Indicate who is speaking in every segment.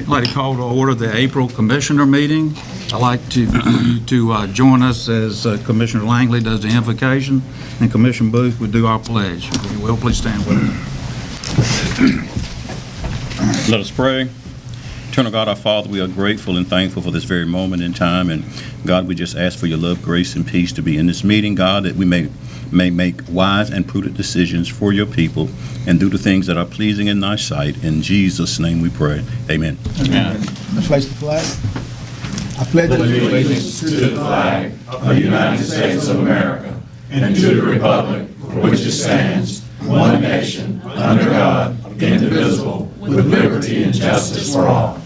Speaker 1: I'd like to call to order the April Commissioner meeting. I'd like to join us as Commissioner Langley does the invocation and Commissioner Booth would do our pledge. If you will, please stand with us.
Speaker 2: Let us pray. Eternal God, our Father, we are grateful and thankful for this very moment in time. And God, we just ask for your love, grace, and peace to be in this meeting, God, that we may make wise and prudent decisions for your people and do the things that are pleasing in thy sight. In Jesus' name we pray. Amen.
Speaker 3: Amen. Let's place the flag. I pledge
Speaker 4: allegiance to the flag of the United States of America and to the republic for which it stands, one nation, under God, indivisible, with liberty and justice for all.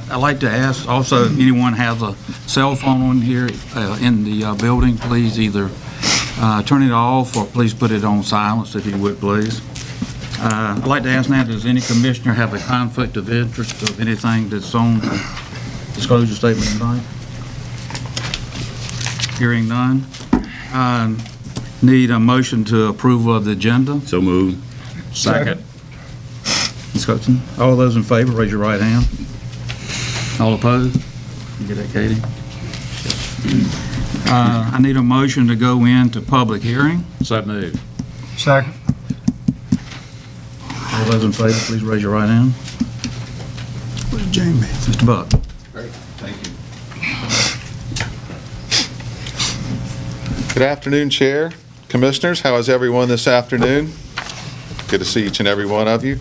Speaker 1: I'd like to ask also if anyone has a cell phone on here in the building, please either turn it off or please put it on silence if you would, please. I'd like to ask now, does any commissioner have a conflict of interest of anything that's on the disclosure statement tonight? Hearing none. Need a motion to approval of the agenda.
Speaker 2: So moved.
Speaker 1: Second. Ms. Hudson, all those in favor, raise your right hand. All opposed? You get that, Katie? I need a motion to go into public hearing.
Speaker 2: So moved.
Speaker 3: Second.
Speaker 1: All those in favor, please raise your right hand.
Speaker 3: Where's Jamie?
Speaker 1: Mr. Buck.
Speaker 5: Great, thank you. Good afternoon, Chair, Commissioners. How is everyone this afternoon? Good to see each and every one of you.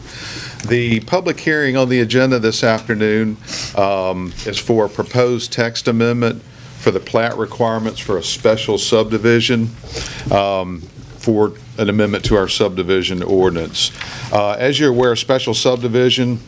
Speaker 5: The public hearing on the agenda this afternoon is for a proposed text amendment for the plat requirements for a special subdivision for an amendment to our subdivision ordinance. As you're aware, special subdivision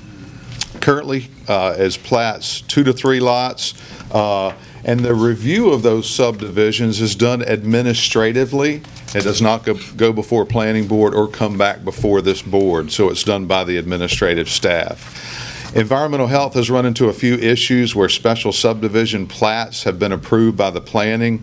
Speaker 5: currently is plats 2 to 3 lots, and the review of those subdivisions is done administratively. It does not go before planning board or come back before this board, so it's done by the administrative staff. Environmental health has run into a few issues where special subdivision plats have been approved by the planning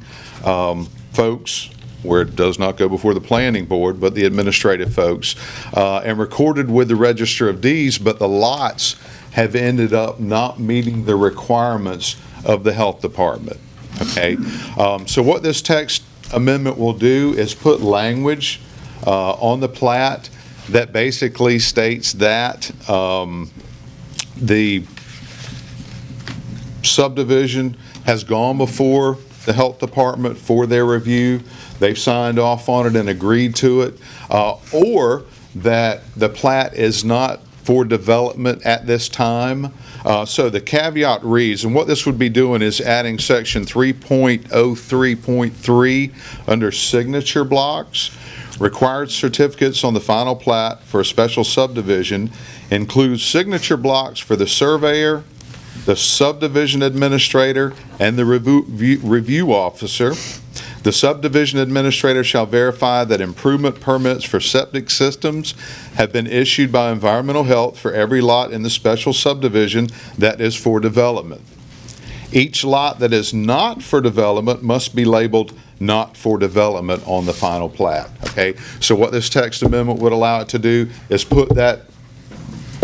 Speaker 5: folks, where it does not go before the planning board, but the administrative folks, and recorded with the Register of Deeds, but the lots have ended up not meeting the requirements of the health department. Okay, so what this text amendment will do is put language on the plat that basically states that the subdivision has gone before the health department for their review. They've signed off on it and agreed to it, or that the plat is not for development at this time. So the caveat reads, and what this would be doing is adding section 3.03.3 under signature blocks. Required certificates on the final plat for a special subdivision includes signature blocks for the surveyor, the subdivision administrator, and the review officer. The subdivision administrator shall verify that improvement permits for septic systems have been issued by environmental health for every lot in the special subdivision that is for development. Each lot that is not for development must be labeled not for development on the final plat. Okay, so what this text amendment would allow it to do is put that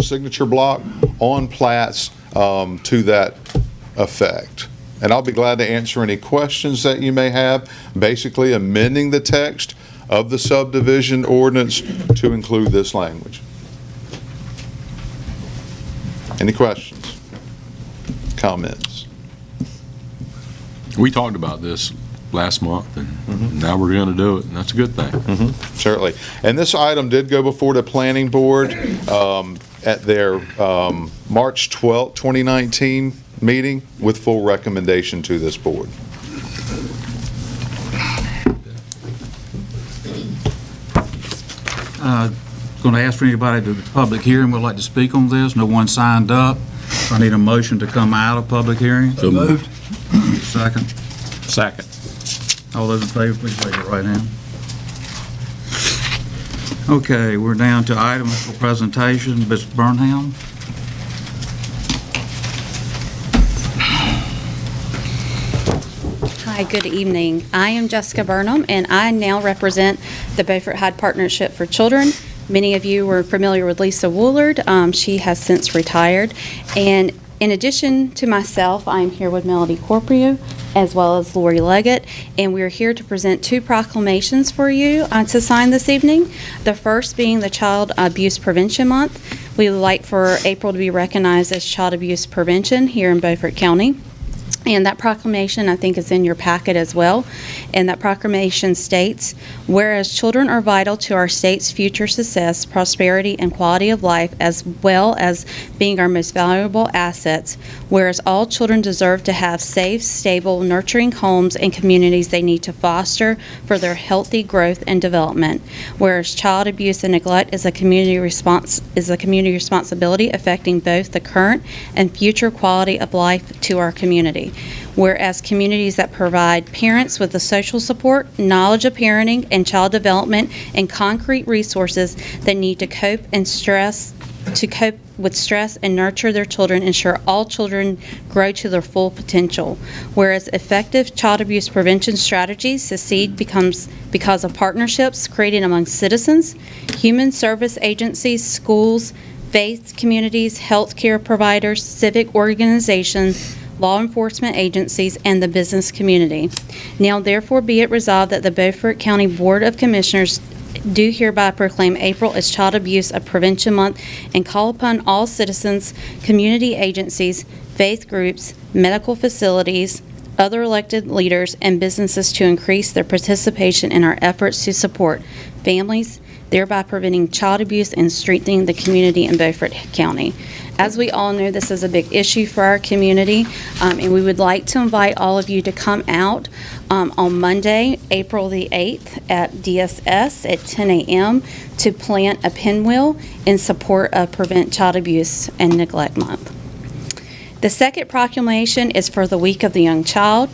Speaker 5: signature block on plats to that effect. And I'll be glad to answer any questions that you may have, basically amending the text of the subdivision ordinance to include this language. Any questions? Comments?
Speaker 6: We talked about this last month, and now we're going to do it, and that's a good thing.
Speaker 5: Certainly. And this item did go before the planning board at their March 12, 2019 meeting with full recommendation to this board.
Speaker 1: Going to ask for anybody to the public hearing would like to speak on this. No one signed up. I need a motion to come out of public hearing.
Speaker 6: So moved.
Speaker 1: Second.
Speaker 2: Second.
Speaker 1: All those in favor, please raise your right hand. Okay, we're down to items for presentation. Ms. Burnham.
Speaker 7: Hi, Hi, good evening. I am Jessica Burnham, and I now represent the Beaufort Hyde Partnership for Children. Many of you were familiar with Lisa Woolard. She has since retired. And in addition to myself, I am here with Melody Corprio, as well as Lori Leggett, and we're here to present 2 proclamations for you to sign this evening. The first being the Child Abuse Prevention Month. We would like for April to be recognized as Child Abuse Prevention here in Beaufort County. And that proclamation, I think, is in your packet as well. And that proclamation states, whereas children are vital to our state's future success, prosperity, and quality of life, as well as being our most valuable assets, whereas all children deserve to have safe, stable, nurturing homes and communities they need to foster for their healthy growth and development, whereas child abuse and neglect is a community responsibility affecting both the current and future quality of life to our community. Whereas communities that provide parents with the social support, knowledge of parenting and child development, and concrete resources that need to cope with stress and nurture their children ensure all children grow to their full potential. Whereas effective child abuse prevention strategies succeed because of partnerships created among citizens, human service agencies, schools, faith communities, healthcare providers, civic organizations, law enforcement agencies, and the business community. Now, therefore, be it resolved that the Beaufort County Board of Commissioners do hereby proclaim April as Child Abuse Prevention Month and call upon all citizens, community agencies, faith groups, medical facilities, other elected leaders, and businesses to increase their participation in our efforts to support families, thereby preventing child abuse and strengthening the community in Beaufort County. As we all know, this is a big issue for our community, and we would like to invite all of you to come out on Monday, April the 8th at DSS at 10 a.m. to plant a pinwheel in support of Prevent Child Abuse and Neglect Month. The second proclamation is for the Week of the Young Child.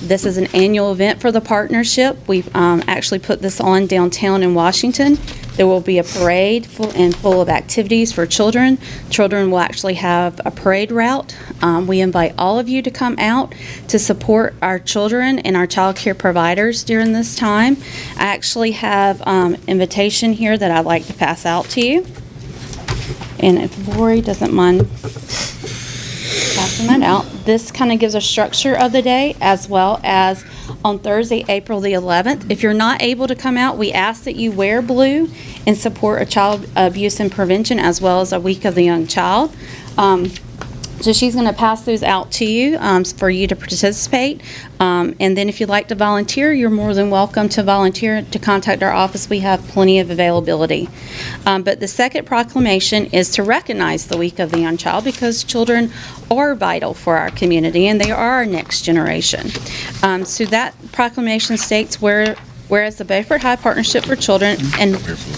Speaker 7: This is an annual event for the partnership. We've actually put this on downtown in Washington. There will be a parade full of activities for children. Children will actually have a parade route. We invite all of you to come out to support our children and our child care providers during this time. I actually have an invitation here that I'd like to pass out to you. And if Lori doesn't mind passing that out. This kind of gives a structure of the day, as well as on Thursday, April the 11th. If you're not able to come out, we ask that you wear blue in support of child abuse and prevention, as well as a Week of the Young Child. So she's going to pass those out to you for you to participate. And then if you'd like to volunteer, you're more than welcome to volunteer to contact our office. We have plenty of availability. But the second proclamation is to recognize the Week of the Young Child because children are vital for our community and they are our next generation. So that proclamation states whereas the Beaufort Hyde Partnership for Children and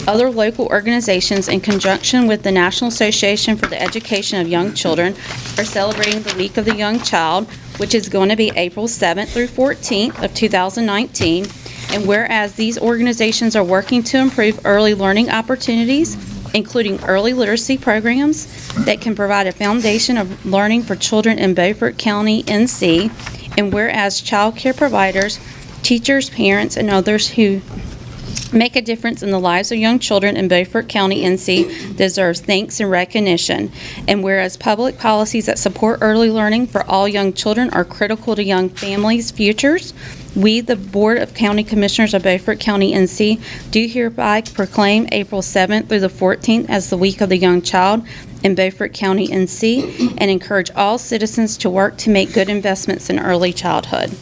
Speaker 7: other local organizations in conjunction with the National Association for the Education of Young Children are celebrating the Week of the Young Child, which is going to be April 7th through 14th of 2019. And whereas these organizations are working to improve early learning opportunities, including early literacy programs that can provide a foundation of learning for children in Beaufort County, NC, and whereas child care providers, teachers, parents, and others who make a difference in the lives of young children in Beaufort County, NC deserves thanks and recognition. And whereas public policies that support early learning for all young children are critical to young families' futures, we, the Board of County Commissioners of Beaufort County, NC, do hereby proclaim April 7th through the 14th as the Week of the Young Child in Beaufort County, NC, and encourage all citizens to work to make good investments in early childhood.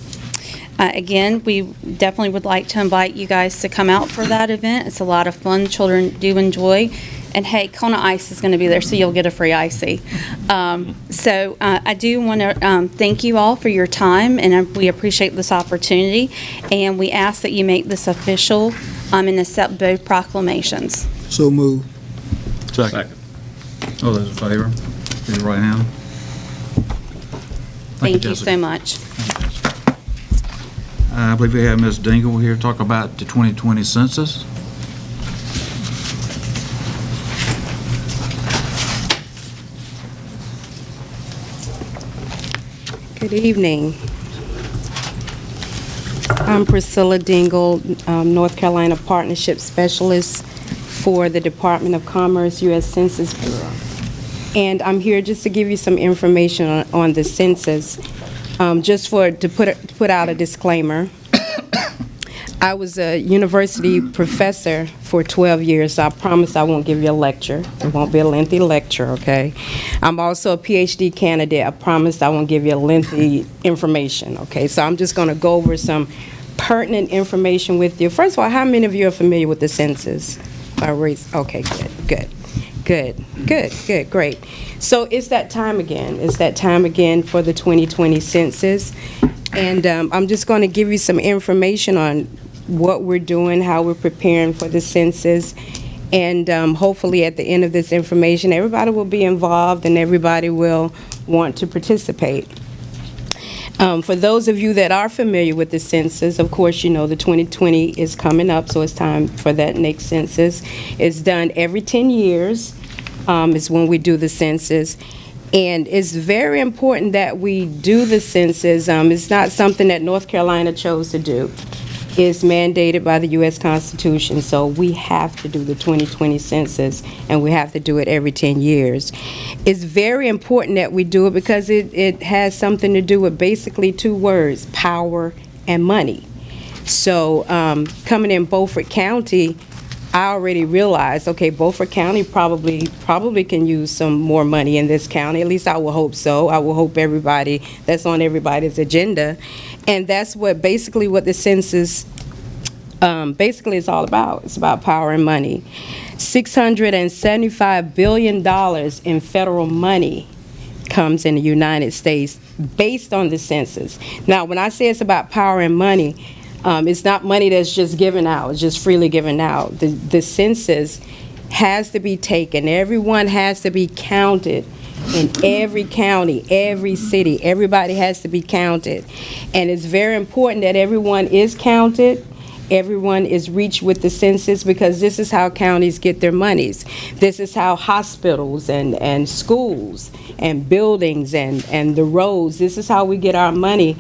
Speaker 7: Again, we definitely would like to invite you guys to come out for that event. It's a lot of fun. Children do enjoy. And hey, Kona Ice is going to be there, so you'll get a free icy. I do want to thank you all for your time, and we appreciate this opportunity. And we ask that you make this official and accept both proclamations.
Speaker 3: So move.
Speaker 1: Second. All those in favor, raise your right hand.
Speaker 7: Thank you
Speaker 1: Jessica.
Speaker 7: so much.
Speaker 1: I believe we have Ms. Dingle here to talk about the 2020 census.
Speaker 8: Good evening. I'm Priscilla Dingle, North Carolina Partnership Specialist for the Department of Commerce, U.S. Census Bureau. And I'm here just to give you some information on the census. To put out a disclaimer, I was a university professor for 12 years, so I promise I won't give you a lecture. It won't be a lengthy lecture, okay? I'm also a PhD candidate. I promise I won't give you a lengthy information, okay? So I'm just going to go over some pertinent information with you. First of all, how many of you are familiar with the census? Okay, good, great. So it's that time again. It's that time again for the 2020 census. And I'm just going to give you some information on what we're doing, how we're preparing for the census, and hopefully at the end of this information, everybody will be involved and everybody will want to participate. For those of you that are familiar with the census, of course, you know the 2020 is coming up, so it's time for that next census. It's done every 10 years is when we do the census. And it's very important that we do the census. It's not something that North Carolina chose to do. It's mandated by the U.S. Constitution, so we have to do the 2020 census, and we have to do it every 10 years. It's very important that we do it because it has something to do with basically two words, power and money. So coming in Beaufort County, I already realized, okay, Beaufort County probably can use some more money in this county. At least I will hope so. I will hope that's on everybody's agenda. And that's basically what the census basically is all about. It's about power and money. $675 billion in federal money comes in the United States based on the census. Now, when I say it's about power and money, it's not money that's just given out, it's just freely given out. The census has to be taken. Everyone has to be counted in every county, every city. Everybody has to be counted. And it's very important that everyone is counted, everyone is reached with the census, because this is how counties get their monies. This is how hospitals and schools and buildings and the roads, this is how we get our money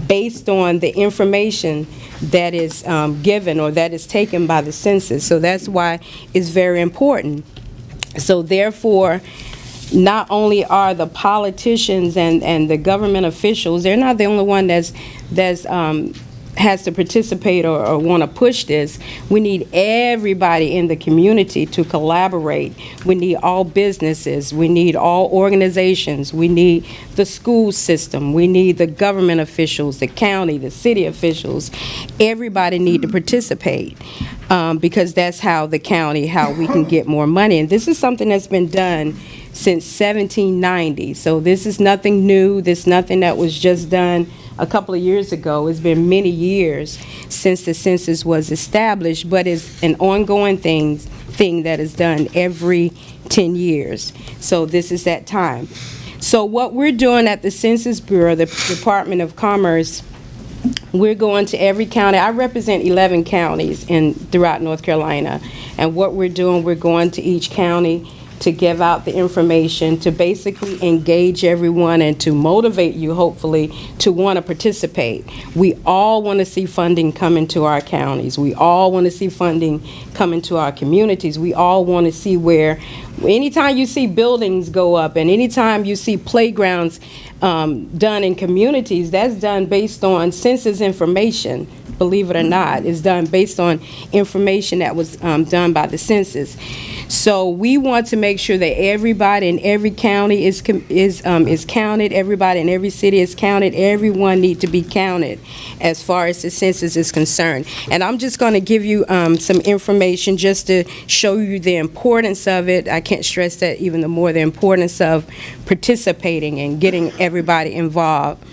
Speaker 8: based on the information that is given or that is taken by the census. So that's why it's very important. So therefore, not only are the politicians and the government officials, they're not the only one that's has to participate or want to push this. We need everybody in the community to collaborate. We need all businesses. We need all organizations. We need the school system. We need the government officials, the county, the city officials. Everybody need to participate because that's how we can get more money. And this is something that's been done since 1790. So this is nothing new. This is nothing that was just done a couple of years ago. It's been many years since the census was established, but it's an ongoing thing that is done every 10 years. So this is that time. So what we're doing at the Census Bureau, the Department of Commerce, we're going to every county. I represent 11 counties throughout North Carolina, and what we're doing, we're going to each county to give out the information, to basically engage everyone and to motivate you, hopefully, to want to participate. We all want to see funding come into our counties. We all want to see funding come into our communities. We all want to see where, anytime you see buildings go up and anytime you see playgrounds done in communities, that's done based on census information. Believe it or not, it's done based on information that was done by the census. So we want to make sure that everybody in every county is counted. Everybody in every city is counted. Everyone needs to be counted as far as the census is concerned. And I'm just going to give you some information just to show you the importance of it. I can't stress that even the more, the importance of participating and getting everybody involved.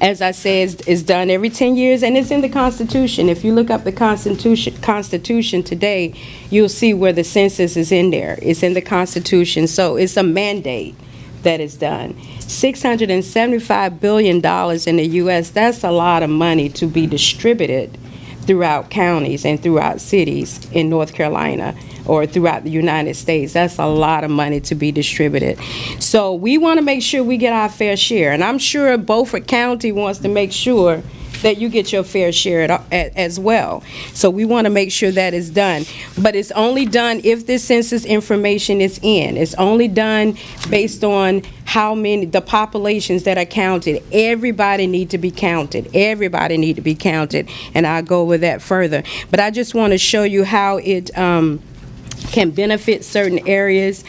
Speaker 8: As I said, it's done every 10 years, and it's in the Constitution. If you look up the Constitution today, you'll see where the census is in there. It's in the Constitution, so it's a mandate that is done. $675 billion in the U.S., that's a lot of money to be distributed throughout counties and throughout cities in North Carolina or throughout the United States. That's a lot of money to be distributed. So we want to make sure we get our fair share. And I'm sure Beaufort County wants to make sure that you get your fair share as well. So we want to make sure that is done. But it's only done if the census information is in. It's only done based on how many, the populations that are counted. Everybody need to be counted. Everybody need to be counted. And I'll go over that further. But I just want to show you how it can benefit certain areas.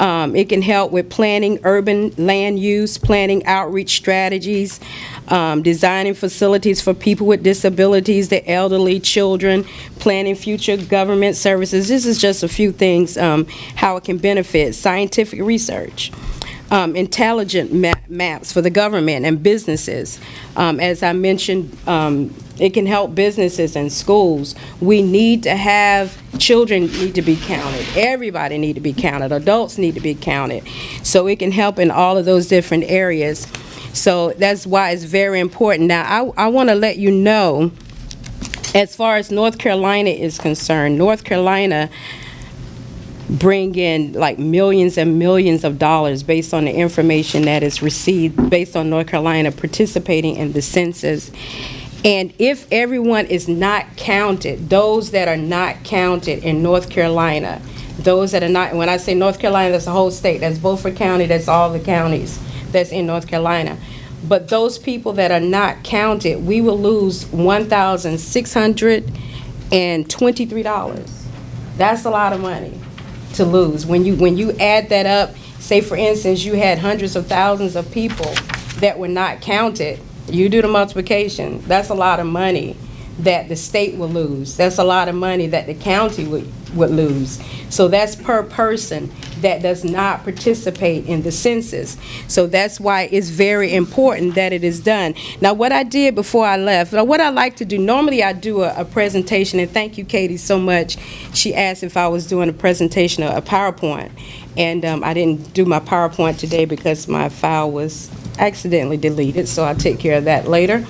Speaker 8: It can help with planning urban land use, planning outreach strategies, designing facilities for people with disabilities, the elderly, children, planning future government services. This is just a few things, how it can benefit. Scientific research, intelligent maps for the government and businesses. As I mentioned, it can help businesses and schools. We need to have, children need to be counted. Everybody need to be counted. Adults need to be counted. So it can help in all of those different areas. So that's why it's very important. Now, I want to let you know, as far as North Carolina is concerned, North Carolina bring in like millions and millions of dollars based on the information that is received based on North Carolina participating in the census. And if everyone is not counted, those that are not counted in North Carolina, those that are not, when I say North Carolina, that's the whole state, that's Beaufort County, that's all the counties that's in North Carolina. But those people that are not counted, we will lose $1,623. That's a lot of money to lose. When you add that up, say for instance, you had hundreds of thousands of people that were not counted, you do the multiplication, that's a lot of money that the state will lose. That's a lot of money that the county would lose. So that's per person that does not participate in the census. So that's why it's very important that it is done. Now, what I did before I left, what I like to do, normally I do a presentation, and thank you, Katie, so much. She asked if I was doing a presentation, a PowerPoint, and I didn't do my PowerPoint today because my file was accidentally deleted, so I'll take care of that later.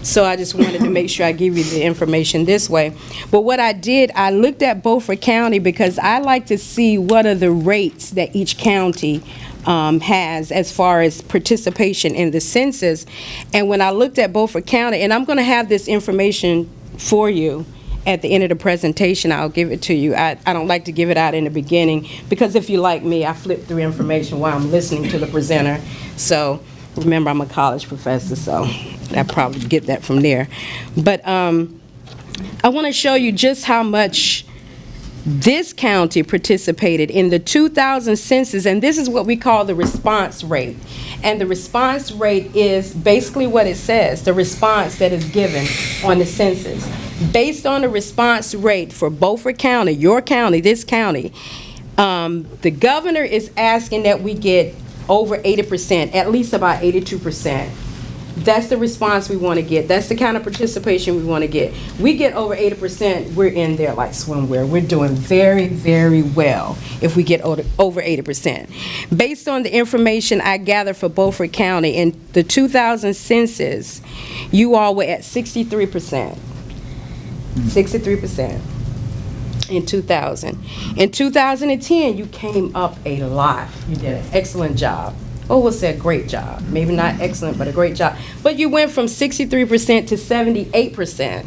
Speaker 8: So I just wanted to make sure I give you the information this way. But what I did, I looked at Beaufort County because I like to see what are the rates that each county has as far as participation in the census. And when I looked at Beaufort County, and I'm going to have this information for you at the end of the presentation, I'll give it to you. I don't like to give it out in the beginning because if you like me, I flip through information while I'm listening to the presenter. So remember, I'm a college professor, so I probably get that from there. But I want to show you just how much this county participated in the 2000 census, and this is what we call the response rate. And the response rate is basically what it says, the response that is given on the census. Based on the response rate for Beaufort County, your county, this county, the governor is asking that we get over 80%, at least about 82%. That's the response we want to get. That's the kind of participation we want to get. We get over 80%, we're in there like swimwear. We're doing very, very well if we get over 80%. Based on the information I gathered for Beaufort County in the 2000 census, you all were at 63%. 63%. In 2000. In 2010, you came up a lot. You did an excellent job. Oh, we'll say a great job. Maybe not excellent, but a great job. But you went from 63% to 78%.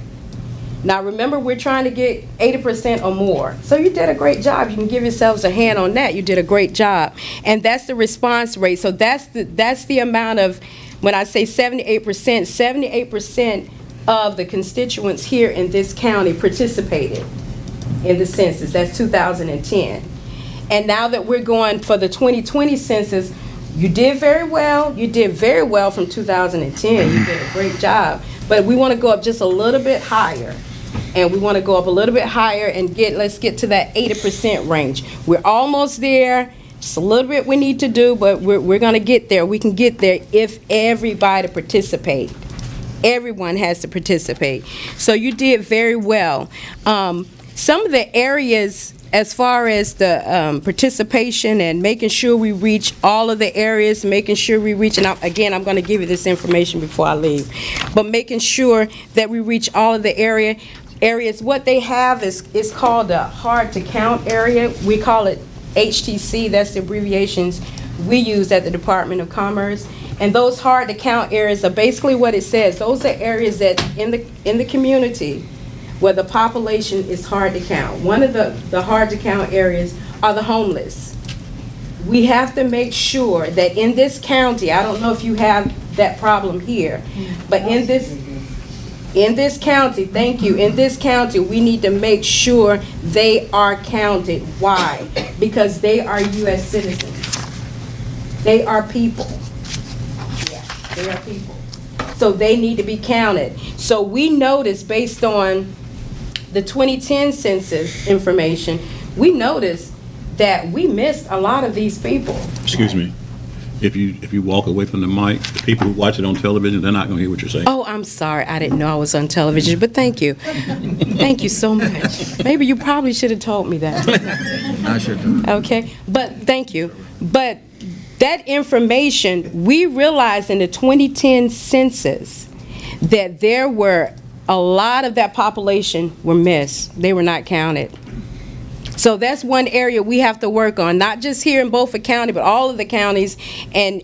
Speaker 8: Now remember, we're trying to get 80% or more. So you did a great job. You can give yourselves a hand on that. You did a great job. And that's the response rate. So that's the amount of, when I say 78%, 78% of the constituents here in this county participated in the census. That's 2010. And now that we're going for the 2020 census, you did very well. You did very well from 2010. You did a great job. But we want to go up just a little bit higher. And we want to go up a little bit higher and let's get to that 80% range. We're almost there. Just a little bit we need to do, but we're going to get there. We can get there if everybody participates. Everyone has to participate. So you did very well. Some of the areas as far as the participation and making sure we reach all of the areas, making sure we reach, and again, I'm going to give you this information before I leave, but making sure that we reach all of the areas. What they have is called a hard to count area. We call it HTC. That's the abbreviations we use at the Department of Commerce. And those hard to count areas are basically what it says. Those are areas that in the community where the population is hard to count. One of the hard to count areas are the homeless. We have to make sure that in this county, I don't know if you have that problem here, but in this county, thank you, in this county, we need to make sure they are counted. Why? Because they are U.S. citizens. They are people. Yeah, they are people. So they need to be counted. So we noticed, based on the 2010 census information, we noticed that we missed a lot of these people.
Speaker 2: Excuse me. If you walk away from the mic, the people who watch it on television, they're not going to hear what you're saying.
Speaker 8: Oh, I'm sorry. I didn't know I was on television, but thank you. Thank you so much. Maybe you probably should have told me that.
Speaker 1: I should have.
Speaker 8: Okay, but thank you. But that information, we realized in the 2010 census that there were a lot of that population were missed. They were not counted. So that's one area we have to work on, not just here in Beaufort County, but all of the counties and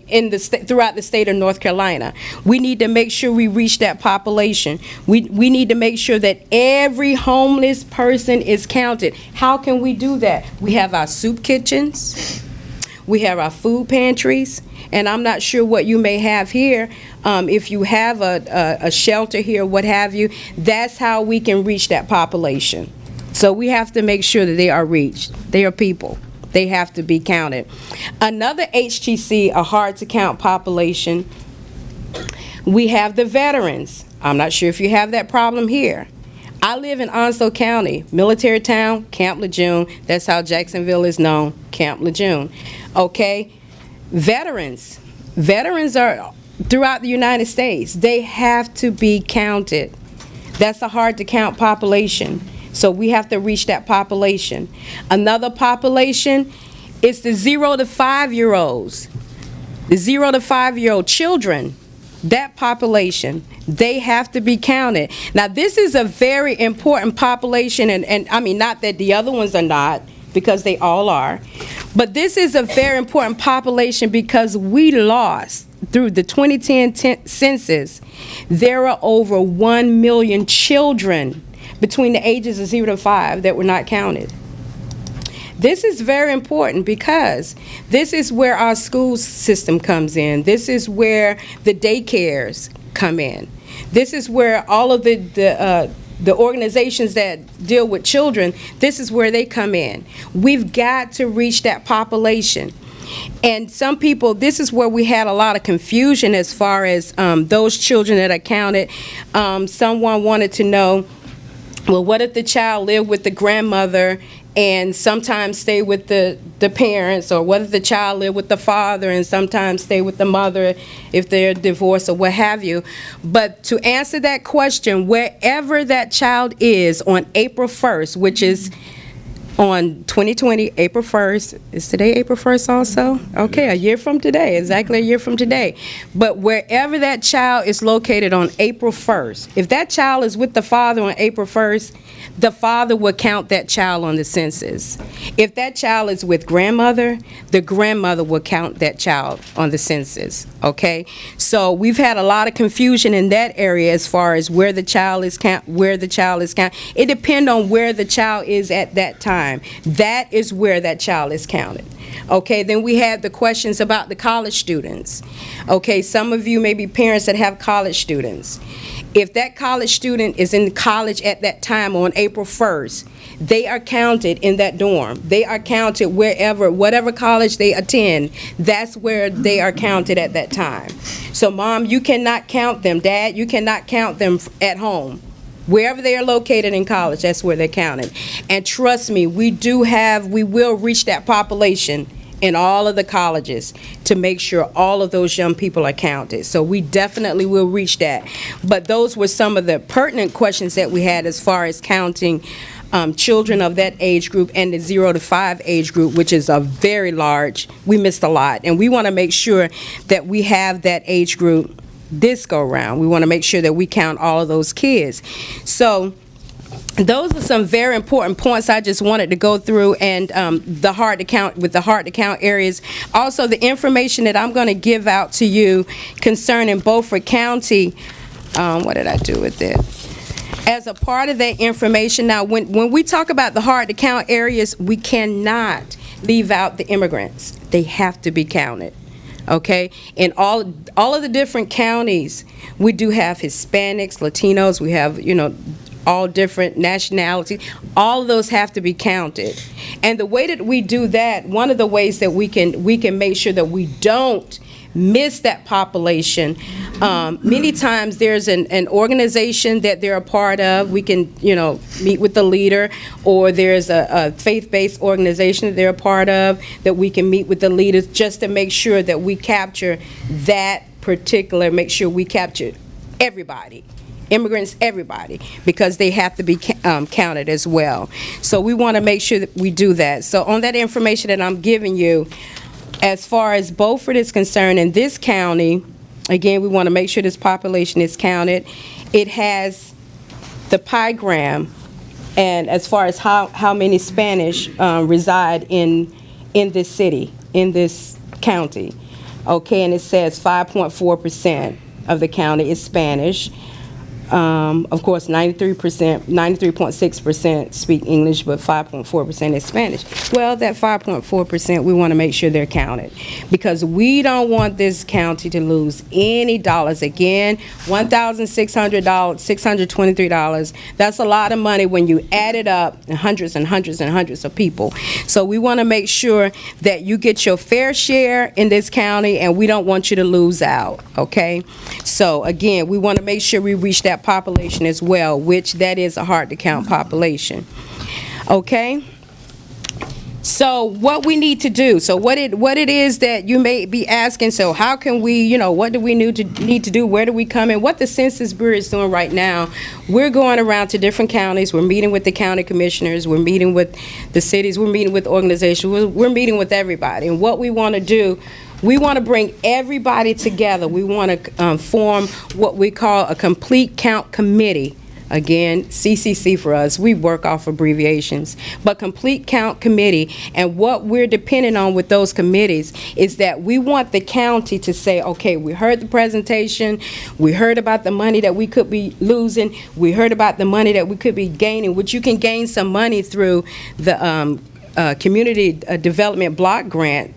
Speaker 8: throughout the state of North Carolina. We need to make sure we reach that population. We need to make sure that every homeless person is counted. How can we do that? We have our soup kitchens. We have our food pantries. And I'm not sure what you may have here. If you have a shelter here, what have you, that's how we can reach that population. So we have to make sure that they are reached. They are people. They have to be counted. Another HTC, a hard to count population, we have the veterans. I'm not sure if you have that problem here. I live in Onslow County, military town, Camp Lejeune. That's how Jacksonville is known, Camp Lejeune. Okay, veterans are throughout the United States. They have to be counted. That's a hard to count population. So we have to reach that population. Another population is the 0 to 5-year-olds. The 0 to 5-year-old children, that population, they have to be counted. Now, this is a very important population, and I mean, not that the other ones are not, because they all are, but this is a very important population because we lost, through the 2010 census, there are over 1 million children between the ages of 0 to 5 that were not counted. This is very important because this is where our school system comes in. This is where the daycares come in. This is where all of the organizations that deal with children, this is where they come in. We've got to reach that population. And some people, this is where we had a lot of confusion as far as those children that are counted. Someone wanted to know, well, what if the child lived with the grandmother and sometimes stay with the parents, or what if the child lived with the father and sometimes stay with the mother if they're divorced or what have you? But to answer that question, wherever that child is on April 1st, which is on 2020, April 1st, is today April 1st also? Okay, a year from today, exactly a year from today. But wherever that child is located on April 1st, if that child is with the father on April 1st, the father will count that child on the census. If that child is with grandmother, the grandmother will count that child on the census, okay? So we've had a lot of confusion in that area as far as where the child is counted. It depends on where the child is at that time. That is where that child is counted. Okay, then we had the questions about the college students. Okay, some of you may be parents that have college students. If that college student is in college at that time on April 1st, they are counted in that dorm. They are counted whatever college they attend, that's where they are counted at that time. So Mom, you cannot count them. Dad, you cannot count them at home. Wherever they are located in college, that's where they're counted. And trust me, we will reach that population in all of the colleges to make sure all of those young people are counted. So we definitely will reach that. But those were some of the pertinent questions that we had as far as counting children of that age group and the 0 to 5 age group, which is a very large, we missed a lot. And we want to make sure that we have that age group this go round. We want to make sure that we count all of those kids. So those are some very important points I just wanted to go through, and the hard to count areas. Also, the information that I'm going to give out to you concerning Beaufort County, what did I do with it? As a part of that information, now when we talk about the hard to count areas, we cannot leave out the immigrants. They have to be counted. Okay, in all of the different counties, we do have Hispanics, Latinos, we have, all different nationalities. All of those have to be counted. And the way that we do that, one of the ways that we can make sure that we don't miss that population, many times there's an organization that they're a part of. We can, meet with the leader, or there's a faith-based organization that they're a part of that we can meet with the leaders just to make sure that we capture that particular, make sure we capture everybody. Immigrants, everybody, because they have to be counted as well. So we want to make sure that we do that. So on that information that I'm giving you, as far as Beaufort is concerned, in this county, again, we want to make sure this population is counted. It has the pi-gram, and as far as how many Spanish reside in this city, in this county. Okay, and it says 5.4% of the county is Spanish. Of course, 93.6% speak English, but 5.4% is Spanish. Well, that 5.4%, we want to make sure they're counted, because we don't want this county to lose any dollars. Again, $1,623. That's a lot of money when you add it up, hundreds and hundreds and hundreds of people. So we want to make sure that you get your fair share in this county, and we don't want you to lose out, okay? So again, we want to make sure we reach that population as well, which that is a hard to count population. Okay? So what we need to do, so what it is that you may be asking, so how can we, what do we need to do, where do we come in, what the Census Bureau is doing right now, we're going around to different counties, we're meeting with the county commissioners, we're meeting with the cities, we're meeting with organizations, we're meeting with everybody, and what we want to do, we want to bring everybody together. We want to form what we call a complete count committee. Again, CCC for us, we work off abbreviations, but complete count committee. And what we're dependent on with those committees is that we want the county to say, okay, we heard the presentation, we heard about the money that we could be losing, we heard about the money that we could be gaining, which you can gain some money through the community development block grant.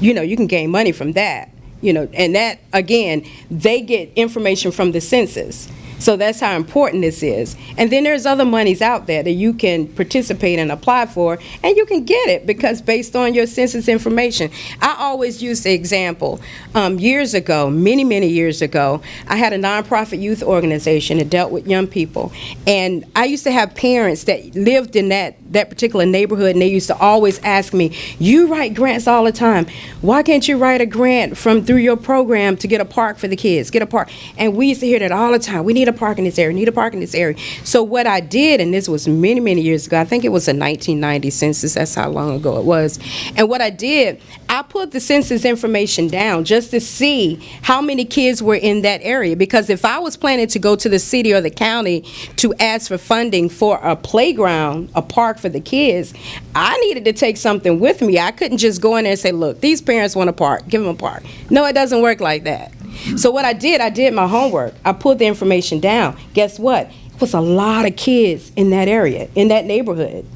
Speaker 8: You can gain money from that, and that, again, they get information from the census. So that's how important this is. And then there's other monies out there that you can participate and apply for, and you can get it because based on your census information. I always use the example. Years ago, many years ago, I had a nonprofit youth organization that dealt with young people. And I used to have parents that lived in that particular neighborhood, and they used to always ask me, you write grants all the time. Why can't you write a grant through your program to get a park for the kids, get a park? And we used to hear that all the time. We need a park in this area, need a park in this area. So what I did, and this was many years ago, I think it was a 1990 census, that's how long ago it was. And what I did, I put the census information down just to see how many kids were in that area. Because if I was planning to go to the city or the county to ask for funding for a playground, a park for the kids, I needed to take something with me. I couldn't just go in there and say, look, these parents want a park, give them a park. No, it doesn't work like that. So what I did my homework. I pulled the information down. Guess what? It was a lot of kids in that area, in that neighborhood.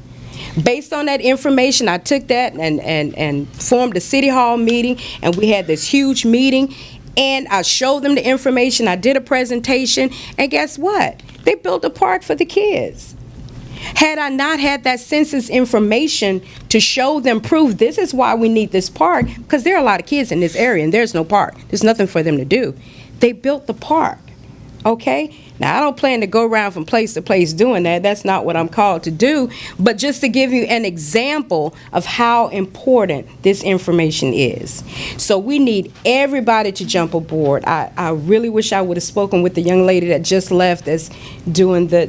Speaker 8: Based on that information, I took that and formed a city hall meeting, and we had this huge meeting, and I showed them the information. I did a presentation, and guess what? They built a park for the kids. Had I not had that census information to show them proof, this is why we need this park, because there are a lot of kids in this area and there's no park. There's nothing for them to do. They built the park, okay? Now, I don't plan to go around from place to place doing that. That's not what I'm called to do. But just to give you an example of how important this information is. So we need everybody to jump aboard. I really wish I would have spoken with the young lady that just left that's doing the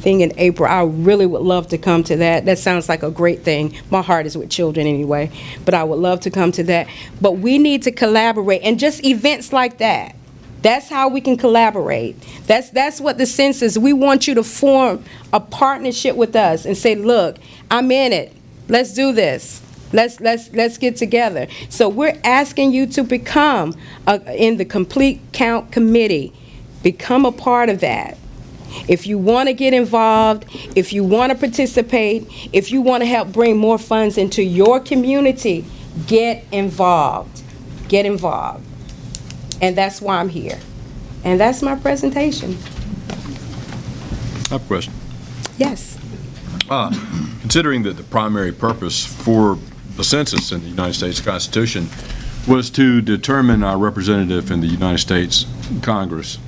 Speaker 8: thing in April. I really would love to come to that. That sounds like a great thing. My heart is with children anyway. But I would love to come to that. But we need to collaborate. And just events like that. That's how we can collaborate. That's what the census, we want you to form a partnership with us and say, look, I'm in it. Let's do this. Let's get together. So we're asking you to become in the Complete Count Committee. Become a part of that. If you want to get involved, if you want to participate, if you want to help bring more funds into your community, get involved. Get involved. And that's why I'm here. And that's my presentation.
Speaker 6: I have a question.
Speaker 8: Yes.
Speaker 6: Considering that the primary purpose for the census in the United States Constitution was to determine our representative in the United States Congress,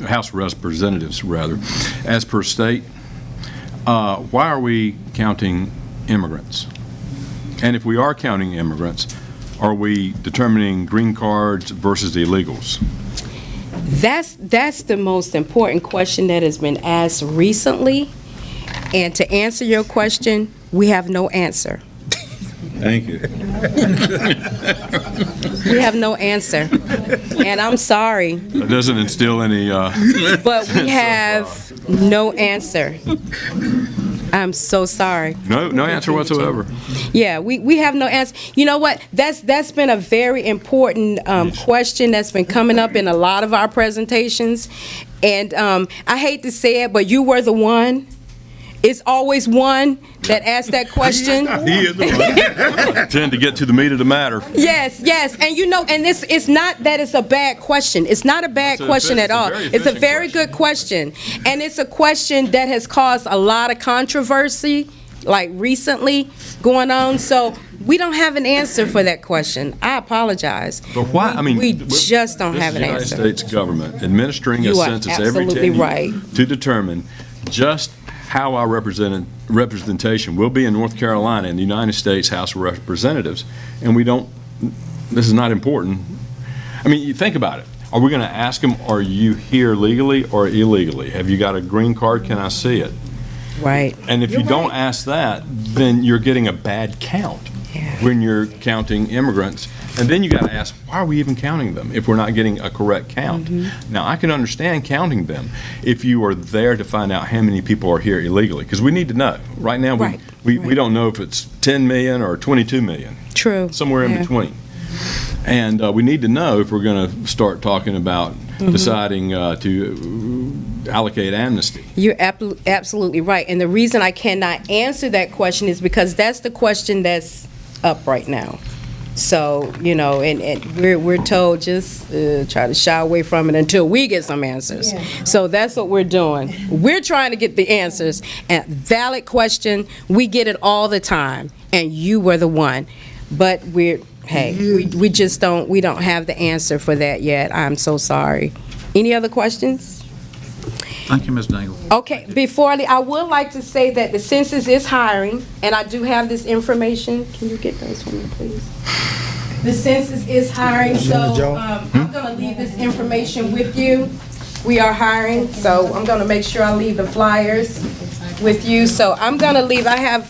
Speaker 6: House of Representatives, rather, as per state, why are we counting immigrants? And if we are counting immigrants, are we determining green cards versus the illegals?
Speaker 8: That's the most important question that has been asked recently. And to answer your question, we have no answer.
Speaker 2: Thank you.
Speaker 8: We have no answer. And I'm sorry,
Speaker 6: That doesn't instill any,
Speaker 8: but we have no answer. I'm so sorry.
Speaker 6: no answer whatsoever.
Speaker 8: Yeah, we have no answer. You know what? That's been a very important question that's been coming up in a lot of our presentations. And I hate to say it, but you were the one. It's always one that asks that question.
Speaker 2: He is the one.
Speaker 6: I tend to get to the meat of the matter.
Speaker 8: Yes. And you know, and it's not that it's a bad question. It's not a bad question at all. It's a very good question. And it's a question that has caused a lot of controversy, like recently going on. So we don't have an answer for that question. I apologize.
Speaker 6: But why, I mean.
Speaker 8: We just don't have an answer.
Speaker 6: This is the United States government administering a
Speaker 8: You are
Speaker 6: census every 10
Speaker 8: absolutely
Speaker 6: years
Speaker 8: right.
Speaker 6: to determine just how our representation will be in North Carolina in the United States House of Representatives, and we don't, this is not important. I mean, you think about it. Are we going to ask them, are you here legally or illegally? Have you got a green card? Can I see it?
Speaker 8: Right.
Speaker 6: And if you don't ask that, then you're getting a bad count when you're counting immigrants. And then you got to ask, why are we even counting them if we're not getting a correct count? Now, I can understand counting them if you are there to find out how many people are here illegally, because we need to know. Right now, we don't know if it's 10 million or 22 million.
Speaker 8: True.
Speaker 6: Somewhere in between. And we need to know if we're going to start talking about deciding to allocate amnesty.
Speaker 8: You're absolutely right. And the reason I cannot answer that question is because that's the question that's up right now. So, you know, and we're told just try to shy away from it until we get some answers. So that's what we're doing. We're trying to get the answers. And valid question, we get it all the time. And you were the one. But we just don't have the answer for that yet. I'm so sorry. Any other questions?
Speaker 1: Thank you, Ms. Dingle.
Speaker 8: Okay, before I would like to say that the census is hiring, and I do have this information. Can you get those for me, please? The census is hiring, so I'm going to leave this information with you. We are hiring, so I'm going to make sure I leave the flyers with you. So I'm going to leave, I have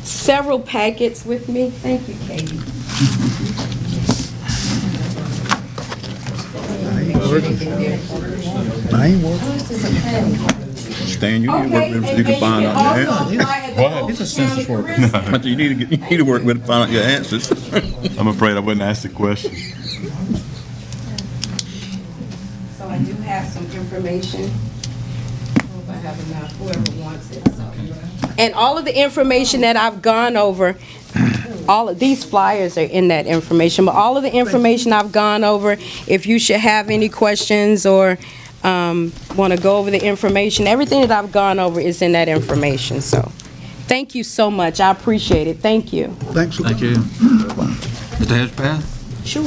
Speaker 8: several packets with me. Thank you, Katie.
Speaker 3: I ain't working.
Speaker 2: Stan, you need to work with him so you can find out your answers.
Speaker 6: What?
Speaker 2: It's a census worker. But you need to work with him to find out your answers.
Speaker 6: I'm afraid I wouldn't ask the question.
Speaker 8: So I do have some information. I hope I have enough, whoever wants it. And all of the information that I've gone over, all of these flyers are in that information, but all of the information I've gone over, if you should have any questions or want to go over the information, everything that I've gone over is in that information. So thank you so much. I appreciate it. Thank you.
Speaker 3: Thanks.
Speaker 1: Thank you. Mr. Hedgepath?
Speaker 8: Sure.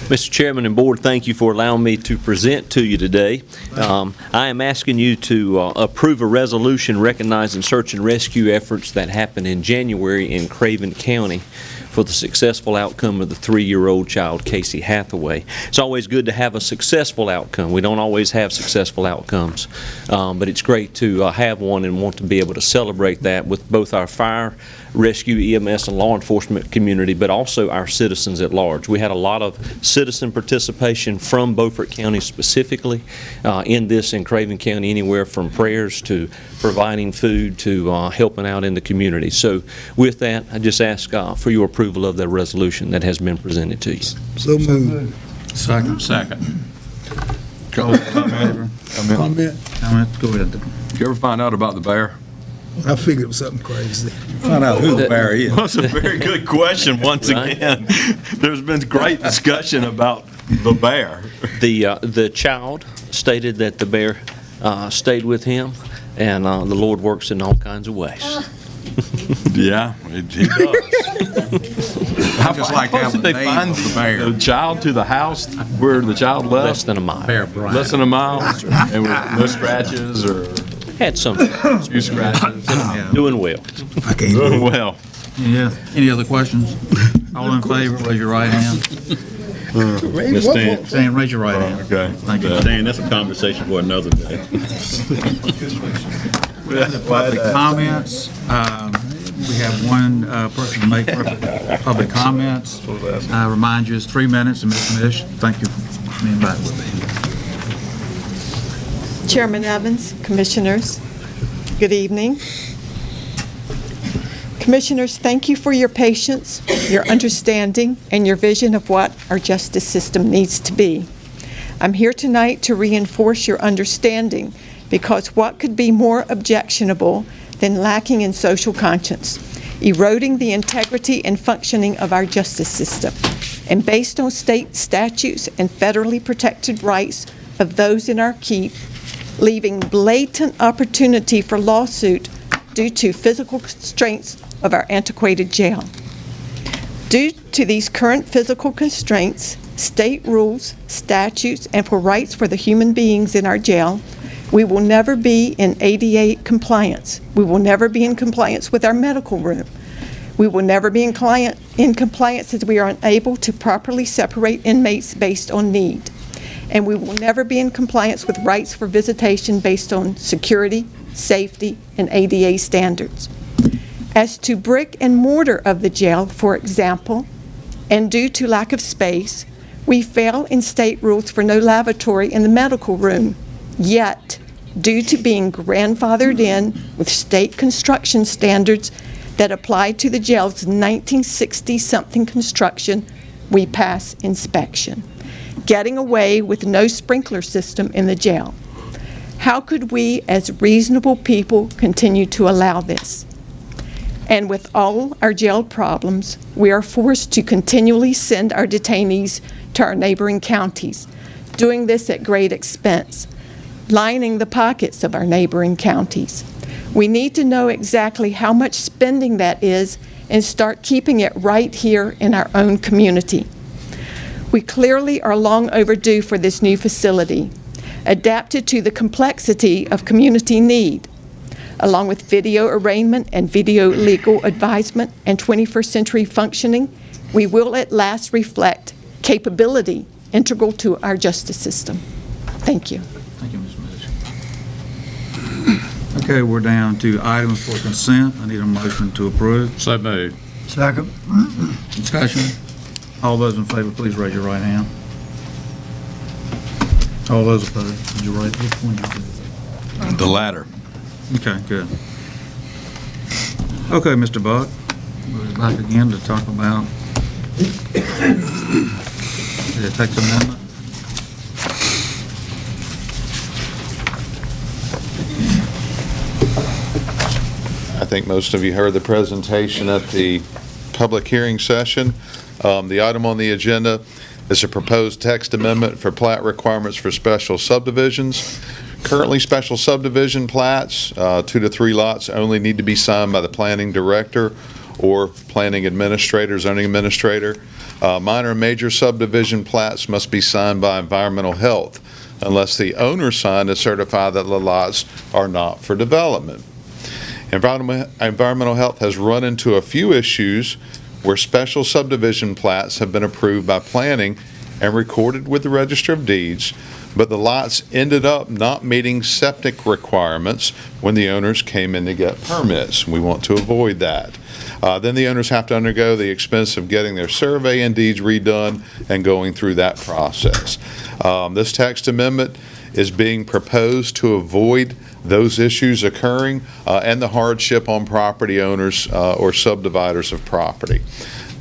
Speaker 9: Mr. Chairman and Board, thank you for allowing me to present to you today. I am asking you to approve a resolution recognizing search and rescue efforts that happened in January in Craven County for the successful outcome of the 3-year-old child, Casey Hathaway. It's always good to have a successful outcome. We don't always have successful outcomes, but it's great to have one and want to be able to celebrate that with both our fire, rescue, EMS, and law enforcement community, but also our citizens at large. We had a lot of citizen participation from Beaufort County specifically in this, in Craven County, anywhere from prayers to providing food to helping out in the community. So with that, I just ask for your approval of the resolution that has been presented to you.
Speaker 3: So moved.
Speaker 1: Second.
Speaker 6: Comment?
Speaker 1: Comment, go ahead.
Speaker 6: Did you ever find out about the bear?
Speaker 3: I figured it was something crazy.
Speaker 4: Find out who the bear is.
Speaker 6: That's a very good question, once
Speaker 9: Right.
Speaker 6: again. There's been great discussion about the bear.
Speaker 9: The child stated that the bear stayed with him, and the Lord works in all kinds of ways.
Speaker 6: Yeah, he does. How
Speaker 4: Just like
Speaker 6: close
Speaker 4: having
Speaker 6: did
Speaker 4: the
Speaker 6: they
Speaker 4: name
Speaker 6: find
Speaker 4: of the bear.
Speaker 6: the child to the house where the child left?
Speaker 9: Less than a mile.
Speaker 6: Less than a mile? And with no scratches or
Speaker 9: Had some,
Speaker 6: a few scratches?
Speaker 9: doing well.
Speaker 3: I can't
Speaker 6: Doing well.
Speaker 1: Any other questions? All in favor, raise your right hand.
Speaker 5: Ms. Stan,
Speaker 1: Stan, raise your right hand.
Speaker 6: Okay.
Speaker 1: Thank you.
Speaker 2: Dan, that's a conversation for another day.
Speaker 1: Public comments. We have one person to make public comments. I remind you, it's 3 minutes, and Ms. Mish, thank you for being back with me.
Speaker 10: Chairman Evans, Commissioners, good evening. Commissioners, thank you for your patience, your understanding, and your vision of what our justice system needs to be. I'm here tonight to reinforce your understanding, because what could be more objectionable than lacking in social conscience, eroding the integrity and functioning of our justice system, and based on state statutes and federally protected rights of those in our keep, leaving blatant opportunity for lawsuit due to physical constraints of our antiquated jail. Due to these current physical constraints, state rules, statutes, and for rights for the human beings in our jail, we will never be in ADA compliance. We will never be in compliance with our medical room. We will never be in compliance as we are unable to properly separate inmates based on need. And we will never be in compliance with rights for visitation based on security, safety, and ADA standards. As to brick and mortar of the jail, for example, and due to lack of space, we fail in state rules for no lavatory in the medical room. Yet, due to being grandfathered in with state construction standards that apply to the jail's 1960-something construction, we pass inspection, getting away with no sprinkler system in the jail. How could we, as reasonable people, continue to allow this? And with all our jail problems, we are forced to continually send our detainees to our neighboring counties, doing this at great expense, lining the pockets of our neighboring counties. We need to know exactly how much spending that is and start keeping it right here in our own community. We clearly are long overdue for this new facility, adapted to the complexity of community need. Along with video arraignment and video legal advisement and 21st century functioning, we will at last reflect capability integral to our justice system. Thank you.
Speaker 1: Thank you, Ms. Mish. Okay, we're down to items for consent. I need a motion to approve.
Speaker 6: So moved.
Speaker 3: Second.
Speaker 1: Discussion. All those in favor, please raise your right hand. All those opposed, did you raise, which one did you do?
Speaker 6: The latter.
Speaker 1: Okay, good. Okay, Mr. Buck, we're back again to talk about the text amendment.
Speaker 5: I think most of you heard the presentation at the public hearing session. The item on the agenda is a proposed text amendment for plat requirements for special subdivisions. Currently, special subdivision plats, 2 to 3 lots, only need to be signed by the planning director or planning administrator, zoning administrator. Minor and major subdivision plats must be signed by environmental health unless the owner signed to certify that the lots are not for development. Environmental health has run into a few issues where special subdivision plats have been approved by planning and recorded with the Register of Deeds, but the lots ended up not meeting septic requirements when the owners came in to get permits. We want to avoid that. Then the owners have to undergo the expense of getting their survey and deeds redone and going through that process. This text amendment is being proposed to avoid those issues occurring and the hardship on property owners or subdividers of property.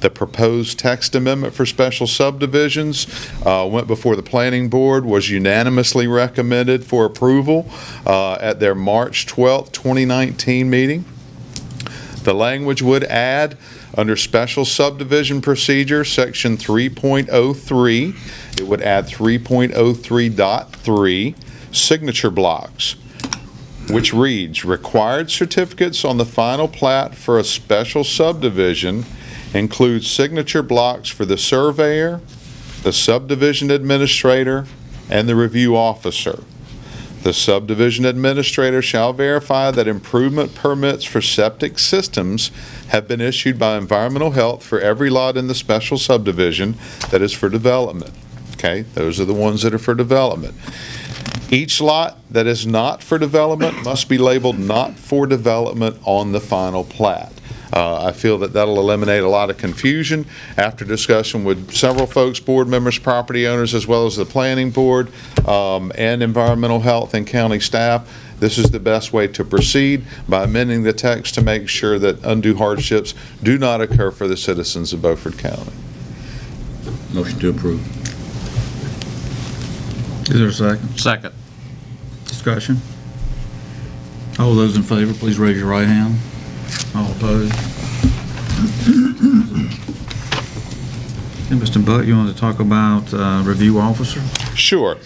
Speaker 5: The proposed text amendment for special subdivisions went before the Planning Board, was unanimously recommended for approval at their March 12th, 2019 meeting. The language would add, under Special Subdivision Procedure, Section 3.03, it would add 3.03.3, signature blocks, which reads, required certificates on the final plat for a special subdivision include signature blocks for the surveyor, the subdivision administrator, and the review officer. The subdivision administrator shall verify that improvement permits for septic systems have been issued by Environmental Health for every lot in the special subdivision that is for development. Okay, those are the ones that are for development. Each lot that is not for development must be labeled not for development on the final plat. I feel that that'll eliminate a lot of confusion. After discussion with several folks, board members, property owners, as well as the planning board and environmental health and county staff, this is the best way to proceed by amending the text to make sure that undue hardships do not occur for the citizens of Beaufort County.
Speaker 2: Motion to approve.
Speaker 1: Is there a second?
Speaker 9: Second.
Speaker 1: Discussion? All those in favor, please raise your right hand. All opposed? And Mr. Buck, you want to talk about review officer?
Speaker 5: Sure.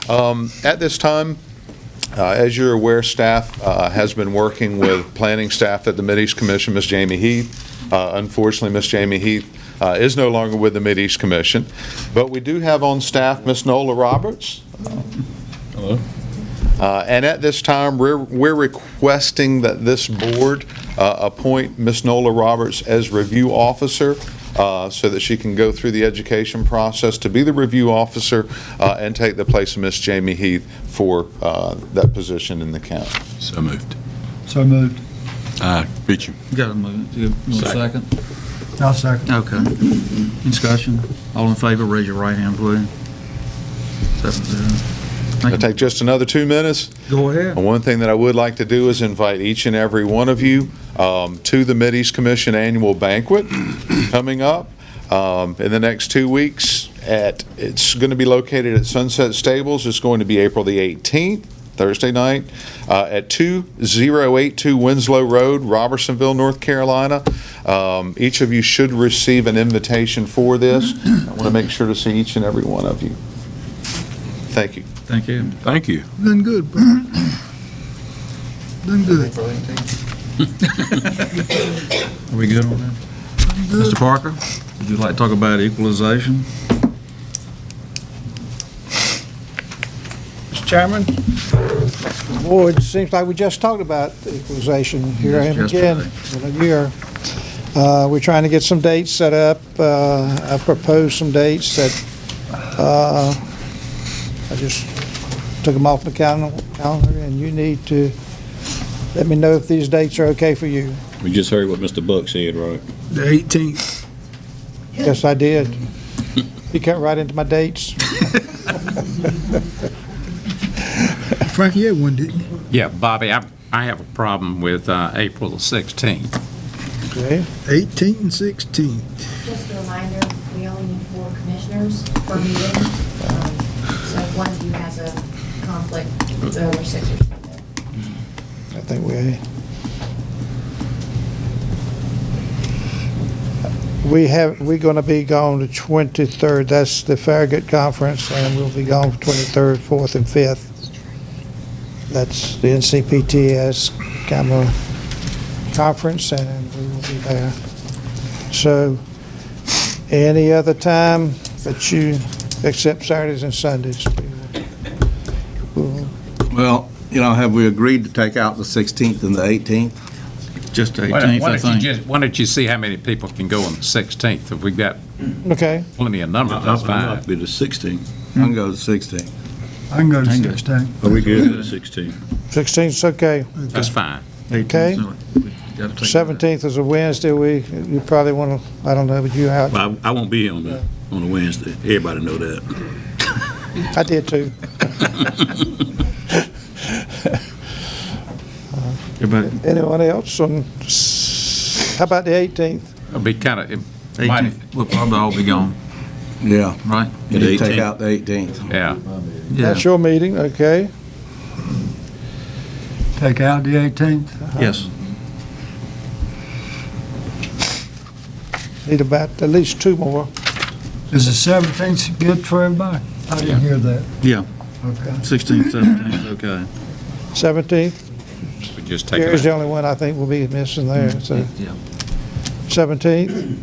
Speaker 5: At this time, as you're aware, staff has been working with planning staff at the Mideast Commission, Ms. Jamie Heath. Unfortunately, Ms. Jamie Heath is no longer with the Mideast Commission, but we do have on staff Ms. Nola Roberts.
Speaker 2: Hello.
Speaker 5: And at this time, we're requesting that this board appoint Ms. Nola Roberts as review officer so that she can go through the education process to be the review officer and take the place of Ms. Jamie Heath for that position in the county.
Speaker 2: So moved.
Speaker 3: So moved.
Speaker 2: Beat you.
Speaker 1: You got to move. You want a second?
Speaker 3: I'll second.
Speaker 1: Okay. Discussion? All in favor, raise your right hand, please. 7-0.
Speaker 5: It'll take just another 2 minutes.
Speaker 1: Go ahead.
Speaker 5: And one thing that I would like to do is invite each and every one of you to the Mideast Commission Annual Banquet coming up in the next 2 weeks. It's going to be located at Sunset Stables. It's going to be April the 18th, Thursday night, at 2082 Winslow Road, Robertsonville, North Carolina. Each of you should receive an invitation for this. I want to make sure to see each and every one of you. Thank you.
Speaker 1: Thank you.
Speaker 2: Thank you.
Speaker 3: Done good, bro. Done good.
Speaker 1: Are we good on that? Mr. Parker, would you like to talk about equalization?
Speaker 11: Mr. Chairman, boy, it seems like we just talked about equalization. Here I am again in a year. We're trying to get some dates set up. I proposed some dates that I just took them off the calendar, and you need to let me know if these dates are okay for you.
Speaker 2: We just heard what Mr. Buck said, right?
Speaker 3: The 18th.
Speaker 11: Yes, I did. You cut right into my dates.
Speaker 3: Frankie, you had one, didn't you?
Speaker 12: Yeah, Bobby, I have a problem with April the 16th.
Speaker 11: Okay.
Speaker 3: 18th and 16th.
Speaker 13: Just a reminder, we only need 4 commissioners per meeting. So if one of you has a conflict, the other 6 or 7.
Speaker 11: I think we're going to be gone the 23rd. That's the Farragut Conference, and we'll be gone 23rd, 4th, and 5th. That's the NCPTS camera conference, and we will be there. So any other time that you, except Saturdays and Sundays.
Speaker 14: Well, have we agreed to take out the 16th and the 18th?
Speaker 1: Just the
Speaker 12: Why
Speaker 1: 18th,
Speaker 12: why
Speaker 1: I
Speaker 12: don't you
Speaker 1: think.
Speaker 12: why don't you see how many people can go on the 16th? If we've got
Speaker 11: Okay,
Speaker 12: plenty of numbers, that's fine.
Speaker 14: Be the 16th. I can go to 16th.
Speaker 3: I can go to
Speaker 1: I can go.
Speaker 3: 16.
Speaker 14: Are we good with the 16th?
Speaker 11: 16th's okay.
Speaker 12: That's fine.
Speaker 1: 18th,
Speaker 11: Okay.
Speaker 1: so we gotta take-
Speaker 11: 17th is a Wednesday, you probably want to, I don't know, but you out.
Speaker 14: Well, I won't be on a Wednesday. Everybody know that.
Speaker 11: I did too.
Speaker 1: Everybody,
Speaker 11: Anyone else on, how about the 18th?
Speaker 12: It'll be kind of,
Speaker 1: 18th, we'll probably all be gone,
Speaker 14: Yeah.
Speaker 1: right?
Speaker 14: You need to take out the 18th.
Speaker 12: yeah.
Speaker 1: Yeah,
Speaker 11: That's your meeting, okay.
Speaker 3: Take out the 18th.
Speaker 1: yes.
Speaker 11: Need about at least two more.
Speaker 3: Is the 17th good for everybody? I didn't hear that.
Speaker 1: Yeah,
Speaker 3: Okay.
Speaker 1: 16th, 17th, okay.
Speaker 11: 17th,
Speaker 12: We just take
Speaker 11: Gary's
Speaker 12: it
Speaker 11: the
Speaker 12: out.
Speaker 11: only one I think will be missing there, so
Speaker 1: Yeah.
Speaker 11: 17th.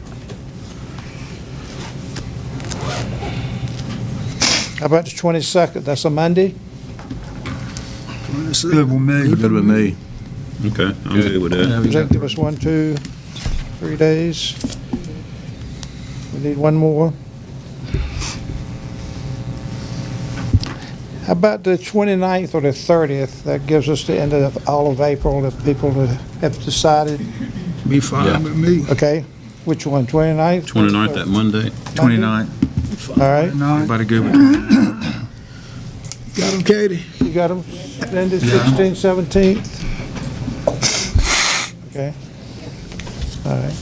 Speaker 11: How about the 22nd, that's a Monday?
Speaker 3: Good with me.
Speaker 14: Good with me. Okay, I'm good with that.
Speaker 1: Yeah, we
Speaker 11: Does that
Speaker 1: got-
Speaker 11: give us 1, 2, 3 days? We need one more. How about the 29th or the 30th? That gives us the end of all of April if people have decided.
Speaker 3: Be
Speaker 12: Yeah.
Speaker 3: fine with me.
Speaker 11: Okay, which one, 29th?
Speaker 14: 29th, that Monday.
Speaker 1: 29th,
Speaker 11: All right,
Speaker 1: everybody good with 29th?
Speaker 3: Got him, Katie?
Speaker 11: you got them, then the 16th, 17th? Okay. All right.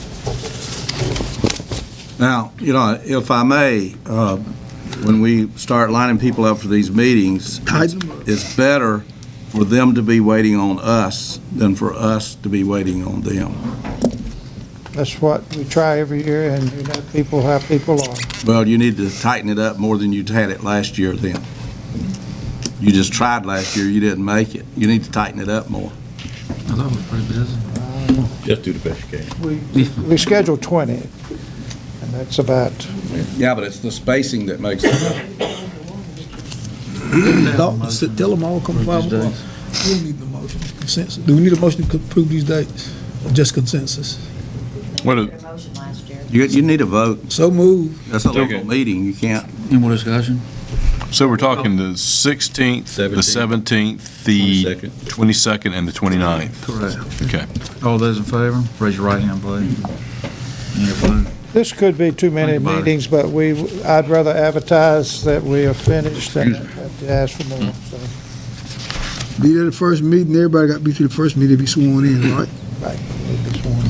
Speaker 14: Now, if I may, when we start lining people up for these meetings, it's better for them to be waiting on us than for us to be waiting on them.
Speaker 11: That's what we try every year, and you know people how people are.
Speaker 14: Well, you need to tighten it up more than you had it last year then. You just tried last year, you didn't make it. You need to tighten it up more.
Speaker 1: I thought we were pretty busy.
Speaker 14: Just do the best you can.
Speaker 11: We scheduled 20, and that's about,
Speaker 14: Yeah, but it's the spacing that makes it.
Speaker 3: Tell them all come 5 o'clock. We don't need the motion, consensus. Do we need a motion to approve these dates? Or just consensus?
Speaker 6: What,
Speaker 13: Your motion last year.
Speaker 14: You need a vote.
Speaker 3: So move.
Speaker 14: That's a local meeting. You can't.
Speaker 1: Any more discussion?
Speaker 6: so we're talking the 16th, the 17th, the 22nd, and the 29th.
Speaker 1: Correct.
Speaker 6: Okay.
Speaker 1: All those in favor, raise your right hand, please. Any opposed?
Speaker 11: this could be too many
Speaker 1: Think about it.
Speaker 11: meetings, but I'd rather advertise that we are finished than have to ask for more, so.
Speaker 3: Be there the first meeting, everybody got to be to the first meeting to be sworn in, right?
Speaker 11: Right. This one.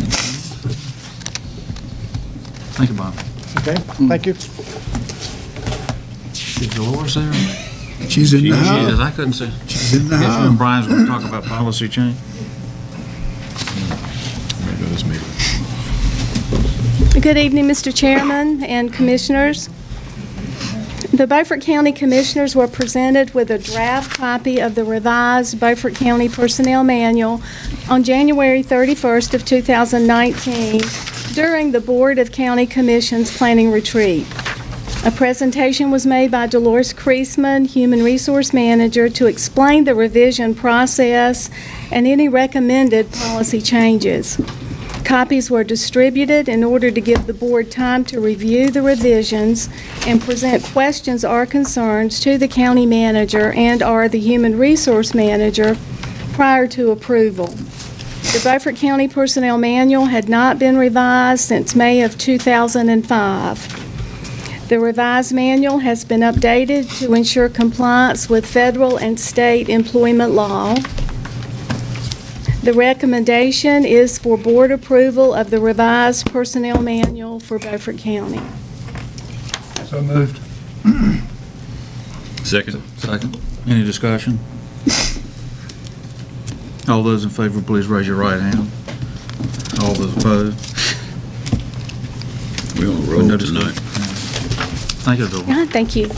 Speaker 1: Think about it.
Speaker 11: Okay, thank you.
Speaker 1: Is Dolores there?
Speaker 3: She's in the
Speaker 1: She
Speaker 3: house.
Speaker 1: is, I couldn't see.
Speaker 3: She's in the
Speaker 1: Yes, you and
Speaker 3: house.
Speaker 1: Brian's going to talk about policy change.
Speaker 6: Maybe this meeting.
Speaker 15: Good evening, Mr. Chairman and Commissioners. The Beaufort County Commissioners were presented with a draft copy of the revised Beaufort County Personnel Manual on January 31st of 2019 during the Board of County Commissions Planning Retreat. A presentation was made by Dolores Kreisman, Human Resource Manager, to explain the revision process and any recommended policy changes. Copies were distributed in order to give the board time to review the revisions and present questions or concerns to the county manager and/or the human resource manager prior to approval. The Beaufort County Personnel Manual had not been revised since May of 2005. The revised manual has been updated to ensure compliance with federal and state employment law. The recommendation is for board approval of the revised personnel manual for Beaufort County.
Speaker 3: So moved.
Speaker 14: Second.
Speaker 1: Second. Any discussion? All those in favor, please raise your right hand. All those opposed?
Speaker 14: We're on a
Speaker 1: No
Speaker 14: roll
Speaker 1: discussion.
Speaker 14: tonight.
Speaker 1: Thank you, Dolores.
Speaker 15: Thank you.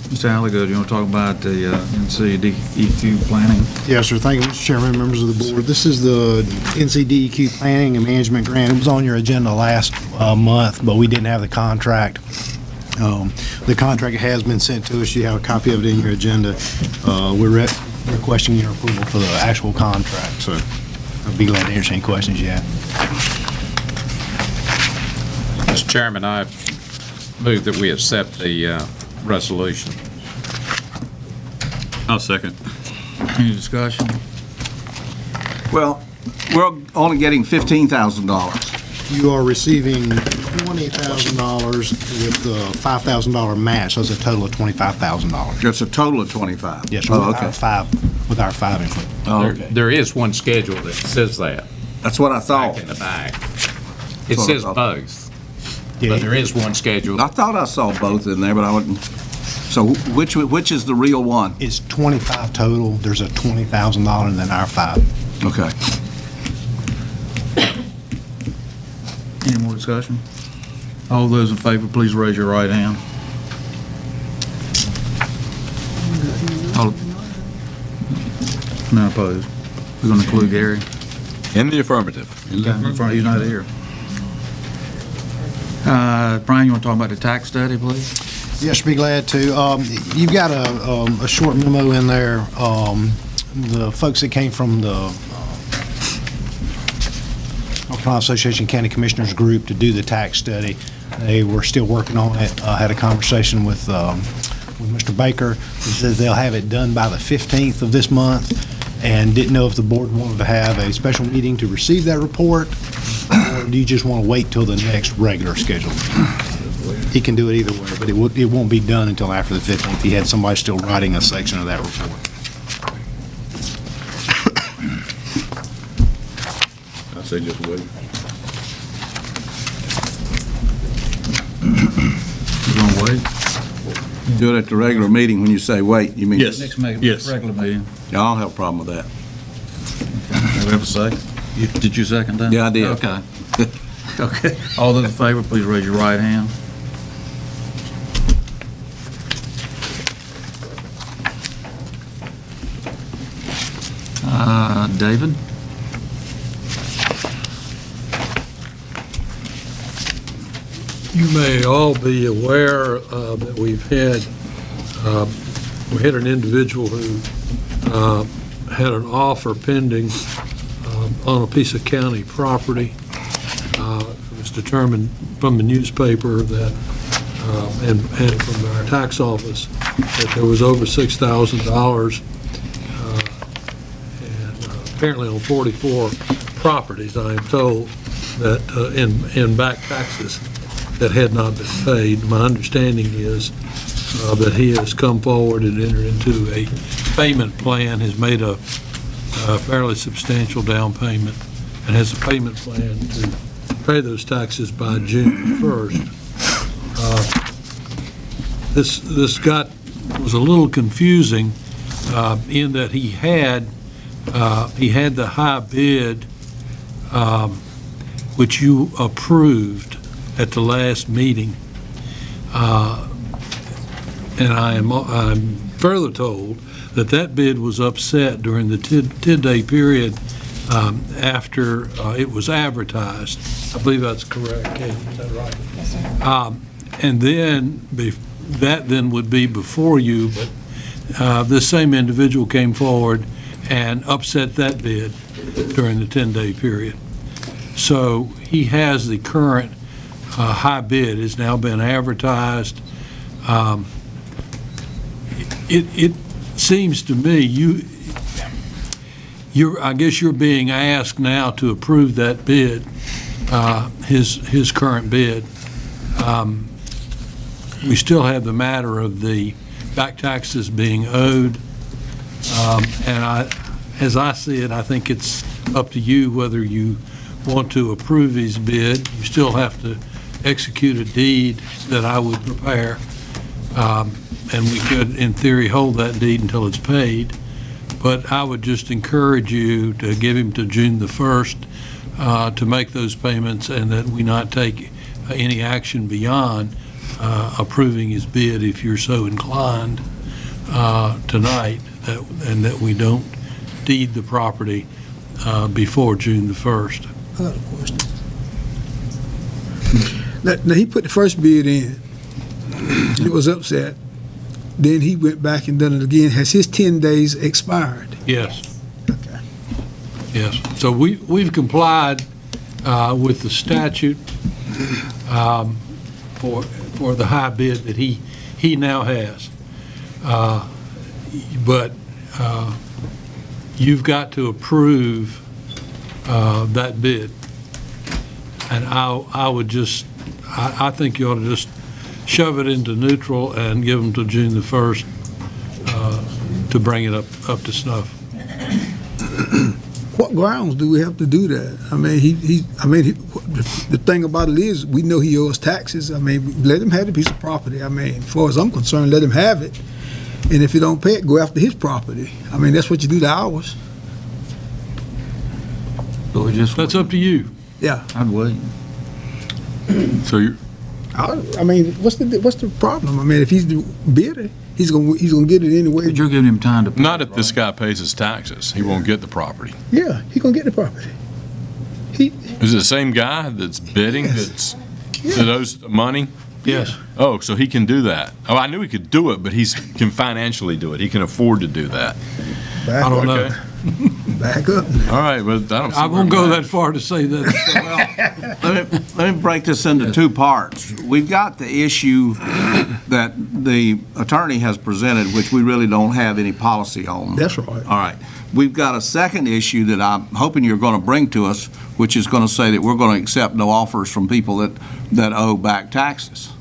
Speaker 1: Mr. Alligood, you want to talk about the NCDEQ planning?
Speaker 16: Yes, sir. Thank you, Mr. Chairman, members of the board. This is the NCDEQ Planning and Management Grant. It was on your agenda last month, but we didn't have the contract. The contract has been sent to us. You have a copy of it in your agenda. requesting your approval for the actual contract, so I'd be glad to answer any questions you have.
Speaker 12: Mr. Chairman, I move that we accept the resolution.
Speaker 2: I'll second.
Speaker 1: Any discussion?
Speaker 14: Well, we're only getting $15,000.
Speaker 16: You are receiving $20,000 with the $5,000 match, so it's a total of $25,000.
Speaker 14: Just a total of 25?
Speaker 16: Yes,
Speaker 14: Oh,
Speaker 16: with
Speaker 14: okay.
Speaker 16: with our five included.
Speaker 14: Oh, okay.
Speaker 12: There is one schedule that says that.
Speaker 14: That's what I thought.
Speaker 12: Back in the back. It
Speaker 14: That's what I
Speaker 12: says
Speaker 14: thought.
Speaker 12: both, but there is one schedule.
Speaker 14: I thought I saw both in there, but I wouldn't. So which is the real one?
Speaker 16: It's 25 total. There's a $20,000 and then our five.
Speaker 14: Okay.
Speaker 1: Any more discussion? All those in favor, please raise your right hand. All, none opposed. We're going to include Gary.
Speaker 6: In the affirmative.
Speaker 1: He's not here. Brian, you want to talk about the tax study, please?
Speaker 16: Yes, be glad to. You've got a short memo in there. The folks that came from the North Carolina Association of County Commissioners group to do the tax study, they were still working on it. I had a conversation with Mr. Baker. He says they'll have it done by the 15th of this month, and didn't know if the board wanted to have a special meeting to receive that report, or do you just want to wait till the next regular schedule? He can do it either way, but it won't be done until after the 15th. He had somebody still writing a section of that report.
Speaker 6: I say just wait.
Speaker 1: You going to wait?
Speaker 14: Do it at the regular meeting. When you say wait, you mean?
Speaker 6: Yes.
Speaker 1: Next
Speaker 6: Yes.
Speaker 1: regular meeting.
Speaker 14: Yeah, I don't have a problem with that.
Speaker 1: Do we have a second? Did you second that?
Speaker 14: Yeah, I did.
Speaker 1: Okay. Okay. All those in favor, please raise your right hand. David?
Speaker 17: You may all be aware that we had an individual who had an offer pending on a piece of county property. It was determined from the newspaper that, and from our tax office, that there was over $6,000 apparently on 44 properties, I am told, that in back taxes that had not been paid. My understanding is that he has come forward and entered into a payment plan, has made a fairly substantial down payment, and has a payment plan to pay those taxes by June 1st. This was a little confusing in that he had the high bid, which you approved at the last meeting, and I'm further told that bid was upset during the 10-day period after it was advertised. I believe that's correct, Katie, is that right?
Speaker 13: Yes, sir.
Speaker 17: And then that then would be before you, but this same individual came forward and upset that bid during the 10-day period. So he has the current high bid, has now been advertised. It seems to me I guess you're being asked now to approve that bid, his current bid. We still have the matter of the back taxes being owed. And as I see it, I think it's up to you whether you want to approve his bid. You still have to execute a deed that I would prepare, and we could, in theory, hold that deed until it's paid. But I would just encourage you to give him to June the 1st to make those payments, and that we not take any action beyond approving his bid if you're so inclined tonight, and that we don't deed the property before June the 1st.
Speaker 3: I got a question. Now, he put the first bid in, and it was upset. then he went back and done it again. Has his 10 days expired?
Speaker 17: Yes. Yes. So we've complied with the statute for the high bid that he now has. But you've got to approve that bid. And I would just, I think you ought to just shove it into neutral and give them to June the 1st to bring it up to snuff.
Speaker 3: What grounds do we have to do that? I mean, the thing about it is, we know he owes taxes. I mean, let him have the piece of property. I mean, as far as I'm concerned, let him have it. And if he don't pay it, go after his property. I mean, that's what you do to ours.
Speaker 17: That's up to you.
Speaker 3: Yeah.
Speaker 1: I'd wait.
Speaker 6: So you,
Speaker 3: I mean, what's the problem? I mean, if he's the bidder, he's gonna get it anyway.
Speaker 1: But you're giving him time to pay.
Speaker 6: not if this guy pays his taxes. He won't get the property.
Speaker 3: Yeah, he's gonna get the property.
Speaker 6: Is it the same guy that's bidding that owes money?
Speaker 17: Yes.
Speaker 6: Oh, so he can do that. Oh, I knew he could do it, but he can financially do it. He can afford to do that.
Speaker 17: I don't know.
Speaker 3: Back up.
Speaker 6: All right, but I don't see
Speaker 17: I
Speaker 6: where
Speaker 17: won't go
Speaker 6: it
Speaker 17: that far to say that.
Speaker 14: Let me break this into two parts. We've got the issue that the attorney has presented, which we really don't have any policy on.
Speaker 3: That's right.
Speaker 14: All right. We've got a second issue that I'm hoping you're going to bring to us, which is going to say that we're going to accept no offers from people that owe back taxes.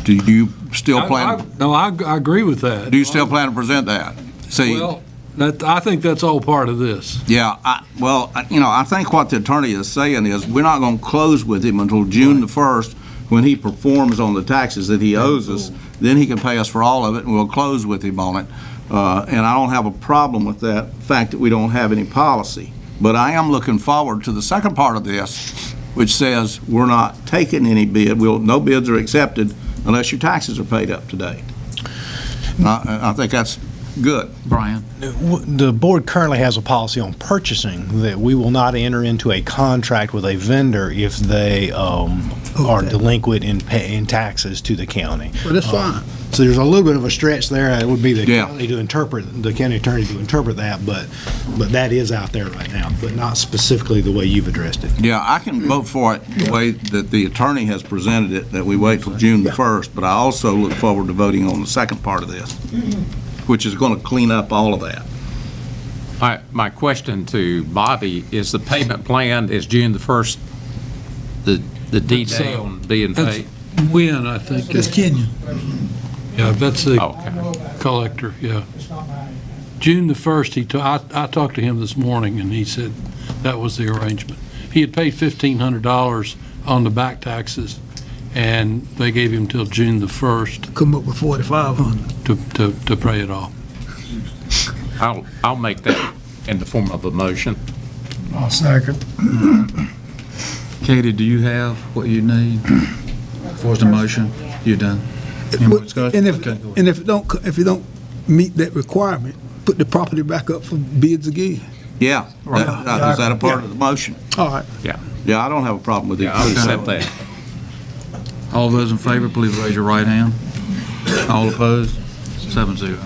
Speaker 14: Do you still plan?
Speaker 17: No, I agree with that.
Speaker 14: Do you still plan to present that? See.
Speaker 17: Well, I think that's all part of this.
Speaker 14: Yeah, I think what the attorney is saying is we're not going to close with him until June the 1st when he performs on the taxes that he owes us. Then he can pay us for all of it, and we'll close with him on it. And I don't have a problem with that fact that we don't have any policy. But I am looking forward to the second part of this, which says we're not taking any bid. No bids are accepted unless your taxes are paid up to date. I think that's good.
Speaker 1: Brian?
Speaker 16: The board currently has a policy on purchasing that we will not enter into a contract with a vendor if they are delinquent in taxes to the county.
Speaker 3: Well, that's fine.
Speaker 16: So there's a little bit of a stretch there. It would be the
Speaker 14: Yeah.
Speaker 16: county the county attorney to interpret that, but that is out there right now, but not specifically the way you've addressed it.
Speaker 14: Yeah, I can vote for it the way that the attorney has presented it, that we wait till June the 1st, but I also look forward to voting on the second part of this, which is going to clean up all of that.
Speaker 12: My question to Bobby is the payment plan is June the 1st, the D-Day on being paid?
Speaker 17: When, I think.
Speaker 3: It's Kenyon.
Speaker 17: Yeah, that's the
Speaker 12: Okay.
Speaker 17: collector, yeah. June the 1st, I talked to him this morning, and he said that was the arrangement. He had paid $1,500 on the back taxes, and they gave him till June the 1st
Speaker 3: Come up with 4,500.
Speaker 17: to pay it off.
Speaker 12: I'll make that in the form of a motion.
Speaker 11: I'll second.
Speaker 1: Katie, do you have what you need for the motion? You done? Any more discussion?
Speaker 3: And if it don't meet that requirement, put the property back up for bids again.
Speaker 14: Yeah, is that a part of the motion?
Speaker 3: All right.
Speaker 14: Yeah, I don't have a problem with it.
Speaker 12: I'll accept that.
Speaker 1: All those in favor, please raise your right hand. All opposed? 7-0.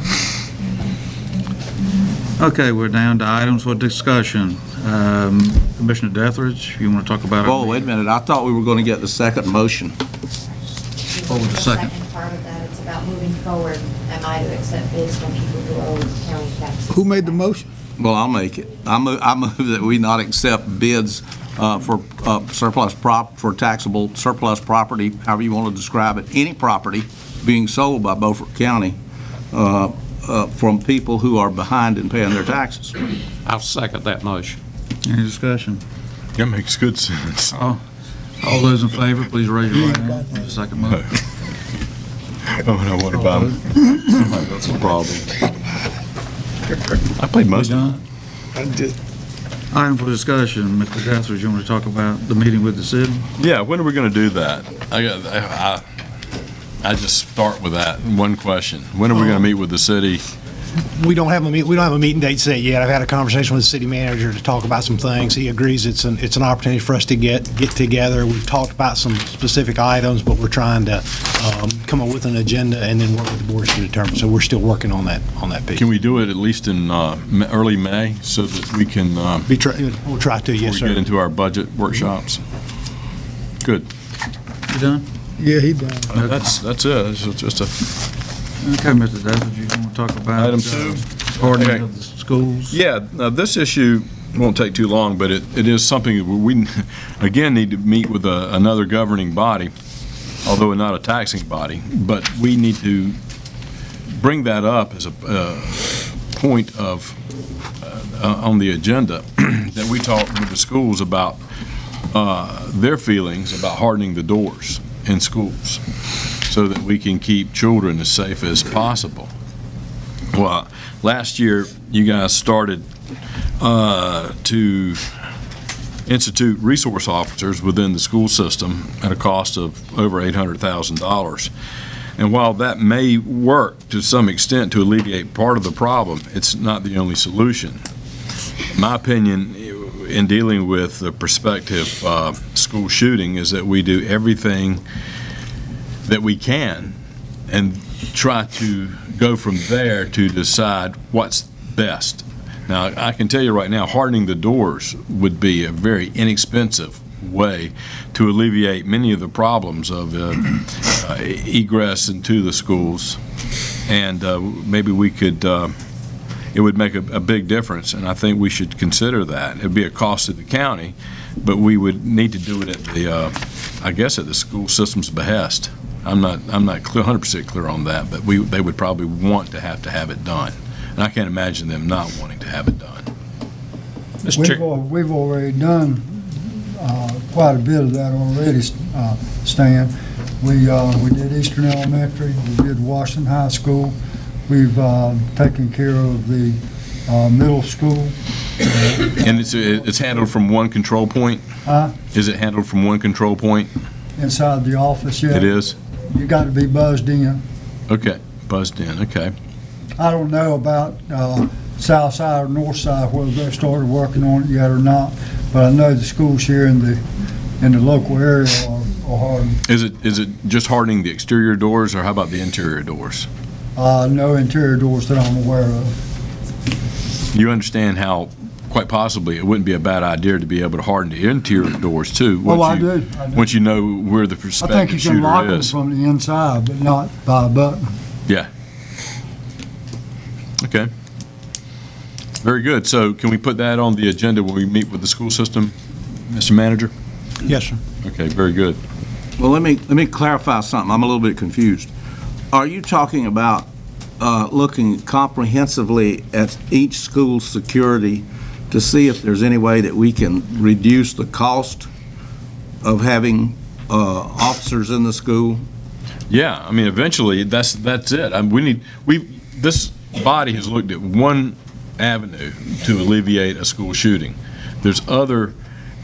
Speaker 1: Okay, we're down to items for discussion. Commissioner Deathridge, you want to talk about?
Speaker 14: Oh, wait a minute, I thought we were going to get the second motion.
Speaker 1: What was the second?
Speaker 13: Part of that, it's about moving forward. Am I to accept bids from people who owe county taxes?
Speaker 3: Who made the motion?
Speaker 14: Well, I'll make it. I move that we not accept bids for for taxable surplus property, however you want to describe it, any property being sold by Beaufort County from people who are behind in paying their taxes.
Speaker 12: I'll second that motion.
Speaker 1: Any discussion?
Speaker 6: That makes good sense.
Speaker 1: All those in favor, please raise your right hand. Second motion.
Speaker 6: Oh, no, what about him? That's a problem. I played most of it.
Speaker 3: I did.
Speaker 1: Item for discussion, Mr. Deathridge, you want to talk about the meeting with the city?
Speaker 6: Yeah, when are we going to do that? I just start with that one question. When are we going to meet with the city
Speaker 16: We don't have a meeting date set yet. I've had a conversation with the city manager to talk about some things. He agrees it's an opportunity for us to get together. We've talked about some specific items, but we're trying to come up with an agenda and then work with the boards to determine. So we're still working on that piece.
Speaker 6: Can we do it at least in early May so that we can?
Speaker 16: We'll try to, yes, sir.
Speaker 6: Get into our budget workshops. Good.
Speaker 1: You done?
Speaker 3: Yeah, he done.
Speaker 6: That's it. It's just a.
Speaker 1: Okay, Mr. Davis, you want to talk about?
Speaker 6: Item 2.
Speaker 1: Hardening
Speaker 6: Okay.
Speaker 1: of the schools?
Speaker 6: Yeah, this issue won't take too long, but it is something that we, again, need to meet with another governing body, although not a taxing body, but we need to bring that up as a point of, on the agenda, that we talk with the schools about their feelings about hardening the doors in schools so that we can keep children as safe as possible. Well, last year, you guys started to institute resource officers within the school system at a cost of over $800,000. And while that may work to some extent to alleviate part of the problem, it's not the only solution. My opinion in dealing with the prospective school shooting is that we do everything that we can and try to go from there to decide what's best. Now, I can tell you right now, hardening the doors would be a very inexpensive way to alleviate many of the problems of egress into the schools, and maybe we could, it would make a big difference, and I think we should consider that. It would be a cost to the county, but we would need to do it at the, I guess, at the school system's behest. I'm not 100% clear on that, but they would probably want to have it done. And I can't imagine them not wanting to have it done.
Speaker 18: We've already done quite a bit of that already, Stan. We did Eastern Elementary, we did Washington High School. We've taken care of the middle school.
Speaker 6: And it's handled from one control point? Is it handled from one control point?
Speaker 18: Inside the office, yeah.
Speaker 6: It is?
Speaker 18: You got to be buzzed in.
Speaker 6: Okay, buzzed in, okay.
Speaker 18: I don't know about south side or north side, whether they've started working on it yet or not, but I know the schools here in the local area are hardened.
Speaker 6: Is it just hardening the exterior doors, or how about the interior doors?
Speaker 18: No interior doors that I'm aware of.
Speaker 6: You understand how, quite possibly, it wouldn't be a bad idea to be able to harden the interior doors too.
Speaker 18: I do.
Speaker 6: Once you know where the
Speaker 18: I think
Speaker 6: prospective
Speaker 18: you can lock
Speaker 6: shooter
Speaker 18: them
Speaker 6: is.
Speaker 18: from the inside, but not by a button.
Speaker 6: Yeah. Okay. Very good. So can we put that on the agenda when we meet with the school system, Mr. Manager?
Speaker 16: Yes, sir.
Speaker 6: Okay, very good.
Speaker 14: Well, let me clarify something. I'm a little bit confused. Are you talking about looking comprehensively at each school's security to see if there's any way that we can reduce the cost of having officers in the school?
Speaker 6: Yeah, I mean, eventually, that's it. I mean, this body has looked at one avenue to alleviate a school shooting. There's other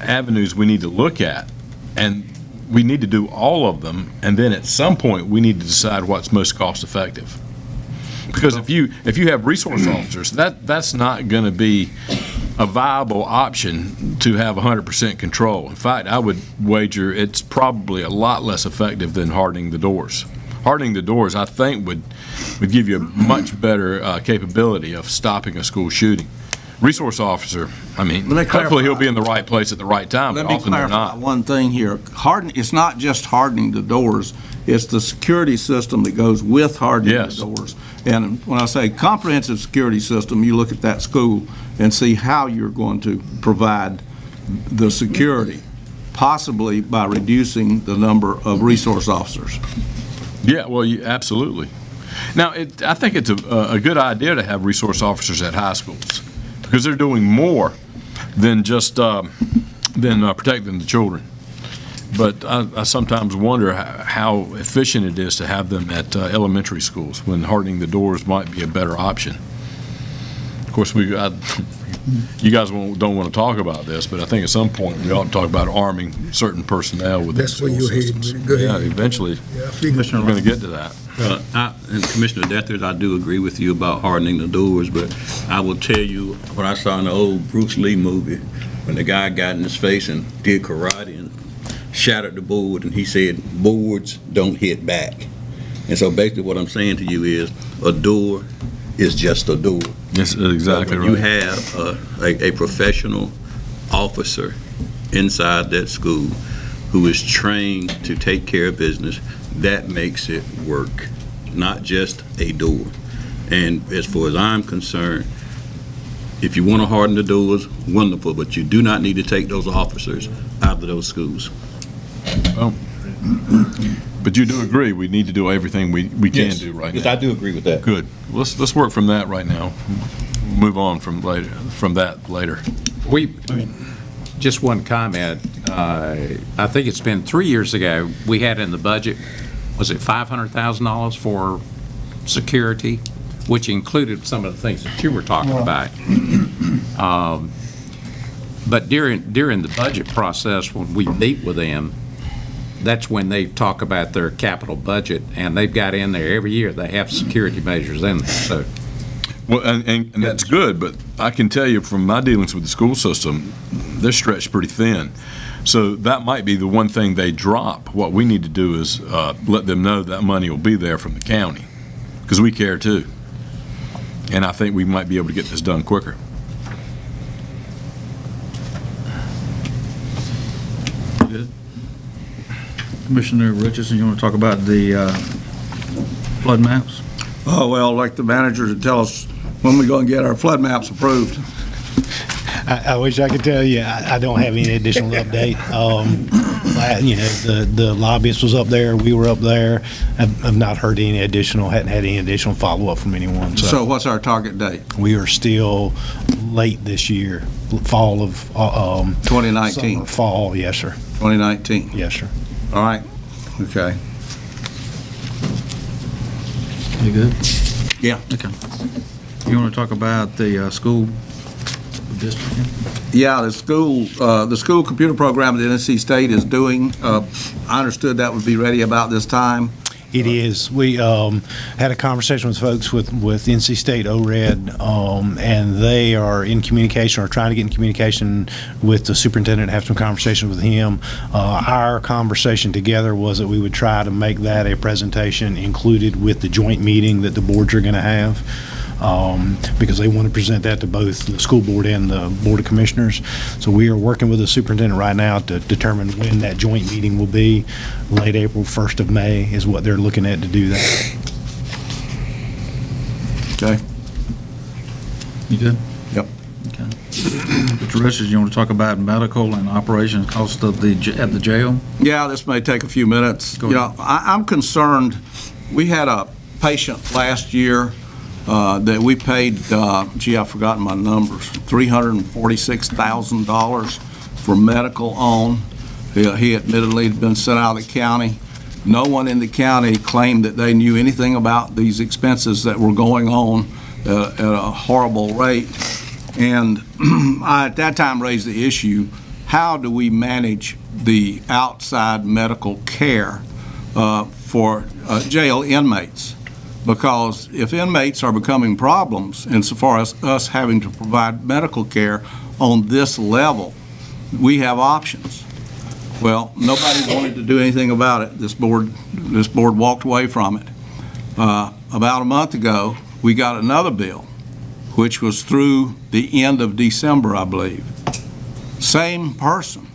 Speaker 6: avenues we need to look at, and we need to do all of them, and then at some point, we need to decide what's most cost-effective. Because if you have resource officers, that's not going to be a viable option to have 100% control. In fact, I would wager it's probably a lot less effective than hardening the doors. Hardening the doors, I think, would give you a much better capability of stopping a school shooting. Resource officer, I mean, hopefully he'll be in the right place at the right time, but often they're not.
Speaker 14: Let me clarify one thing here. It's not just hardening the doors, it's the security system that goes with hardening the doors. And when I say comprehensive security system, you look at that school and see how you're going to provide the security, possibly by reducing the number of resource officers.
Speaker 6: Yeah, well, absolutely. Now, I think it's a good idea to have resource officers at high schools because they're doing more than just protecting the children. But I sometimes wonder how efficient it is to have them at elementary schools when hardening the doors might be a better option. Of course, we You guys don't want to talk about this, but I think at some point we ought to talk about arming certain personnel with
Speaker 3: That's where you're heading with it. Go
Speaker 6: Yeah,
Speaker 3: ahead.
Speaker 6: eventually,
Speaker 3: Yeah, I figured.
Speaker 6: we're going to get to that.
Speaker 2: And Commissioner Dethers, I do agree with you about hardening the doors, but I will tell you what I saw in the old Bruce Lee movie, when the guy got in his face and did karate and shattered the board, and he said, boards don't hit back. And so basically what I'm saying to you is, a door is just a door.
Speaker 6: Yes, exactly
Speaker 2: When you
Speaker 6: right.
Speaker 2: have a professional officer inside that school who is trained to take care of business, that makes it work, not just a door. And as far as I'm concerned, if you want to harden the doors, wonderful, but you do not need to take those officers out of those schools.
Speaker 6: Well, but you do agree we need to do everything we can
Speaker 2: Yes.
Speaker 6: do right
Speaker 2: Yes,
Speaker 6: now?
Speaker 2: I do agree with that.
Speaker 6: Good. Let's work from that right now. Move on from that later.
Speaker 12: Just one comment. I think it's been 3 years ago, we had in the budget, was it $500,000 for security, which included some of the things that you were talking about. But during the budget process, when we meet with them, that's when they talk about their capital budget, and they've got in there every year, they have security measures in there, so.
Speaker 6: Well, and that's good, but I can tell you from my dealings with the school system, they're stretched pretty thin. So that might be the one thing they drop. What we need to do is let them know that money will be there from the county, because we care too. And I think we might be able to get this done quicker.
Speaker 1: Good. Commissioner Richardson, you want to talk about the flood maps?
Speaker 14: Oh, well, like the manager to tell us when we're going to get our flood maps approved.
Speaker 16: I wish I could tell you, I don't have any additional update. The lobbyist was up there, we were up there. I've not heard any additional, hadn't had any additional follow-up from anyone.
Speaker 14: So what's our target date?
Speaker 16: We are still late this year, fall of
Speaker 14: 2019.
Speaker 16: summer, fall, yes, sir.
Speaker 14: 2019.
Speaker 16: Yes, sir.
Speaker 14: All right. Okay.
Speaker 1: You good?
Speaker 14: Yeah.
Speaker 1: Okay. You want to talk about the school district?
Speaker 14: Yeah, the school computer program at NC State is doing, I understood that would be ready about this time.
Speaker 16: It is. We had a conversation with folks with NC State ORED, and they are in communication or trying to get in communication with the superintendent, have some conversation with him. Our conversation together was that we would try to make that a presentation included with the joint meeting that the boards are going to have. Because they want to present that to both the school board and the Board of Commissioners. So we are working with the superintendent right now to determine when that joint meeting will be. Late April, 1st of May is what they're looking at to do that.
Speaker 14: Okay.
Speaker 1: You good?
Speaker 14: Yep.
Speaker 1: Okay. Mr. Richards, you want to talk about medical and operations cost of at the jail?
Speaker 14: Yeah, this may take a few minutes.
Speaker 1: Go
Speaker 14: You
Speaker 1: ahead.
Speaker 14: know, I'm concerned. We had a patient last year that we paid, I've forgotten my numbers, $346,000 for medical on. He admittedly had been sent out of the county. No one in the county claimed that they knew anything about these expenses that were going on at a horrible rate. And I, at that time, raised the issue, how do we manage the outside medical care for jail inmates? Because if inmates are becoming problems insofar as us having to provide medical care on this level, we have options. Well, nobody wanted to do anything about it. This board walked away from it. About a month ago, we got another bill, which was through the end of December, I believe. Same person,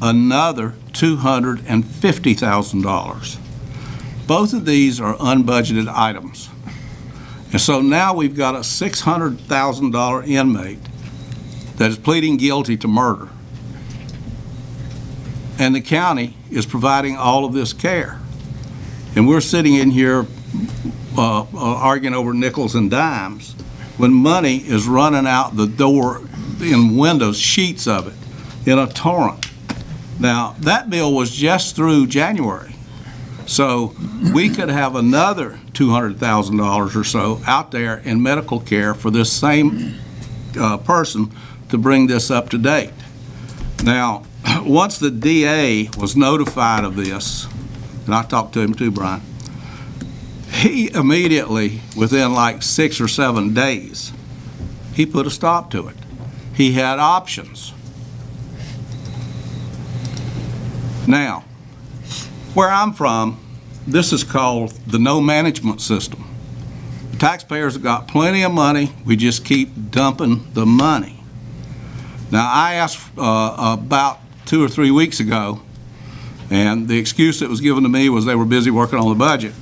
Speaker 14: another $250,000. Both of these are unbudgeted items. And so now we've got a $600,000 inmate that is pleading guilty to murder. And the county is providing all of this care. And we're sitting in here arguing over nickels and dimes when money is running out the door in windows, sheets of it, in a torrent. Now, that bill was just through January. So we could have another $200,000 or so out there in medical care for this same person to bring this up to date. Now, once the DA was notified of this, and I talked to him too, Brian, he immediately, within like 6 or 7 days, he put a stop to it. He had options. Now, where I'm from, this is called the no management system. The taxpayers have got plenty of money, we just keep dumping the money. Now, I asked about 2 or 3 weeks ago, and the excuse that was given to me was they were busy working on the budget,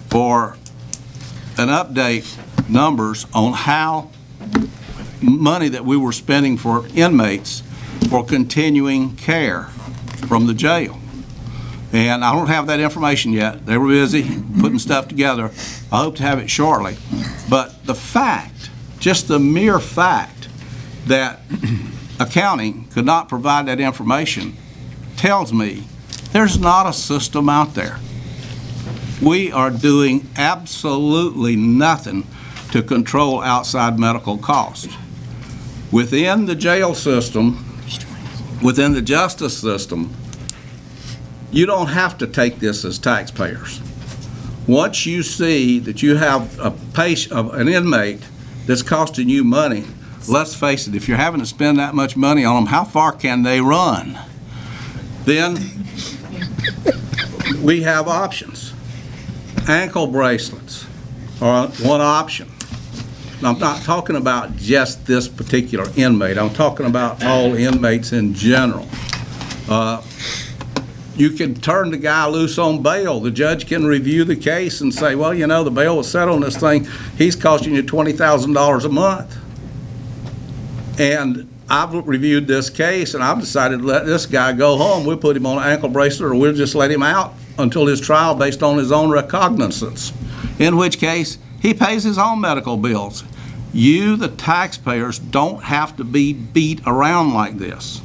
Speaker 14: for an update numbers on how money that we were spending for inmates for continuing care from the jail. And I don't have that information yet. They were busy putting stuff together. I hope to have it shortly. But the fact, just the mere fact that accounting could not provide that information tells me there's not a system out there. We are doing absolutely nothing to control outside medical costs. Within the jail system, within the justice system, you don't have to take this as taxpayers. Once you see that you have a patient, an inmate that's costing you money, let's face it, if you're having to spend that much money on them, how far can they run? Then we have options. Ankle bracelets are one option. I'm not talking about just this particular inmate. I'm talking about all inmates in general. You can turn the guy loose on bail. The judge can review the case and say, well, you know, the bail was set on this thing. He's costing you $20,000 a month. And I've reviewed this case, and I've decided to let this guy go home. We'll put him on an ankle bracelet, or we'll just let him out until his trial based on his own recognizance, in which case he pays his own medical bills. You, the taxpayers, don't have to be beat around like this.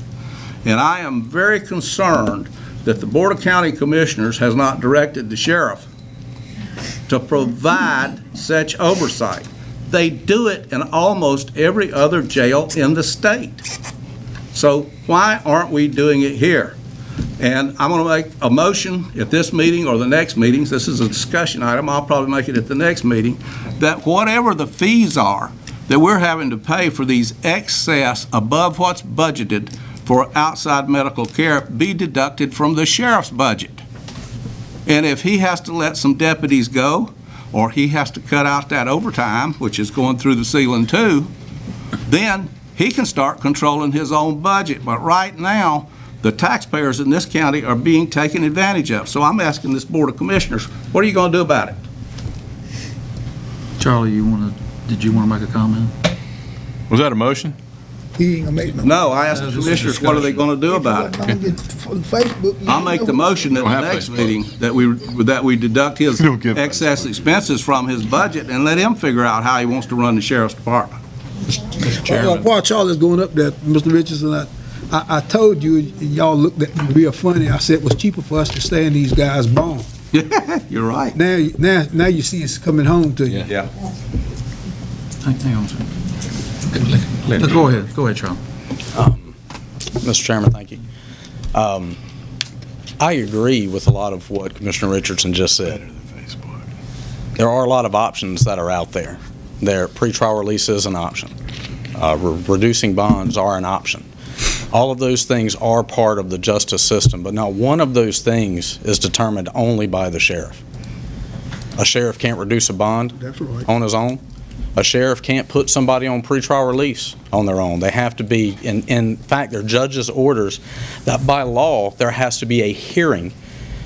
Speaker 14: And I am very concerned that the Board of County Commissioners has not directed the sheriff to provide such oversight. They do it in almost every other jail in the state. So why aren't we doing it here? And I'm going to make a motion at this meeting or the next meetings. This is a discussion item. I'll probably make it at the next meeting, that whatever the fees are that we're having to pay for these excess above what's budgeted for outside medical care be deducted from the sheriff's budget. And if he has to let some deputies go, or he has to cut out that overtime, which is going through the ceiling too, then he can start controlling his own budget. But right now, the taxpayers in this county are being taken advantage of. So I'm asking this Board of Commissioners, what are you going to do about it?
Speaker 1: Charlie, did you want to make a comment?
Speaker 6: Was that a motion?
Speaker 3: He ain't gonna make no.
Speaker 14: No, I asked the commissioners, what are they going to do about it? I'll make the motion at the next meeting that we deduct his excess expenses from his budget and let him figure out how he wants to run the sheriff's department.
Speaker 6: Mr. Chairman.
Speaker 3: While Charlie's going up there, Mr. Richardson, I told you, and y'all looked at me real funny. I said it was cheaper for us to stay in these guys' bone.
Speaker 14: You're right.
Speaker 3: Now you see it's coming home to you.
Speaker 14: Yeah.
Speaker 1: Hang on, sir. Go ahead, Charlie.
Speaker 19: Mr. Chairman, thank you. I agree with a lot of what Commissioner Richardson just said. There are a lot of options that are out there. Pretrial release is an option. Reducing bonds are an option. All of those things are part of the justice system, but not one of those things is determined only by the sheriff. A sheriff can't reduce a bond on his own. A sheriff can't put somebody on pretrial release on their own. They have to be, in fact, they're judges' orders that by law there has to be a hearing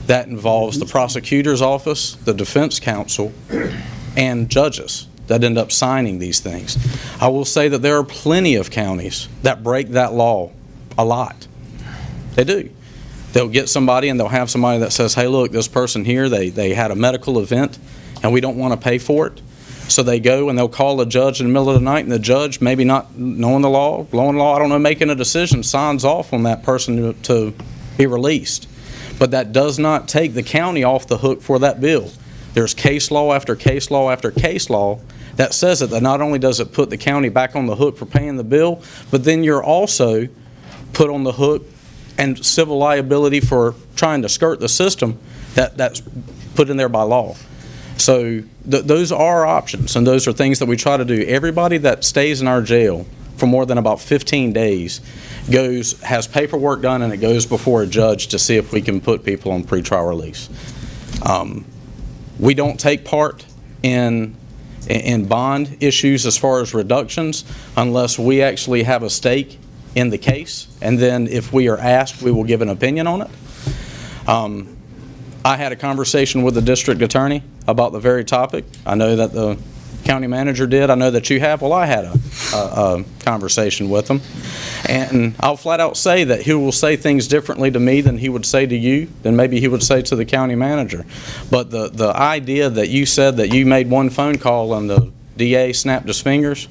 Speaker 19: that involves the prosecutor's office, the defense counsel, and judges that end up signing these things. I will say that there are plenty of counties that break that law a lot. They do. They'll get somebody and they'll have somebody that says, hey, look, this person here, they had a medical event and we don't want to pay for it. So they go and they'll call a judge in the middle of the night, and the judge, maybe not knowing the law, blowing the law, I don't know, making a decision, signs off on that person to be released. But that does not take the county off the hook for that bill. There's case law after case law after case law that says that not only does it put the county back on the hook for paying the bill, but then you're also put on the hook and civil liability for trying to skirt the system that's put in there by law. So those are options, and those are things that we try to do. Everybody that stays in our jail for more than about 15 days has paperwork done, and it goes before a judge to see if we can put people on pretrial release. We don't take part in bond issues as far as reductions unless we actually have a stake in the case, and then if we are asked, we will give an opinion on it. I had a conversation with the district attorney about the very topic. I know that the county manager did. I know that you have. Well, I had a conversation with him, and I'll flat out say that he will say things differently to me than he would say to you, than maybe he would say to the county manager. But the idea that you said that you made one phone call and the DA snapped his fingers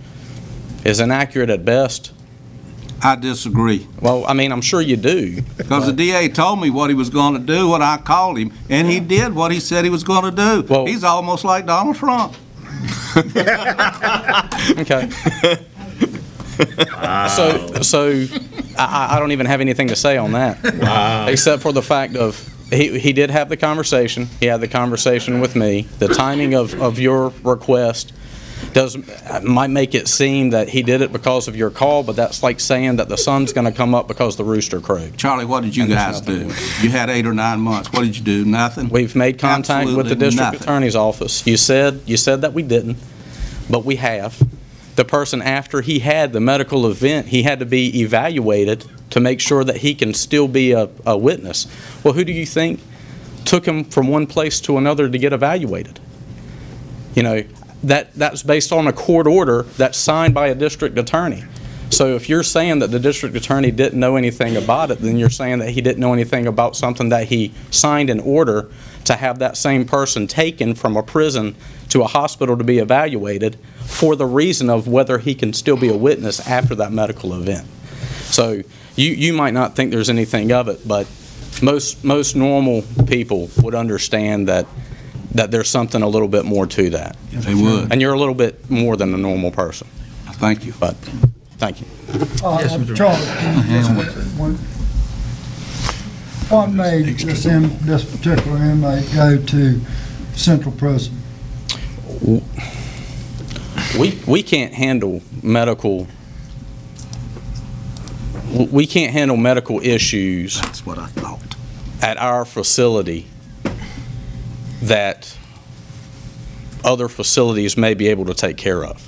Speaker 19: is inaccurate at best.
Speaker 14: I disagree.
Speaker 19: Well, I mean, I'm sure you do.
Speaker 14: Because the DA told me what he was going to do when I called him, and he did what he said he was going to do. Well, he's almost like Donald Trump.
Speaker 19: Okay. Wow. So I don't even have anything to say on that. Wow. Except for the fact of he did have the conversation. He had the conversation with me. The timing of your request might make it seem that he did it because of your call, but that's like saying that the sun's going to come up because the rooster crowed.
Speaker 14: Charlie, what did you guys do? You had 8 or 9 months. What did you do? Nothing?
Speaker 19: We've made contact with the district attorney's office. You said that we didn't, but we have. The person, after he had the medical event, he had to be evaluated to make sure that he can still be a witness. Well, who do you think took him from one place to another to get evaluated? You know, that's based on a court order that's signed by a district attorney. So if you're saying that the district attorney didn't know anything about it, then you're saying that he didn't know anything about something that he signed an order to have that same person taken from a prison to a hospital to be evaluated for the reason of whether he can still be a witness after that medical event. So you might not think there's anything of it, but most normal people would understand that there's something a little bit more to that.
Speaker 14: They would.
Speaker 19: And you're a little bit more than a normal person.
Speaker 14: Thank you.
Speaker 19: But thank you.
Speaker 18: Yes, Mr. Charlie, what made this particular inmate go to Central Prison?
Speaker 19: We can't handle medical. We can't handle medical issues.
Speaker 14: That's what I thought.
Speaker 19: At our facility that other facilities may be able to take care of.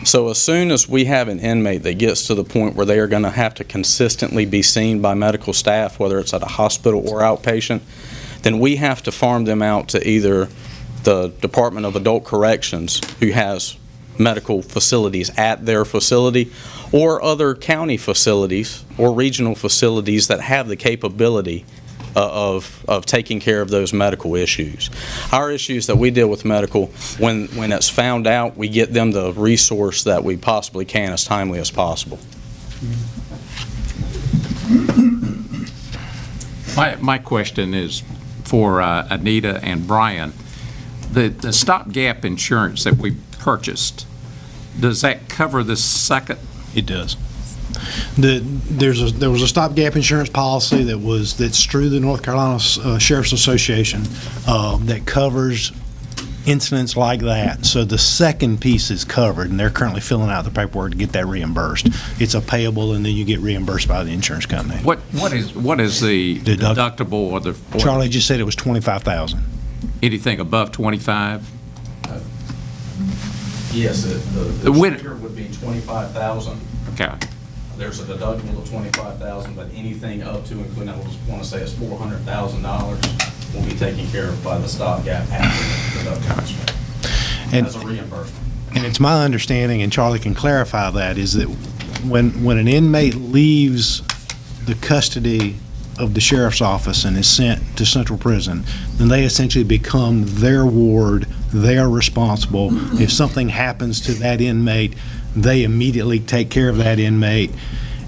Speaker 19: So as soon as we have an inmate that gets to the point where they are going to have to consistently be seen by medical staff, whether it's at a hospital or outpatient, then we have to farm them out to either the Department of Adult Corrections, who has medical facilities at their facility, or other county facilities or regional facilities that have the capability of taking care of those medical issues. Our issues that we deal with medical, when it's found out, we get them the resource that we possibly can as timely as possible.
Speaker 12: My question is for Anita and Brian. The stopgap insurance that we purchased, does that cover the second?
Speaker 16: It does. There was a stopgap insurance policy that's through the North Carolina Sheriff's Association that covers incidents like that. So the second piece is covered, and they're currently filling out the paperwork to get that reimbursed. It's a payable, and then you get reimbursed by the insurance company.
Speaker 12: What is the deductible or the?
Speaker 16: Charlie just said it was $25,000.
Speaker 12: Anything above 25?
Speaker 19: Yes, the trigger would be $25,000.
Speaker 12: Okay.
Speaker 19: There's a deductible of $25,000, but anything up to, including, I want to say it's $400,000, will be taken care of by the stopgap after the deductible as a reimbursement.
Speaker 16: And it's my understanding, and Charlie can clarify that, is that when an inmate leaves the custody of the sheriff's office and is sent to Central Prison, then they essentially become their ward. They are responsible. If something happens to that inmate, they immediately take care of that inmate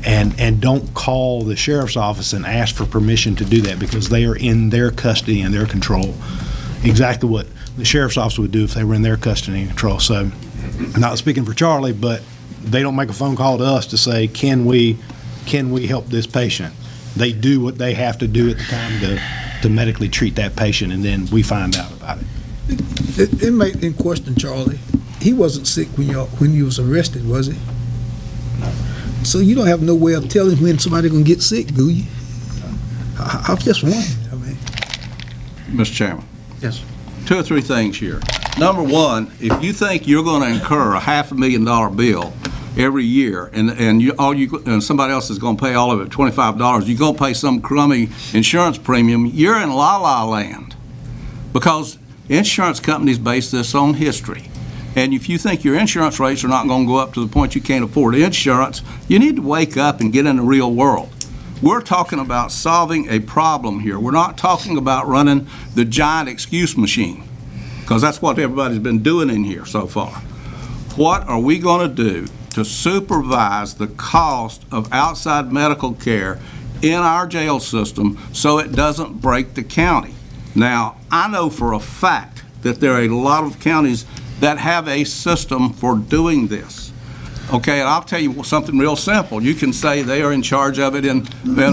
Speaker 16: and don't call the sheriff's office and ask for permission to do that, because they are in their custody and their control. Exactly what the sheriff's office would do if they were in their custody and control. So not speaking for Charlie, but they don't make a phone call to us to say, can we help this patient? They do what they have to do at the time to medically treat that patient, and then we find out about it.
Speaker 3: The inmate in question, Charlie, he wasn't sick when you was arrested, was he? So you don't have no way of telling when somebody gonna get sick, do you? I'm just wondering, I mean.
Speaker 14: Mr. Chairman.
Speaker 1: Yes.
Speaker 14: 2 or 3 things here. Number one, if you think you're going to incur a $500,000 bill every year, and somebody else is going to pay all of it, $25, you're going to pay some crummy insurance premium, you're in la-la land. Because insurance companies base this on history. And if you think your insurance rates are not going to go up to the point you can't afford insurance, you need to wake up and get in the real world. We're talking about solving a problem here. We're not talking about running the giant excuse machine, because that's what everybody's been doing in here so far. What are we going to do to supervise the cost of outside medical care in our jail system so it doesn't break the county? Now, I know for a fact that there are a lot of counties that have a system for doing this. Okay, and I'll tell you something real simple. You can say they are in charge of it in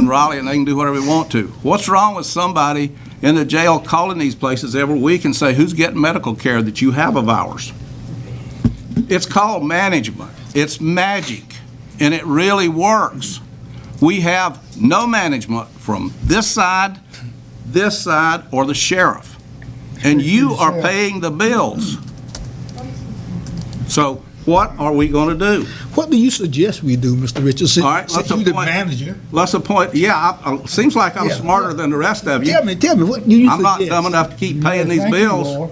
Speaker 14: Raleigh and they can do whatever they want to. What's wrong with somebody in the jail calling these places every week and say, who's getting medical care that you have of ours? It's called management. It's magic, and it really works. We have no management from this side, or the sheriff, and you are paying the bills. So what are we going to do?
Speaker 3: What do you suggest we do, Mr. Richardson?
Speaker 14: All right, let's
Speaker 3: appoint the
Speaker 14: appoint-
Speaker 3: manager.
Speaker 14: Let's appoint, seems like I'm smarter than the rest of you.
Speaker 3: Tell me, what do you
Speaker 14: I'm
Speaker 3: suggest?
Speaker 14: not dumb enough to keep paying these
Speaker 18: Thank you,
Speaker 14: bills.
Speaker 18: Lord.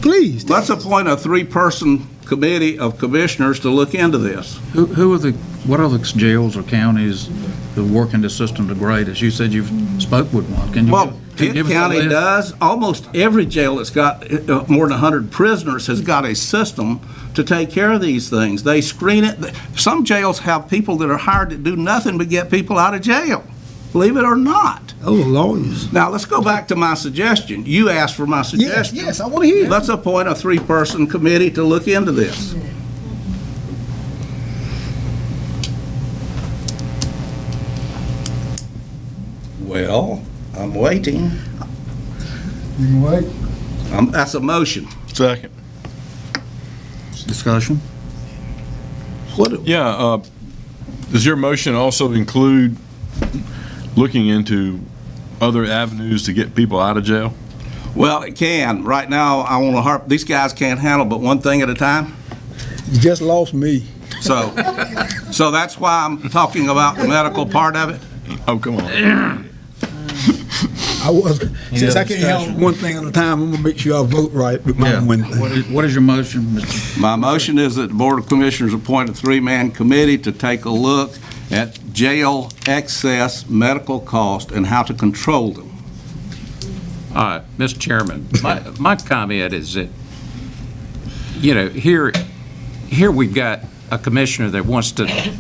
Speaker 3: Please.
Speaker 14: Let's appoint a 3-person committee of commissioners to look into this.
Speaker 1: What are the jails or counties that work in the system the greatest? You said you've spoke with one. Can you
Speaker 14: Well,
Speaker 1: give
Speaker 14: Pitt
Speaker 1: us a
Speaker 14: County
Speaker 1: list?
Speaker 14: does. Almost every jail that's got more than 100 prisoners has got a system to take care of these things. They screen it. Some jails have people that are hired to do nothing but get people out of jail, believe it or not.
Speaker 3: Oh, lawyers.
Speaker 14: Now, let's go back to my suggestion. You asked for my suggestion.
Speaker 3: Yes, I want to hear it.
Speaker 14: Let's appoint a 3-person committee to look into this. Well, I'm waiting.
Speaker 18: You can wait.
Speaker 14: That's a motion.
Speaker 6: Second.
Speaker 1: Discussion?
Speaker 6: Yeah, does your motion also include looking into other avenues to get people out of jail?
Speaker 14: Well, it can. Right now, I want to harp, these guys can't handle but one thing at a time.
Speaker 3: You just lost me.
Speaker 14: So that's why I'm talking about the medical part of it.
Speaker 6: Oh, come on.
Speaker 3: Since I can't handle one thing at a time, I'm going to make sure I vote right with my one thing.
Speaker 1: What is your motion, Mr.?
Speaker 14: My motion is that the Board of Commissioners appoint a 3-man committee to take a look at jail excess medical cost and how to control them.
Speaker 12: Mr. Chairman, my comment is that, here we've got a commissioner that wants to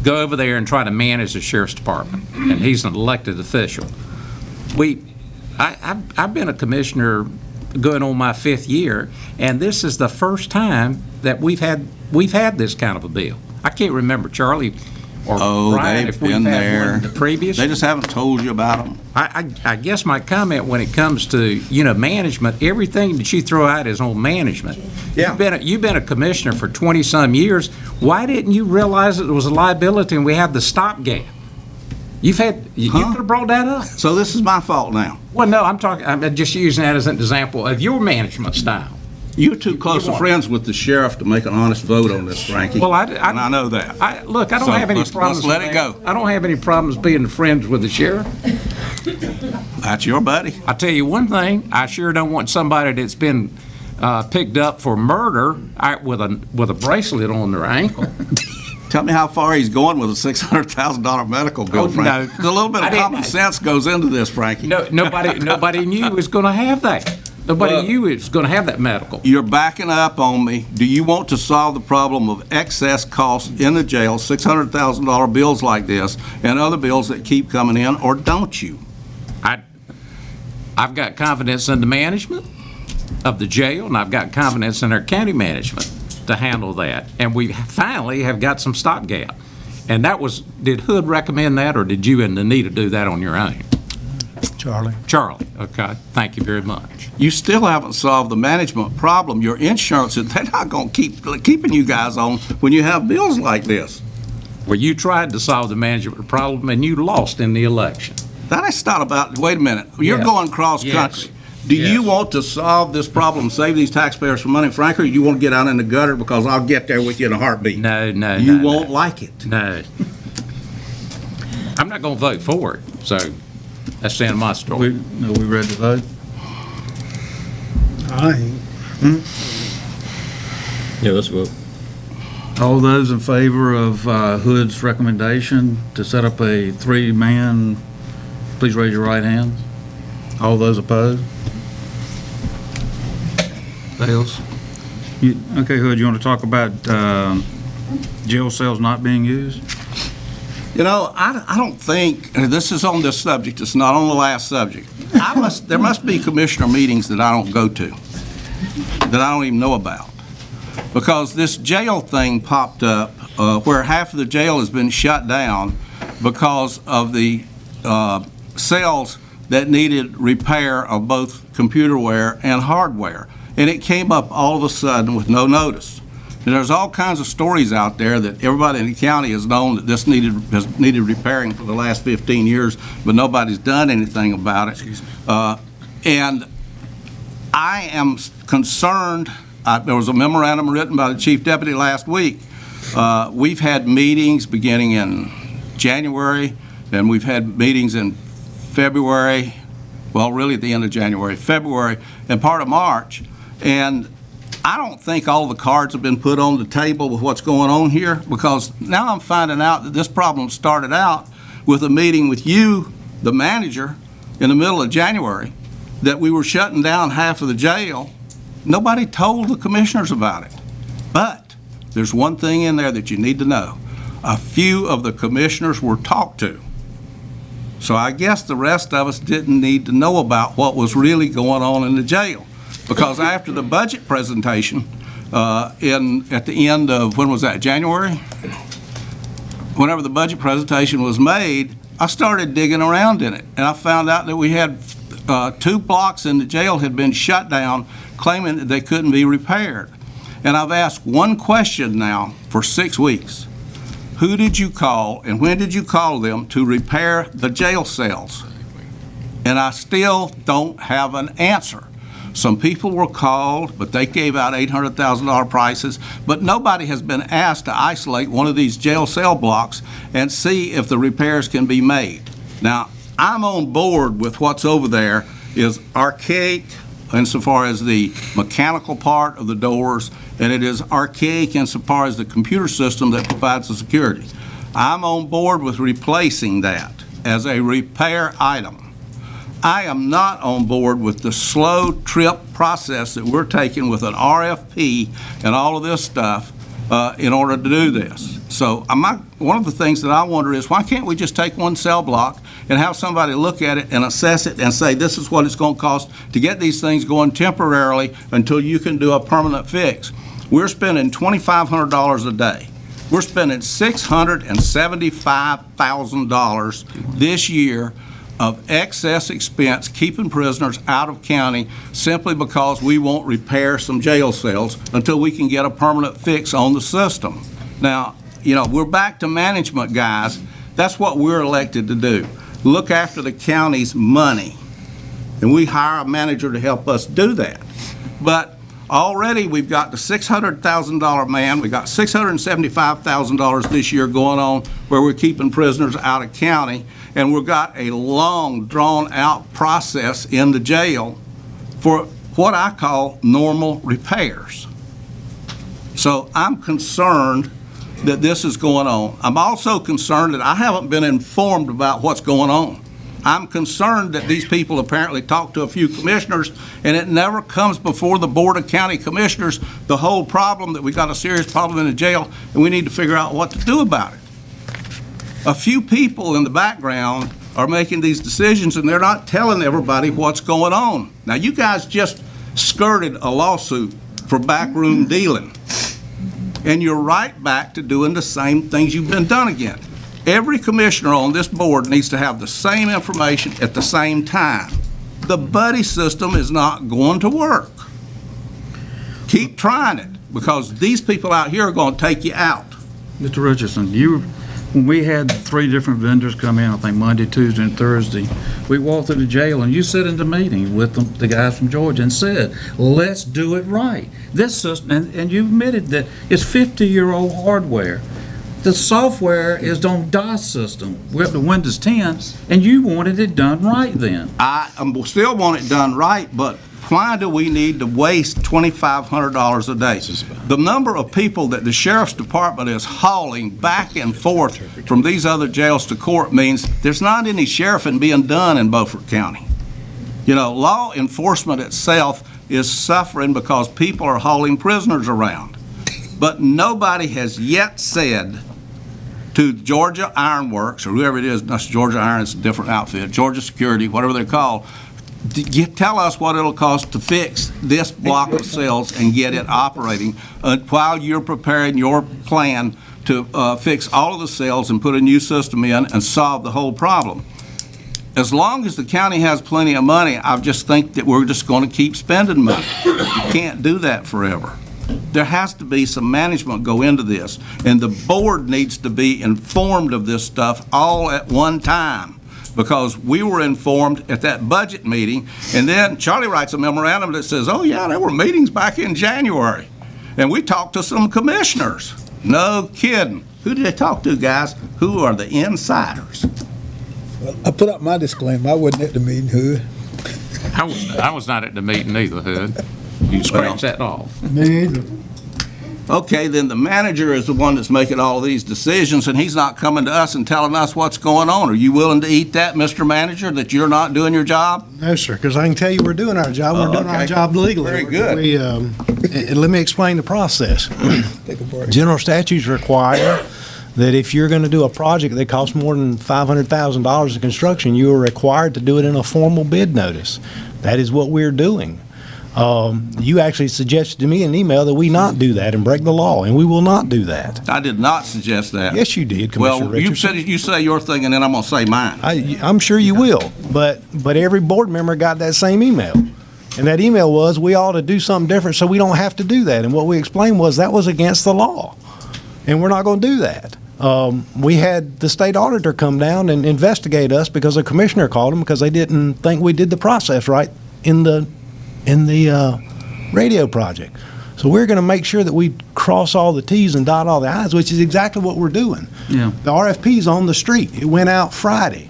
Speaker 12: go over there and try to manage the sheriff's department, and he's an elected official. I've been a commissioner going on my 5th year, and this is the first time that we've had this kind of a bill. I can't remember, Charlie or Brian,
Speaker 14: they've
Speaker 12: if we've
Speaker 14: been
Speaker 12: had
Speaker 14: there.
Speaker 12: one the previous.
Speaker 14: They just haven't told you about them.
Speaker 12: I guess my comment when it comes to, management, everything that you throw out is on management.
Speaker 14: Yeah.
Speaker 12: You've been a commissioner for 20-some years. Why didn't you realize that it was a liability and we had the stopgap? You could have brought that up.
Speaker 14: So this is my fault now.
Speaker 12: Well, no, I'm just using that as an example of your management style.
Speaker 14: You're too close of friends with the sheriff to make an honest vote on this, Frankie.
Speaker 12: Well,
Speaker 14: and I know that.
Speaker 12: I don't have any problems.
Speaker 14: Let's let it go.
Speaker 12: I don't have any problems being friends with the sheriff.
Speaker 14: That's your buddy.
Speaker 12: I tell you one thing, I sure don't want somebody that's been picked up for murder with a bracelet on their ankle.
Speaker 14: Tell me how far he's going with a $600,000 medical bill, Frankie.
Speaker 12: No.
Speaker 14: A little bit of common sense goes into this, Frankie.
Speaker 12: No, nobody knew it was going to have that. Nobody knew it was going to have that medical.
Speaker 14: You're backing up on me. Do you want to solve the problem of excess costs in the jail, $600,000 bills like this, and other bills that keep coming in, or don't you?
Speaker 12: I've got confidence in the management. of the jail, and I've got confidence in our county management to handle that. And we finally have got some stopgap. And that was, did Hood recommend that, or did you and Anita do that on your own?
Speaker 16: Charlie.
Speaker 12: Charlie, okay. Thank you very much.
Speaker 14: You still haven't solved the management problem. Your insurance, they're not going to keeping you guys on when you have bills like this.
Speaker 12: Well, you tried to solve the management problem, and you lost in the election.
Speaker 14: That is not about, wait a minute, you're
Speaker 12: Yes.
Speaker 14: going cross-country.
Speaker 12: Yes.
Speaker 14: Do you
Speaker 12: Yes.
Speaker 14: want to solve this problem, save these taxpayers some money, frankly, or you want to get out in the gutter because I'll get there with you in a heartbeat?
Speaker 12: No.
Speaker 14: You won't like it.
Speaker 12: No. I'm not going to vote for it, so that's the end of my story.
Speaker 1: We ready to vote?
Speaker 3: I ain't.
Speaker 9: Yeah, let's vote.
Speaker 1: All those in favor of Hood's recommendation to set up a 3-man, please raise your right hand. All those opposed? Fails. Okay, Hood, you want to talk about jail cells not being used?
Speaker 14: You know, I don't think, this is on this subject, it's not on the last subject. There must be commissioner meetings that I don't go to, that I don't even know about. Because this jail thing popped up where half of the jail has been shut down because of the cells that needed repair of both computerware and hardware. And it came up all of a sudden with no notice. And there's all kinds of stories out there that everybody in the county has known that this has needed repairing for the last 15 years, but nobody's done anything about it. And I am concerned. There was a memorandum written by the chief deputy last week. We've had meetings beginning in January, and we've had meetings in February, well, really at the end of January, February, and part of March. And I don't think all the cards have been put on the table with what's going on here, because now I'm finding out that this problem started out with a meeting with you, the manager, in the middle of January, that we were shutting down half of the jail. Nobody told the commissioners about it. But there's one thing in there that you need to know. A few of the commissioners were talked to. So I guess the rest of us didn't need to know about what was really going on in the jail. Because after the budget presentation, at the end of, when was that, January? Whenever the budget presentation was made, I started digging around in it. And I found out that we had 2 blocks in the jail had been shut down, claiming that they couldn't be repaired. And I've asked one question now for 6 weeks. Who did you call and when did you call them to repair the jail cells? And I still don't have an answer. Some people were called, but they gave out $800,000 prices, but nobody has been asked to isolate one of these jail cell blocks and see if the repairs can be made. Now, I'm on board with what's over there is archaic insofar as the mechanical part of the doors, and it is archaic insofar as the computer system that provides the security. I'm on board with replacing that as a repair item. I am not on board with the slow trip process that we're taking with an RFP and all of this stuff in order to do this. So one of the things that I wonder is, why can't we just take one cell block and have somebody look at it and assess it and say, this is what it's going to cost to get these things going temporarily until you can do a permanent fix. We're spending $2,500 a day. We're spending $675,000 this year of excess expense keeping prisoners out of county simply because we won't repair some jail cells until we can get a permanent fix on the system. Now, you know, we're back to management, guys. That's what we're elected to do. Look after the county's money. And we hire a manager to help us do that. But already we've got the $600,000 man. We got $675,000 this year going on where we're keeping prisoners out of county. And we've got a long, drawn-out process in the jail for what I call normal repairs. So I'm concerned that this is going on. I'm also concerned that I haven't been informed about what's going on. I'm concerned that these people apparently talk to a few commissioners, and it never comes before the Board of County Commissioners, the whole problem that we got a serious problem in the jail, and we need to figure out what to do about it. A few people in the background are making these decisions, and they're not telling everybody what's going on. Now, you guys just skirted a lawsuit for backroom dealing. And you're right back to doing the same things you've been done again. Every commissioner on this board needs to have the same information at the same time. The buddy system is not going to work. Keep trying it, because these people out here are going to take you out.
Speaker 1: Mr. Richardson, when we had 3 different vendors come in, I think Monday, Tuesday, and Thursday, we walked through the jail, and you sat in the meeting with them, the guys from Georgia, and said, let's do it right. This system, and you admitted that it's 50-year-old hardware. The software is on DOS system. We're up to Windows 10, and you wanted it done right then.
Speaker 14: I still want it done right, but why do we need to waste $2,500 a day? The number of people that the sheriff's department is hauling back and forth from these other jails to court means there's not any sheriffing being done in Beaufort County. You know, law enforcement itself is suffering because people are hauling prisoners around. But nobody has yet said to Georgia Iron Works, or whoever it is, not Georgia Iron, it's a different outfit, Georgia Security, whatever they're called, tell us what it'll cost to fix this block of cells and get it operating while you're preparing your plan to fix all of the cells and put a new system in and solve the whole problem. As long as the county has plenty of money, I just think that we're just going to keep spending money. You can't do that forever. There has to be some management go into this, and the board needs to be informed of this stuff all at one time, because we were informed at that budget meeting, and then Charlie writes a memorandum that says, oh yeah, there were meetings back in January, and we talked to some commissioners. No kidding. Who did they talk to, guys? Who are the insiders?
Speaker 3: Well, I put up my disclaimer. I wasn't at the meeting, Hood.
Speaker 12: I was not at the meeting either, Hood. You scratch that off.
Speaker 18: Me either.
Speaker 14: Okay, then the manager is the one that's making all these decisions, and he's not coming to us and telling us what's going on. Are you willing to eat that, Mr. Manager, that you're not doing your job?
Speaker 16: No, sir, because I can tell you we're doing our job. We're doing our job legally.
Speaker 14: Very good.
Speaker 16: And let me explain the process.
Speaker 3: Take a break.
Speaker 16: General statutes require that if you're going to do a project that costs more than $500,000 in construction, you are required to do it in a formal bid notice. That is what we're doing. You actually suggested to me in an email that we not do that and break the law, and we will not do that.
Speaker 14: I did not suggest that.
Speaker 16: Yes, you did, Commissioner
Speaker 14: Well,
Speaker 16: Richardson.
Speaker 14: you say your thing, and then I'm going to say mine.
Speaker 16: I'm sure you will, but every board member got that same email. And that email was, we ought to do something different so we don't have to do that. And what we explained was that was against the law, and we're not going to do that. We had the state auditor come down and investigate us because a commissioner called them because they didn't think we did the process right in the radio project. So we're going to make sure that we cross all the T's and dot all the I's, which is exactly what we're doing.
Speaker 1: Yeah.
Speaker 16: The RFP's on the street. It went out Friday.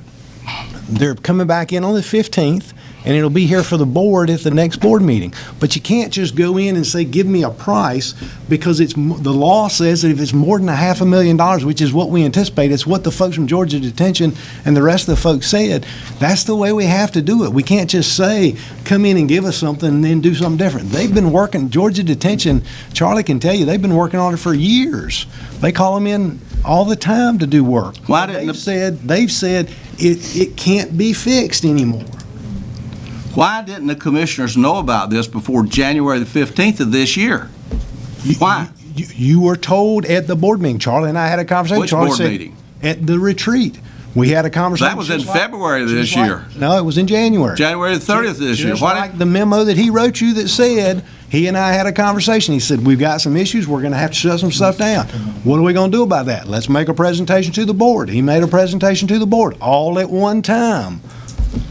Speaker 16: They're coming back in on the 15th, and it'll be here for the board at the next board meeting. But you can't just go in and say, give me a price, because the law says that if it's more than $500,000, which is what we anticipate, it's what the folks from Georgia Detention and the rest of the folks said, that's the way we have to do it. We can't just say, come in and give us something and then do something different. They've been working, Georgia Detention, Charlie can tell you, they've been working on it for years. They call them in all the time to do work.
Speaker 14: Why didn't
Speaker 16: they've said it can't be fixed anymore.
Speaker 14: Why didn't the commissioners know about this before January the 15th of this year? Why?
Speaker 16: You were told at the board meeting. Charlie and I had a conversation.
Speaker 14: Which
Speaker 16: Charlie
Speaker 14: board
Speaker 16: said,
Speaker 14: meeting?
Speaker 16: At the retreat. We had a conversation.
Speaker 14: That was in February of this year.
Speaker 16: No, it was in January.
Speaker 14: January the 30th of this year.
Speaker 16: Just like the memo that he wrote you that said, he and I had a conversation. He said, we've got some issues. We're going to have to shut some stuff down. What are we going to do about that? Let's make a presentation to the board. He made a presentation to the board all at one time.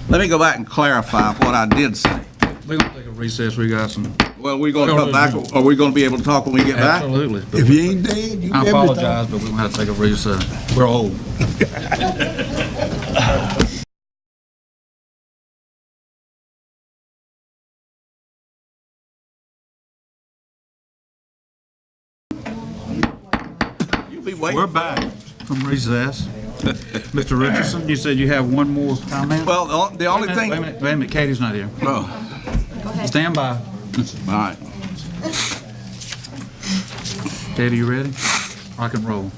Speaker 14: Let me go back and clarify what I did say.
Speaker 1: We're going to take a recess. We got some.
Speaker 14: Well, we're going to come back. Are we going to be able to talk when we get back?
Speaker 1: Absolutely.
Speaker 3: If you ain't dead, you
Speaker 1: I
Speaker 3: never
Speaker 1: apologize, but we're going to have to take a recess. We're old.
Speaker 14: You'll be waiting.
Speaker 1: We're back from recess. Mr. Richardson, you said you have one more comment?
Speaker 14: Well, the only thing.
Speaker 1: Wait a minute. Katie's not here.
Speaker 14: Oh.
Speaker 1: Stand by.
Speaker 14: All right.
Speaker 1: Katie, you ready? Rock and roll.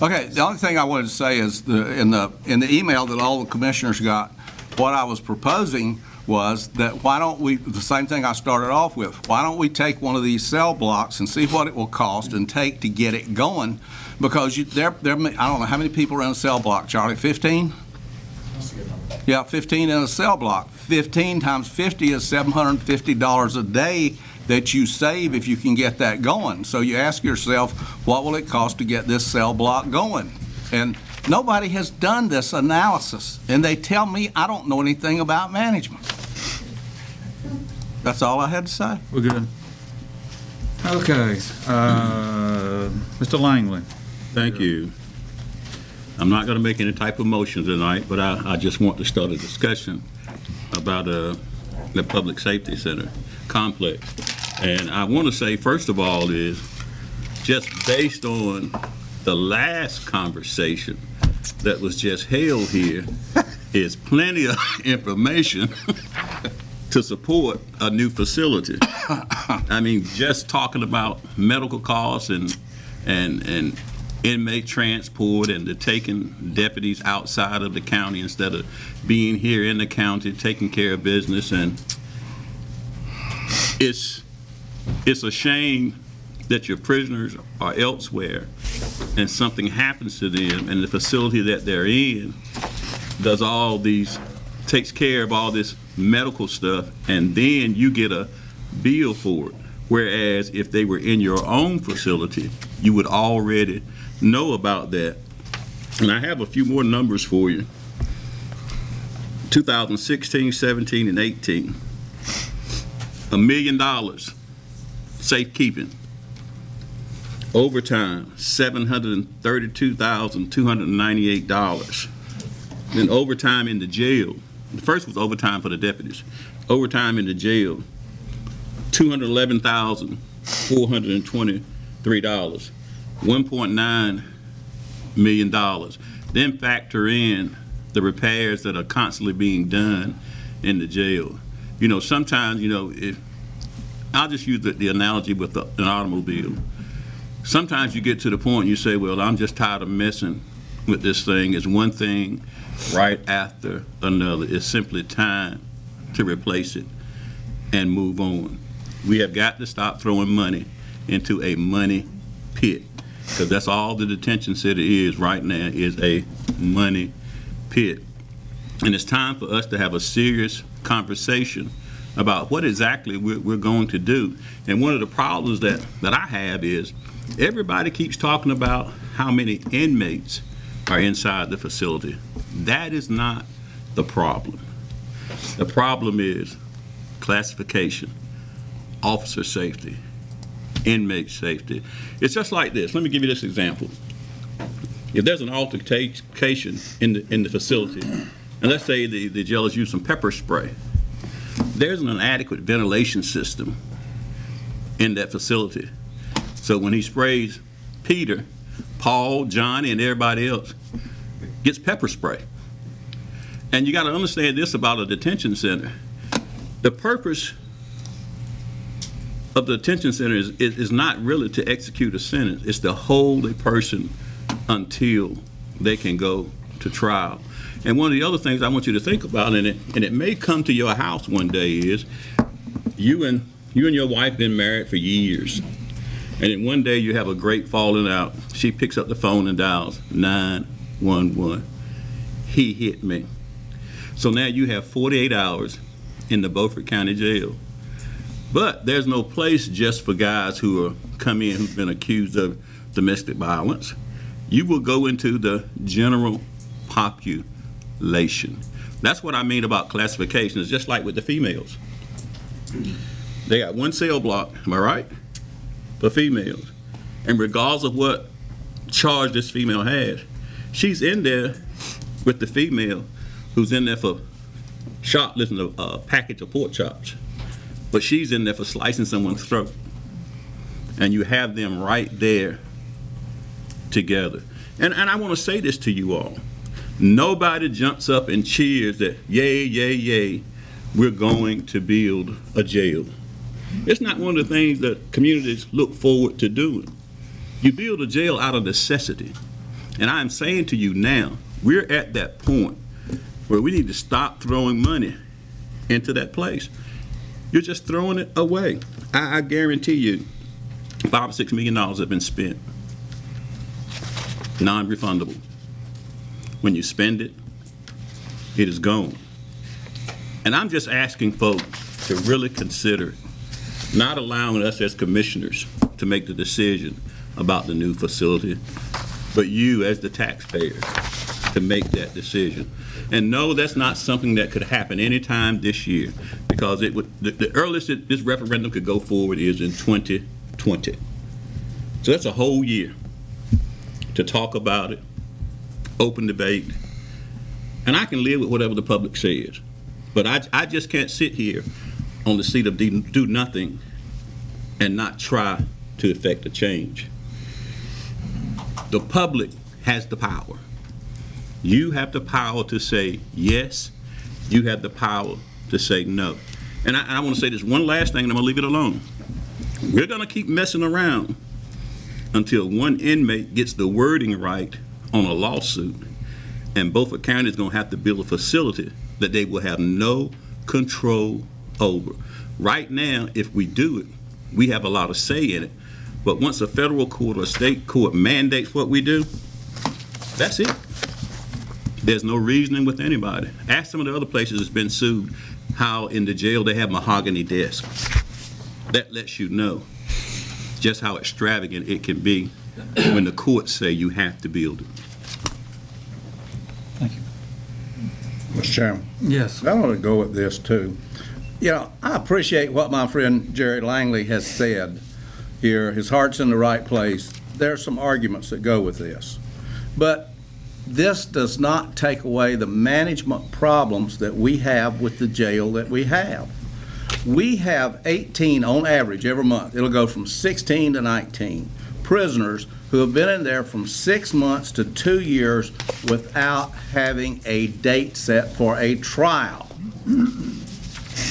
Speaker 14: Okay, the only thing I wanted to say is in the email that all the commissioners got, what I was proposing was that why don't we, the same thing I started off with, why don't we take one of these cell blocks and see what it will cost and take to get it going? Because I don't know, how many people are in a cell block, Charlie, 15? Yeah, 15 in a cell block. 15 times 50 is $750 a day that you save if you can get that going. So you ask yourself, what will it cost to get this cell block going? And nobody has done this analysis, and they tell me I don't know anything about management. That's all I had to say.
Speaker 1: We're good. Okay, Mr. Langley.
Speaker 2: Thank you. I'm not going to make any type of motion tonight, but I just want to start a discussion about the Public Safety Center complex. And I want to say, first of all, is just based on the last conversation that was just held here, is plenty of information to support a new facility. I mean, just talking about medical costs and inmate transport and the taking deputies outside of the county instead of being here in the county taking care of business. And it's a shame that your prisoners are elsewhere and something happens to them and the facility that they're in takes care of all this medical stuff, and then you get a bill for it. Whereas if they were in your own facility, you would already know about that. And I have a few more numbers for you. 2016, 17, and 18. $1 million safekeeping. Overtime, $732,298. Then overtime in the jail. The first was overtime for the deputies. Overtime in the jail, $211,423. $1.9 million. Then factor in the repairs that are constantly being done in the jail. You know, sometimes, I'll just use the analogy with an automobile. Sometimes you get to the point you say, well, I'm just tired of messing with this thing. It's one thing right after another. It's simply time to replace it and move on. We have got to stop throwing money into a money pit, because that's all the detention center is right now, is a money pit. And it's time for us to have a serious conversation about what exactly we're going to do. And one of the problems that I have is everybody keeps talking about how many inmates are inside the facility. That is not the problem. The problem is classification, officer safety, inmate safety. It's just like this. Let me give you this example. If there's an altercation in the facility, and let's say the jailers use some pepper spray, there's an inadequate ventilation system in that facility. So when he sprays Peter, Paul, Johnny, and everybody else gets pepper spray. And you got to understand this about a detention center. The purpose of the detention center is not really to execute a sentence. It's to hold a person until they can go to trial. And one of the other things I want you to think about, and it may come to your house one day, is you and your wife been married for years. And then one day you have a great falling out. She picks up the phone and dials 911. He hit me. So now you have 48 hours in the Beaufort County Jail. But there's no place just for guys who are come in who've been accused of domestic violence. You will go into the general population. That's what I mean about classification. It's just like with the females. They got one cell block, am I right? For females. And regardless of what charge this female has, she's in there with the female who's in there for shoplifting a package of pork chops. But she's in there for slicing someone's throat. And you have them right there together. And I want to say this to you all. Nobody jumps up and cheers that, yay, yay, yay, we're going to build a jail. It's not one of the things that communities look forward to doing. You build a jail out of necessity. And I'm saying to you now, we're at that point where we need to stop throwing money into that place. You're just throwing it away. I guarantee you, $5 or $6 million have been spent, non-refundable. When you spend it, it is gone. And I'm just asking folks to really consider not allowing us as commissioners to make the decision about the new facility, but you as the taxpayer to make that decision. And no, that's not something that could happen anytime this year, because it would, the earliest that this referendum could go forward is in 2020. So that's a whole year to talk about it, open debate, and I can live with whatever the public says. But I just can't sit here on the seat of do nothing and not try to effect a change. The public has the power. You have the power to say yes. You have the power to say no. And I want to say this one last thing, and I'm going to leave it alone. We're going to keep messing around until one inmate gets the wording right on a lawsuit, and Beaufort County is going to have to build a facility that they will have no control over. Right now, if we do it, we have a lot of say in it. But once a federal court or state court mandates what we do, that's it. There's no reasoning with anybody. Ask some of the other places that's been sued how in the jail they have mahogany desks. That lets you know just how extravagant it can be when the courts say you have to build it.
Speaker 14: Mr. Chairman.
Speaker 1: Yes.
Speaker 14: I want to go with this too. You know, I appreciate what my friend Jerry Langley has said here. His heart's in the right place. There are some arguments that go with this. But this does not take away the management problems that we have with the jail that we have. We have 18 on average every month. It'll go from 16 to 19 prisoners who have been in there from 6 months to 2 years without having a date set for a trial.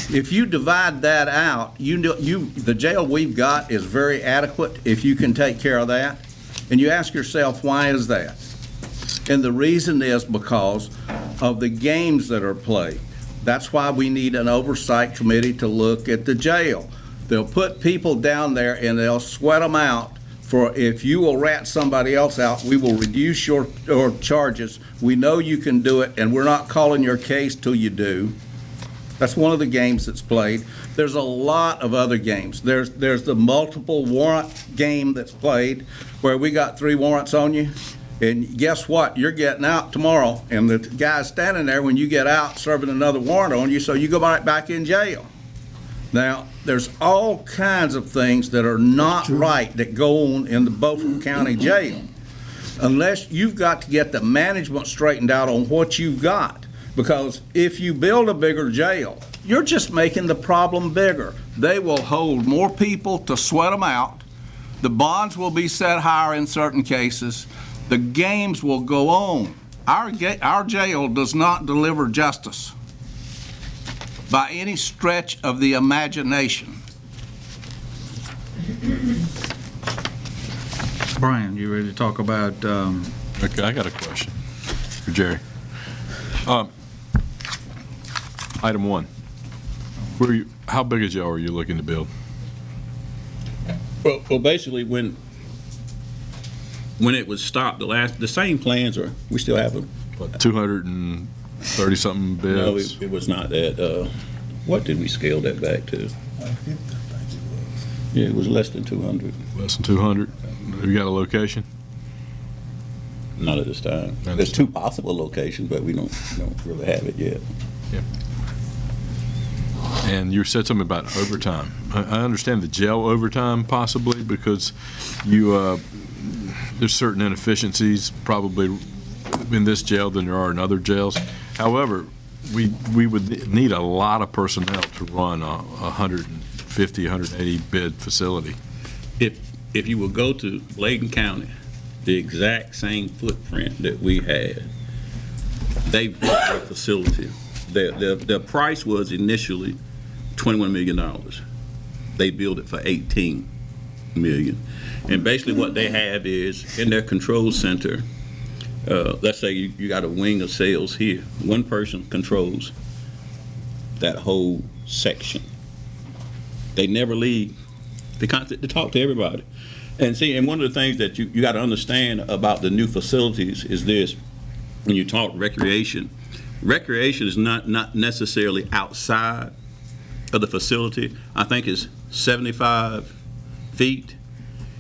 Speaker 14: If you divide that out, the jail we've got is very adequate if you can take care of that. And you ask yourself, why is that? And the reason is because of the games that are played. That's why we need an oversight committee to look at the jail. They'll put people down there and they'll sweat them out for, if you will rat somebody else out, we will reduce your charges. We know you can do it, and we're not calling your case till you do. That's one of the games that's played. There's a lot of other games. There's the multiple warrant game that's played, where we got 3 warrants on you, and guess what? You're getting out tomorrow, and the guy's standing there when you get out serving another warrant on you, so you go right back in jail. Now, there's all kinds of things that are not right that go on in the Beaufort County Jail, unless you've got to get the management straightened out on what you've got. Because if you build a bigger jail, you're just making the problem bigger. They will hold more people to sweat them out. The bonds will be set higher in certain cases. The games will go on. Our jail does not deliver justice by any stretch of the imagination.
Speaker 1: Brian, you ready to talk about?
Speaker 6: Okay, I got a question for Jerry. Item 1. How big a jail are you looking to build?
Speaker 2: Well, basically, when it was stopped, the same plans are, we still have them.
Speaker 6: 230-something beds?
Speaker 2: No, it was not that. What did we scale that back to? Yeah, it was less than 200.
Speaker 6: Less than 200? Have you got a location?
Speaker 2: Not at this time. There's 2 possible locations, but we don't really have it yet.
Speaker 6: Yeah. And you said something about overtime. I understand the jail overtime possibly, because there's certain inefficiencies probably in this jail than there are in other jails. However, we would need a lot of personnel to run a 150, 180 bed facility.
Speaker 2: If you will go to Bladen County, the exact same footprint that we had, they built their facility. Their price was initially $21 million. They built it for $18 million. And basically what they have is, in their control center, let's say you got a wing of sales here. One person controls that whole section. They never leave. They constantly talk to everybody. And see, and one of the things that you got to understand about the new facilities is this: when you talk recreation is not necessarily outside of the facility. I think it's 75 feet.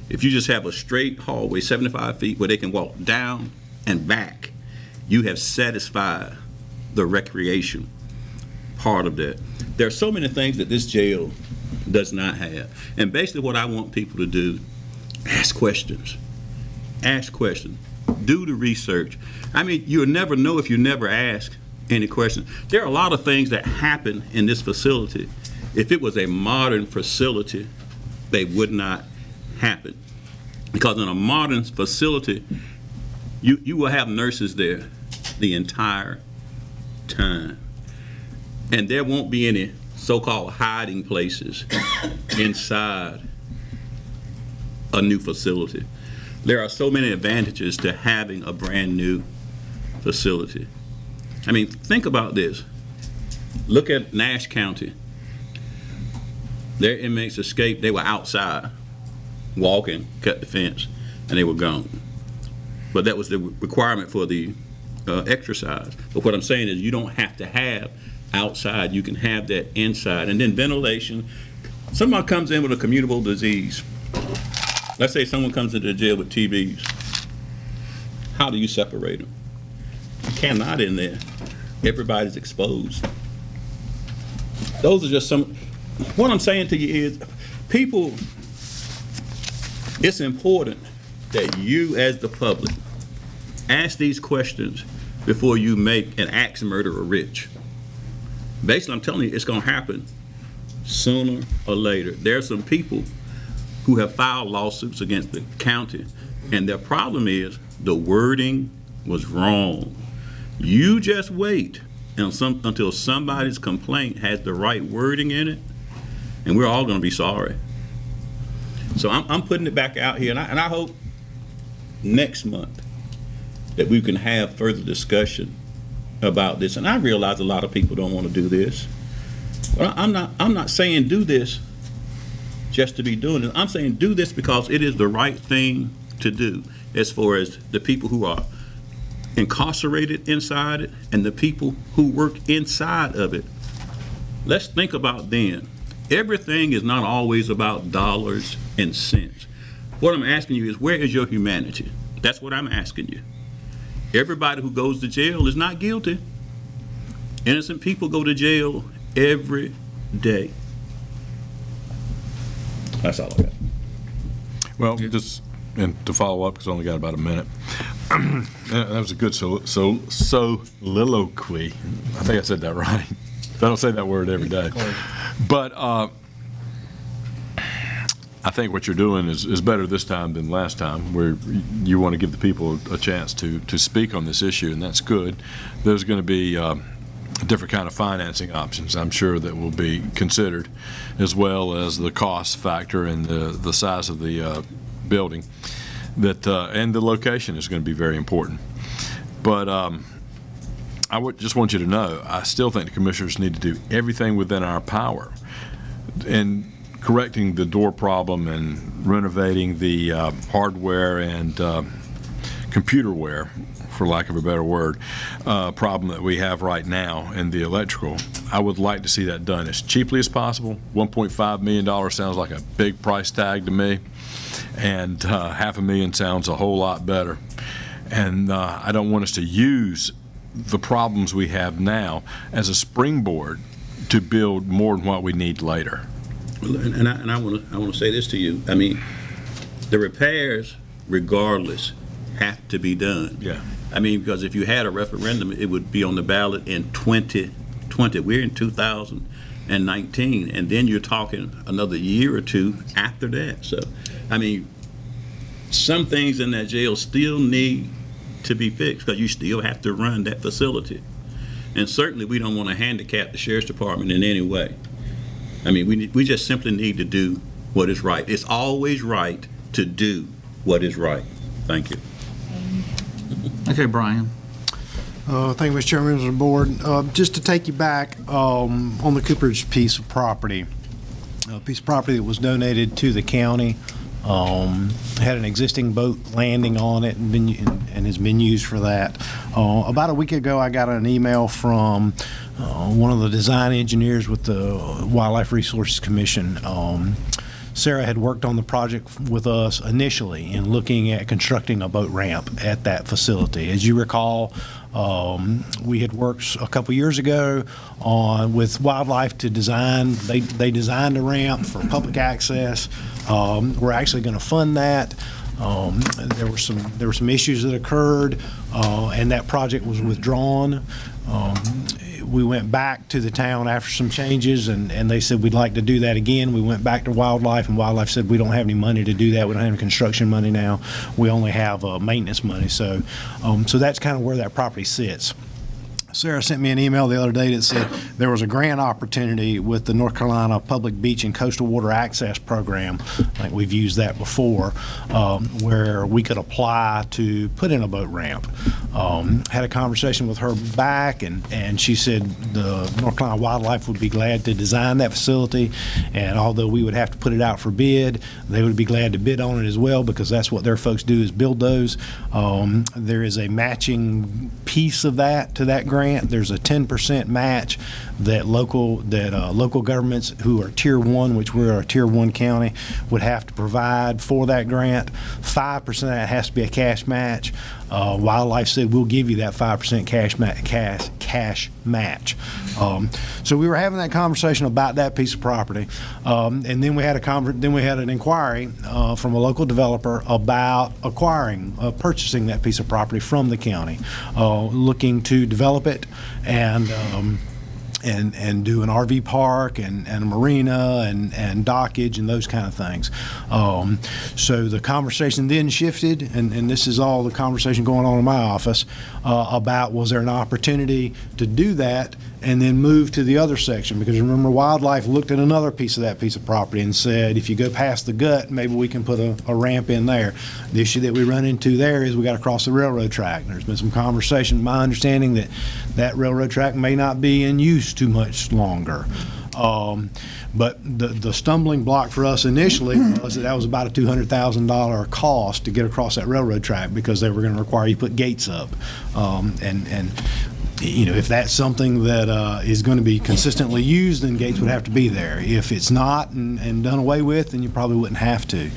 Speaker 2: If you just have a straight hallway, 75 feet, where they can walk down and back, you have satisfied the recreation part of that. There are so many things that this jail does not have. And basically what I want people to do, ask questions. Ask questions. Do the research. I mean, you'll never know if you never ask any questions. There are a lot of things that happen in this facility. If it was a modern facility, they would not happen. Because in a modern facility, you will have nurses there the entire time. And there won't be any so-called hiding places inside a new facility. There are so many advantages to having a brand new facility. I mean, think about this. Look at Nash County. Their inmates escaped. They were outside, walking, cut the fence, and they were gone. But that was the requirement for the exercise. But what I'm saying is you don't have to have outside. You can have that inside. And then ventilation. Someone comes in with a communicable disease. Let's say someone comes into the jail with TBs. How do you separate them? You cannot in there. Everybody's exposed. Those are just some. What I'm saying to you is, people, it's important that you as the public ask these questions before you make an axe murderer rich. Basically, I'm telling you, it's going to happen sooner or later. There are some people who have filed lawsuits against the county, and their problem is the wording was wrong. You just wait until somebody's complaint has the right wording in it, and we're all going to be sorry. So I'm putting it back out here, and I hope next month that we can have further discussion about this. And I realize a lot of people don't want to do this, but I'm not saying do this just to be doing it. I'm saying do this because it is the right thing to do, as far as the people who are incarcerated inside it and the people who work inside of it. Let's think about them. Everything is not always about dollars and cents. What I'm asking you is, where is your humanity? That's what I'm asking you. Everybody who goes to jail is not guilty. Innocent people go to jail every day. That's all I got.
Speaker 6: Well, just, and to follow up, because I only got about a minute. That was a good soliloquy. I think I said that right. I don't say that word every day. But I think what you're doing is better this time than last time, where you want to give the people a chance to speak on this issue, and that's good. There's going to be a different kind of financing options, I'm sure, that will be considered, as well as the cost factor and the size of the building, and the location is going to be very important. But I would just want you to know, I still think the commissioners need to do everything within our power in correcting the door problem and renovating the hardware and computerware, for lack of a better word, problem that we have right now in the electrical. I would like to see that done as cheaply as possible. $1.5 million sounds like a big price tag to me, and $500,000 sounds a whole lot better. And I don't want us to use the problems we have now as a springboard to build more than what we need later.
Speaker 2: And I want to say this to you. I mean, the repairs, regardless, have to be done.
Speaker 6: Yeah.
Speaker 2: I mean, because if you had a referendum, it would be on the ballot in 2020. We're in 2019, and then you're talking another year or two after that. So, I mean, some things in that jail still need to be fixed, because you still have to run that facility. And certainly we don't want to handicap the sheriff's department in any way. I mean, we just simply need to do what is right. It's always right to do what is right. Thank you.
Speaker 1: Okay, Brian.
Speaker 16: Thank you, Mr. Chairman, members of the board. Just to take you back on the Cooperage piece of property, a piece of property that was donated to the county, had an existing boat landing on it and has been used for that. About a week ago, I got an email from one of the design engineers with the Wildlife Resources Commission. Sarah had worked on the project with us initially in looking at constructing a boat ramp at that facility. As you recall, we had worked a couple years ago with Wildlife to design. They designed a ramp for public access. We're actually going to fund that. There were some issues that occurred, and that project was withdrawn. We went back to the town after some changes, and they said we'd like to do that again. We went back to Wildlife, and Wildlife said we don't have any money to do that. We don't have any construction money now. We only have maintenance money. So that's kind of where that property sits. Sarah sent me an email the other day that said there was a grant opportunity with the North Carolina Public Beach and Coastal Water Access Program. I think we've used that before, where we could apply to put in a boat ramp. Had a conversation with her back, and she said the North Carolina Wildlife would be glad to design that facility, and although we would have to put it out for bid, they would be glad to bid on it as well, because that's what their folks do, is build those. There is a matching piece of that to that grant. There's a 10% match that local governments who are Tier 1, which we're a Tier 1 county, would have to provide for that grant. 5% of that has to be a cash match. Wildlife said we'll give you that 5% cash match. So we were having that conversation about that piece of property, and then we had an inquiry from a local developer about purchasing that piece of property from the county, looking to develop it and do an RV park and a marina and dockage and those kind of things. So the conversation then shifted, and this is all the conversation going on in my office, about was there an opportunity to do that and then move to the other section, because remember, Wildlife looked at another piece of that piece of property and said, if you go past the gut, maybe we can put a ramp in there. The issue that we run into there is we got to cross the railroad track. There's been some conversation, my understanding, that railroad track may not be in use too much longer. But the stumbling block for us initially was that was about a $200,000 cost to get across that railroad track, because they were going to require you to put gates up. And you know, if that's something that is going to be consistently used, then gates would have to be there. If it's not and done away with, then you probably wouldn't have to.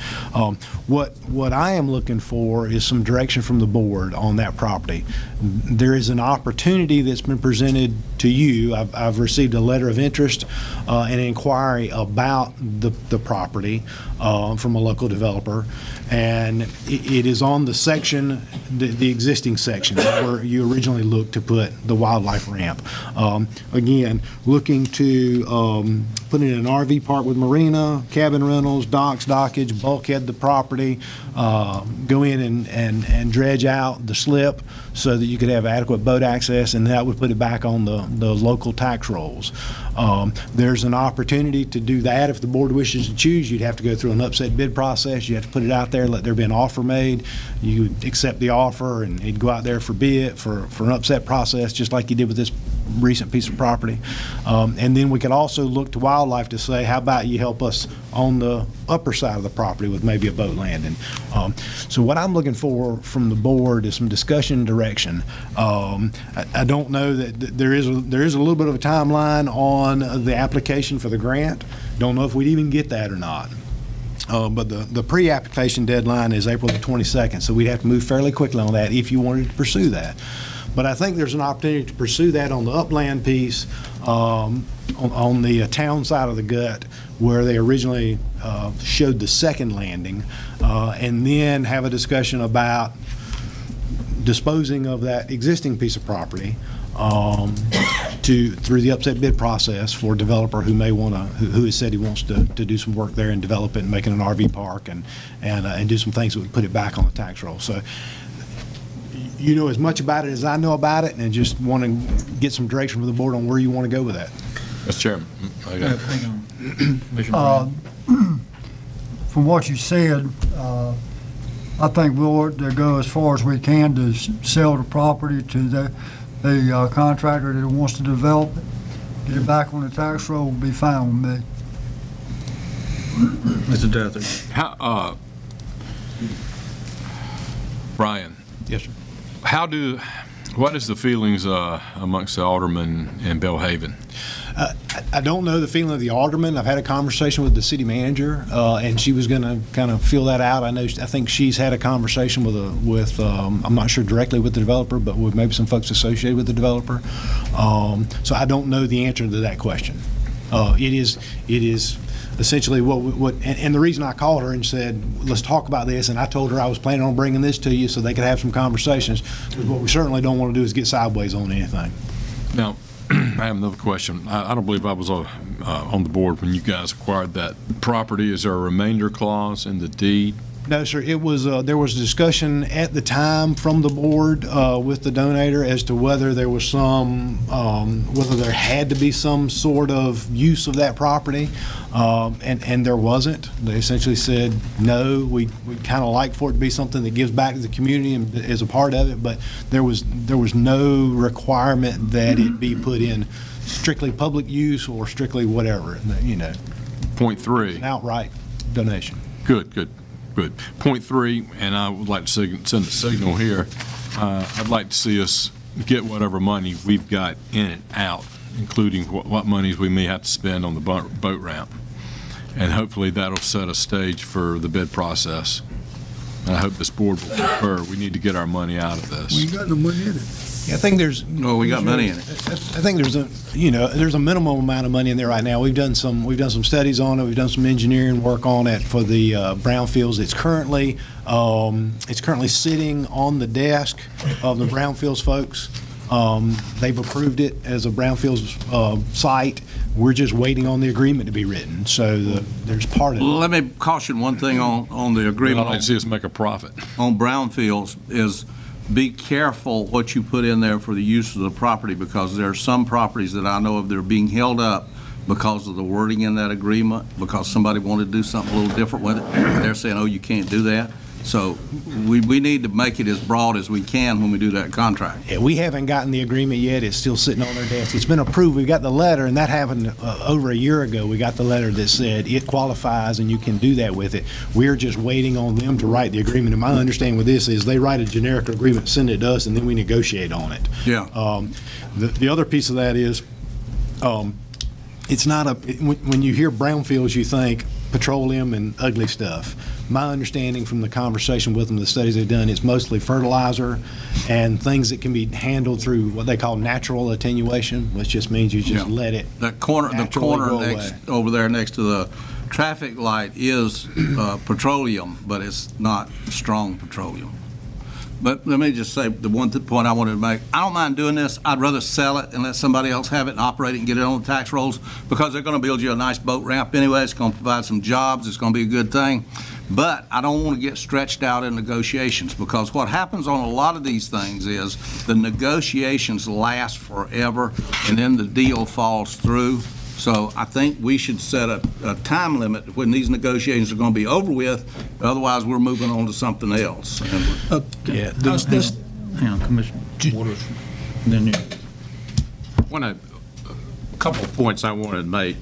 Speaker 16: What I am looking for is some direction from the board on that property. There is an opportunity that's been presented to you. I've received a letter of interest and an inquiry about the property from a local developer, and it is on the section, the existing section where you originally looked to put the Wildlife ramp. Again, looking to put in an RV park with marina, cabin rentals, docks, dockage, bulkhead the property, go in and dredge out the slip so that you could have adequate boat access, and that would put it back on the local tax rolls. There's an opportunity to do that if the board wishes to choose. You'd have to go through an upset bid process. You have to put it out there, let there be an offer made. You accept the offer, and it'd go out there for bid for an upset process, just like you did with this recent piece of property. And then we could also look to Wildlife to say, how about you help us on the upper side of the property with maybe a boat landing. So what I'm looking for from the board is some discussion and direction. I don't know that there is a little bit of a timeline on the application for the grant. Don't know if we'd even get that or not. But the pre-application deadline is April the 22nd, so we'd have to move fairly quickly on that if you wanted to pursue that. But I think there's an opportunity to pursue that on the upland piece, on the town side of the gut, where they originally showed the second landing, and then have a discussion about disposing of that existing piece of property through the upset bid process for a developer who may want to, who has said he wants to do some work there and develop it and make it an RV park and do some things that would put it back on the tax roll. So you know as much about it as I know about it, and just want to get some direction from the board on where you want to go with that.
Speaker 6: Mr. Chairman.
Speaker 18: From what you said, I think we ought to go as far as we can to sell the property to the contractor that wants to develop it. Get it back on the tax roll, will be fine with me.
Speaker 1: Mr. Deatherage.
Speaker 6: How, Brian?
Speaker 16: Yes, sir.
Speaker 6: What is the feelings amongst the aldermen in Belhaven?
Speaker 16: I don't know the feeling of the alderman. I've had a conversation with the city manager, and she was going to kind of feel that out. I think she's had a conversation with I'm not sure directly with the developer, but with maybe some folks associated with the developer. So I don't know the answer to that question. It is essentially and the reason I called her and said, let's talk about this, and I told her I was planning on bringing this to you so they could have some conversations. What we certainly don't want to do is get sideways on anything.
Speaker 6: Now, I have another question. I don't believe I was on the board when you guys acquired that property. Is there a remainder clause in the deed?
Speaker 16: No, sir. It was there was discussion at the time from the board with the donator as to whether there was whether there had to be some sort of use of that property, and there wasn't. They essentially said no. We'd kind of like for it to be something that gives back to the community and is a part of it, but there was no requirement that it be put in strictly public use or strictly whatever.
Speaker 6: Point 3.
Speaker 16: An outright donation.
Speaker 6: Good. Point 3, and I would like to send a signal here. I'd like to see us get whatever money we've got in and out, including what monies we may have to spend on the boat ramp. And hopefully that'll set a stage for the bid process. And I hope this board will concur. We need to get our money out of this.
Speaker 3: We ain't got no money in it.
Speaker 16: Yeah, I think there's.
Speaker 14: Well, we got money in it.
Speaker 16: I think there's a minimum amount of money in there right now. We've done some studies on it. We've done some engineering work on it for the brownfields. It's currently sitting on the desk of the brownfields folks. They've approved it as a brownfields site. We're just waiting on the agreement to be written. So there's part of it.
Speaker 14: Let me caution one thing on the agreement.
Speaker 6: I'd like to see us make a profit.
Speaker 14: On brownfields is be careful what you put in there for the use of the property, because there are some properties that I know of that are being held up because of the wording in that agreement, because somebody wanted to do something a little different with it. They're saying, oh, you can't do that. So we need to make it as broad as we can when we do that contract.
Speaker 16: Yeah, we haven't gotten the agreement yet. It's still sitting on their desk. It's been approved. We've got the letter, and that happened over a year ago. We got the letter that said it qualifies and you can do that with it. We're just waiting on them to write the agreement. And my understanding with this is they write a generic agreement, send it to us, and then we negotiate on it.
Speaker 14: Yeah.
Speaker 16: The other piece of that is it's not when you hear brownfields, you think petroleum and ugly stuff. My understanding from the conversation with them, the studies they've done, it's mostly fertilizer and things that can be handled through what they call natural attenuation, which just means you just let it
Speaker 14: the corner over there next to the traffic light is petroleum, but it's not strong petroleum. But let me just say the one point I wanted to make. I don't mind doing this. I'd rather sell it and let somebody else have it and operate it and get it on the tax rolls, because they're going to build you a nice boat ramp anyway. It's going to provide some jobs. It's going to be a good thing. But I don't want to get stretched out in negotiations, because what happens on a lot of these things is the negotiations last forever and then the deal falls through. So I think we should set a time limit when these negotiations are going to be over with. Otherwise, we're moving on to something else.
Speaker 1: Hang on, Commissioner Waters. Then you.
Speaker 12: A couple of points I wanted to make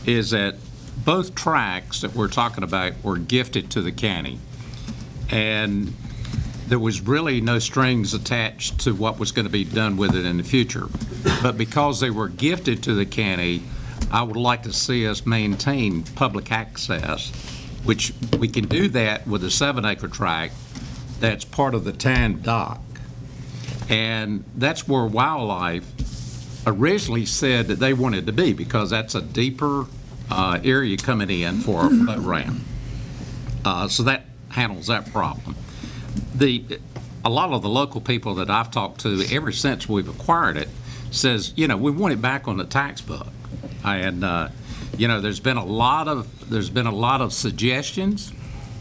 Speaker 12: is that both tracts that we're talking about were gifted to the county, and there was really no strings attached to what was going to be done with it in the future. But because they were gifted to the county, I would like to see us maintain public access, which we can do that with a 7-acre tract that's part of the Tan Dock. And that's where wildlife originally said that they wanted to be, because that's a deeper area coming in for a boat ramp. So that handles that problem. A lot of the local people that I've talked to ever since we've acquired it says, we want it back on the tax book. And there's been a lot of suggestions,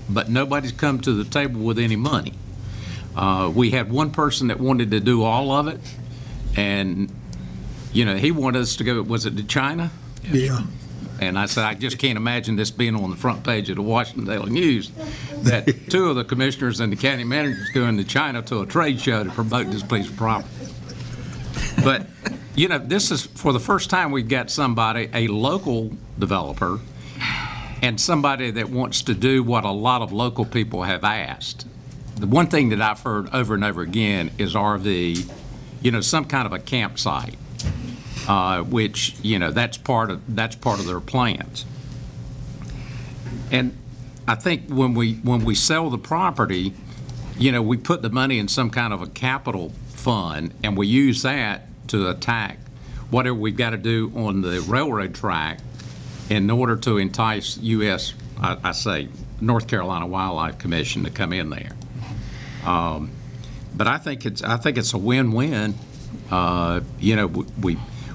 Speaker 12: but nobody's come to the table with any money. We had one person that wanted to do all of it, and he wanted us to go. Was it to China?
Speaker 3: Yeah.
Speaker 12: And I said, I just can't imagine this being on the front page of the Washington Daily News, that two of the commissioners and the county managers going to China to a trade show to promote this piece of property. But, you know, this is, for the first time, we've got somebody, a local developer, and somebody that wants to do what a lot of local people have asked. The one thing that I've heard over and over again is RV, you know, some kind of a campsite, which, you know, that's part of their plans. And I think when we sell the property, you know, we put the money in some kind of a capital fund, and we use that to attack whatever we've got to do on the railroad track in order to entice U.S., I say, North Carolina Wildlife Commission to come in there. But I think it's a win-win. You know,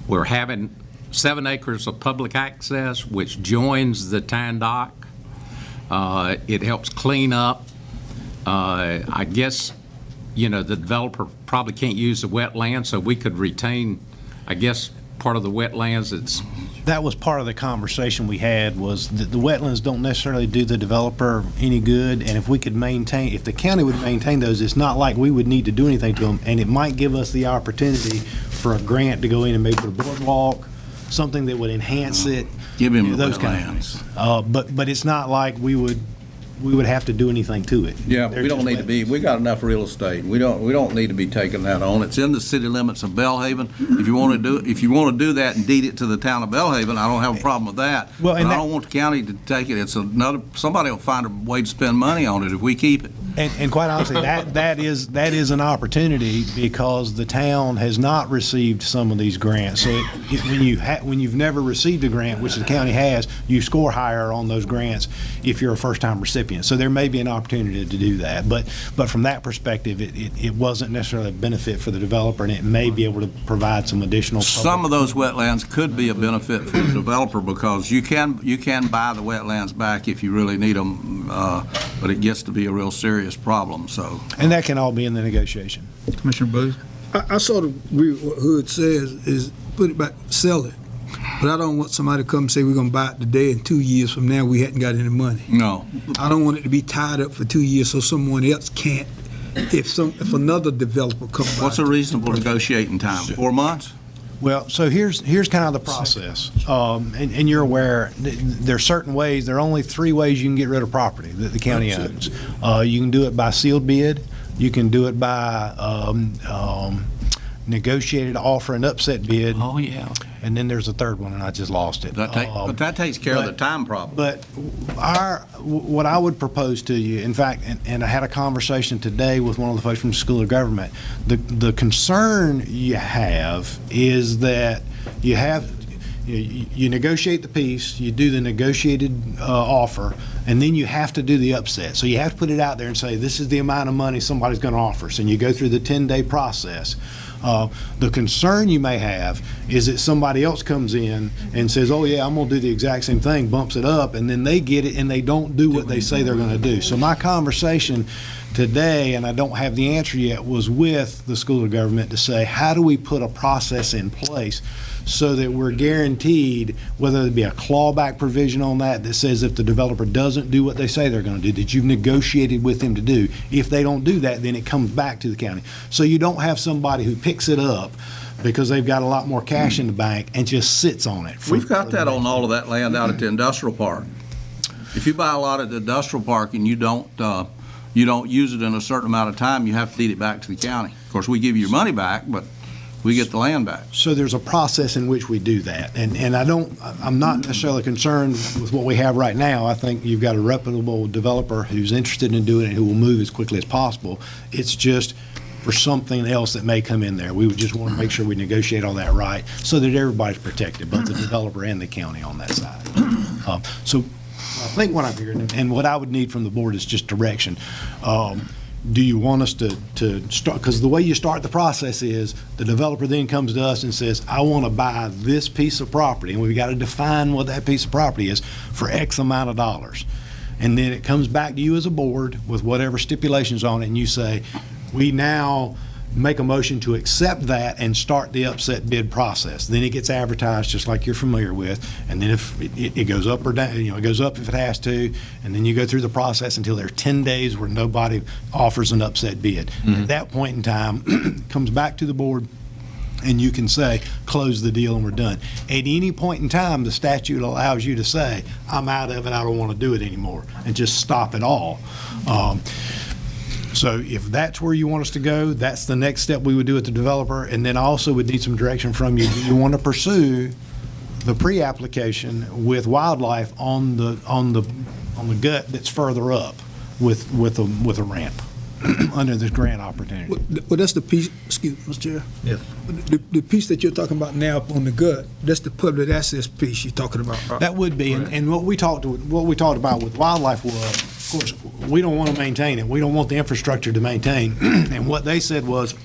Speaker 12: we're having 7 acres of public access, which joins the Tyne Dock. It helps clean up. I guess, you know, the developer probably can't use the wetlands, so we could retain, I guess, part of the wetlands.
Speaker 16: That was part of the conversation we had, was that the wetlands don't necessarily do the developer any good, and if we could maintain, if the county would maintain those, it's not like we would need to do anything to them, and it might give us the opportunity for a grant to go in and maybe put a boardwalk, something that would enhance it.
Speaker 14: Give him
Speaker 16: those
Speaker 14: the
Speaker 16: kind of things. But it's not like we would have to do anything to it.
Speaker 14: Yeah, but we don't need to be, we got enough real estate. We don't need to be taking that on. It's in the city limits of Belhaven. If you want to do that and deed it to the town of Belhaven, I don't have a problem with that.
Speaker 16: Well,
Speaker 14: but I don't want the county to take it. It's somebody will find a way to spend money on it if we keep it.
Speaker 16: And quite honestly, that is an opportunity, because the town has not received some of these grants. So when you've never received a grant, which the county has, you score higher on those grants if you're a first-time recipient. So there may be an opportunity to do that. But from that perspective, it wasn't necessarily a benefit for the developer, and it may be able to provide some additional.
Speaker 14: Some of those wetlands could be a benefit for the developer, because you can buy the wetlands back if you really need them, but it gets to be a real serious problem. So,
Speaker 16: and that can all be in the negotiation.
Speaker 1: Commissioner Booth?
Speaker 3: I sort of agree with what Hood says, is put it back, sell it. But I don't want somebody to come and say we're going to buy it today, and 2 years from now we hadn't got any money.
Speaker 14: No.
Speaker 3: I don't want it to be tied up for 2 years so someone else can't, if another developer comes by.
Speaker 14: What's a reasonable negotiating time? 4 months?
Speaker 16: Well, so here's kind of the process, and you're aware there are certain ways. There are only 3 ways you can get rid of property that the county owns. You can do it by sealed bid. You can do it by negotiated offer and upset bid.
Speaker 12: Oh, yeah.
Speaker 16: And then there's a third one, and I just lost it.
Speaker 14: But that takes care of the time problem.
Speaker 16: But what I would propose to you, in fact, and I had a conversation today with one of the folks from the School of Government, the concern you have is that you negotiate the piece, you do the negotiated offer, and then you have to do the upset. So you have to put it out there and say, this is the amount of money somebody's going to offer us, and you go through the 10-day process. The concern you may have is that somebody else comes in and says, oh yeah, I'm going to do the exact same thing, bumps it up, and then they get it and they don't do what they say they're going to do. So my conversation today, and I don't have the answer yet, was with the School of Government to say, how do we put a process in place so that we're guaranteed, whether it be a clawback provision on that says if the developer doesn't do what they say they're going to do, that you've negotiated with them to do. If they don't do that, then it comes back to the county. So you don't have somebody who picks it up because they've got a lot more cash in the bank and just sits on it.
Speaker 14: We've got that on all of that land out at the industrial park. If you buy a lot at the industrial park and you don't use it in a certain amount of time, you have to deed it back to the county. Of course, we give you your money back, but we get the land back.
Speaker 16: So there's a process in which we do that. And I'm not necessarily concerned with what we have right now. I think you've got a reputable developer who's interested in doing it, who will move as quickly as possible. It's just for something else that may come in there. We would just want to make sure we negotiate all that right so that everybody's protected, both the developer and the county on that side. So I think what I'm hearing, and what I would need from the board, is just direction. Do you want us to start, because the way you start the process is the developer then comes to us and says, I want to buy this piece of property, and we've got to define what that piece of property is for X amount of dollars. And then it comes back to you as a board with whatever stipulations on it, and you say, we now make a motion to accept that and start the upset bid process. Then it gets advertised just like you're familiar with, and then if it goes up or down, it goes up if it has to, and then you go through the process until there are 10 days where nobody offers an upset bid. At that point in time, it comes back to the board, and you can say, close the deal and we're done. At any point in time, the statute allows you to say, I'm out of it, I don't want to do it anymore, and just stop it all. So if that's where you want us to go, that's the next step we would do with the developer. And then I also would need some direction from you. Do you want to pursue the pre-application with wildlife on the gut that's further up with a ramp under this grant opportunity?
Speaker 3: Well, that's the piece, excuse me, Mr. Chair.
Speaker 16: Yes.
Speaker 3: The piece that you're talking about now up on the gut, that's the public access piece you're talking about. Right?
Speaker 16: That would be, and what we talked about with wildlife was, of course, we don't want to maintain it. We don't want the infrastructure to maintain. And what they said was,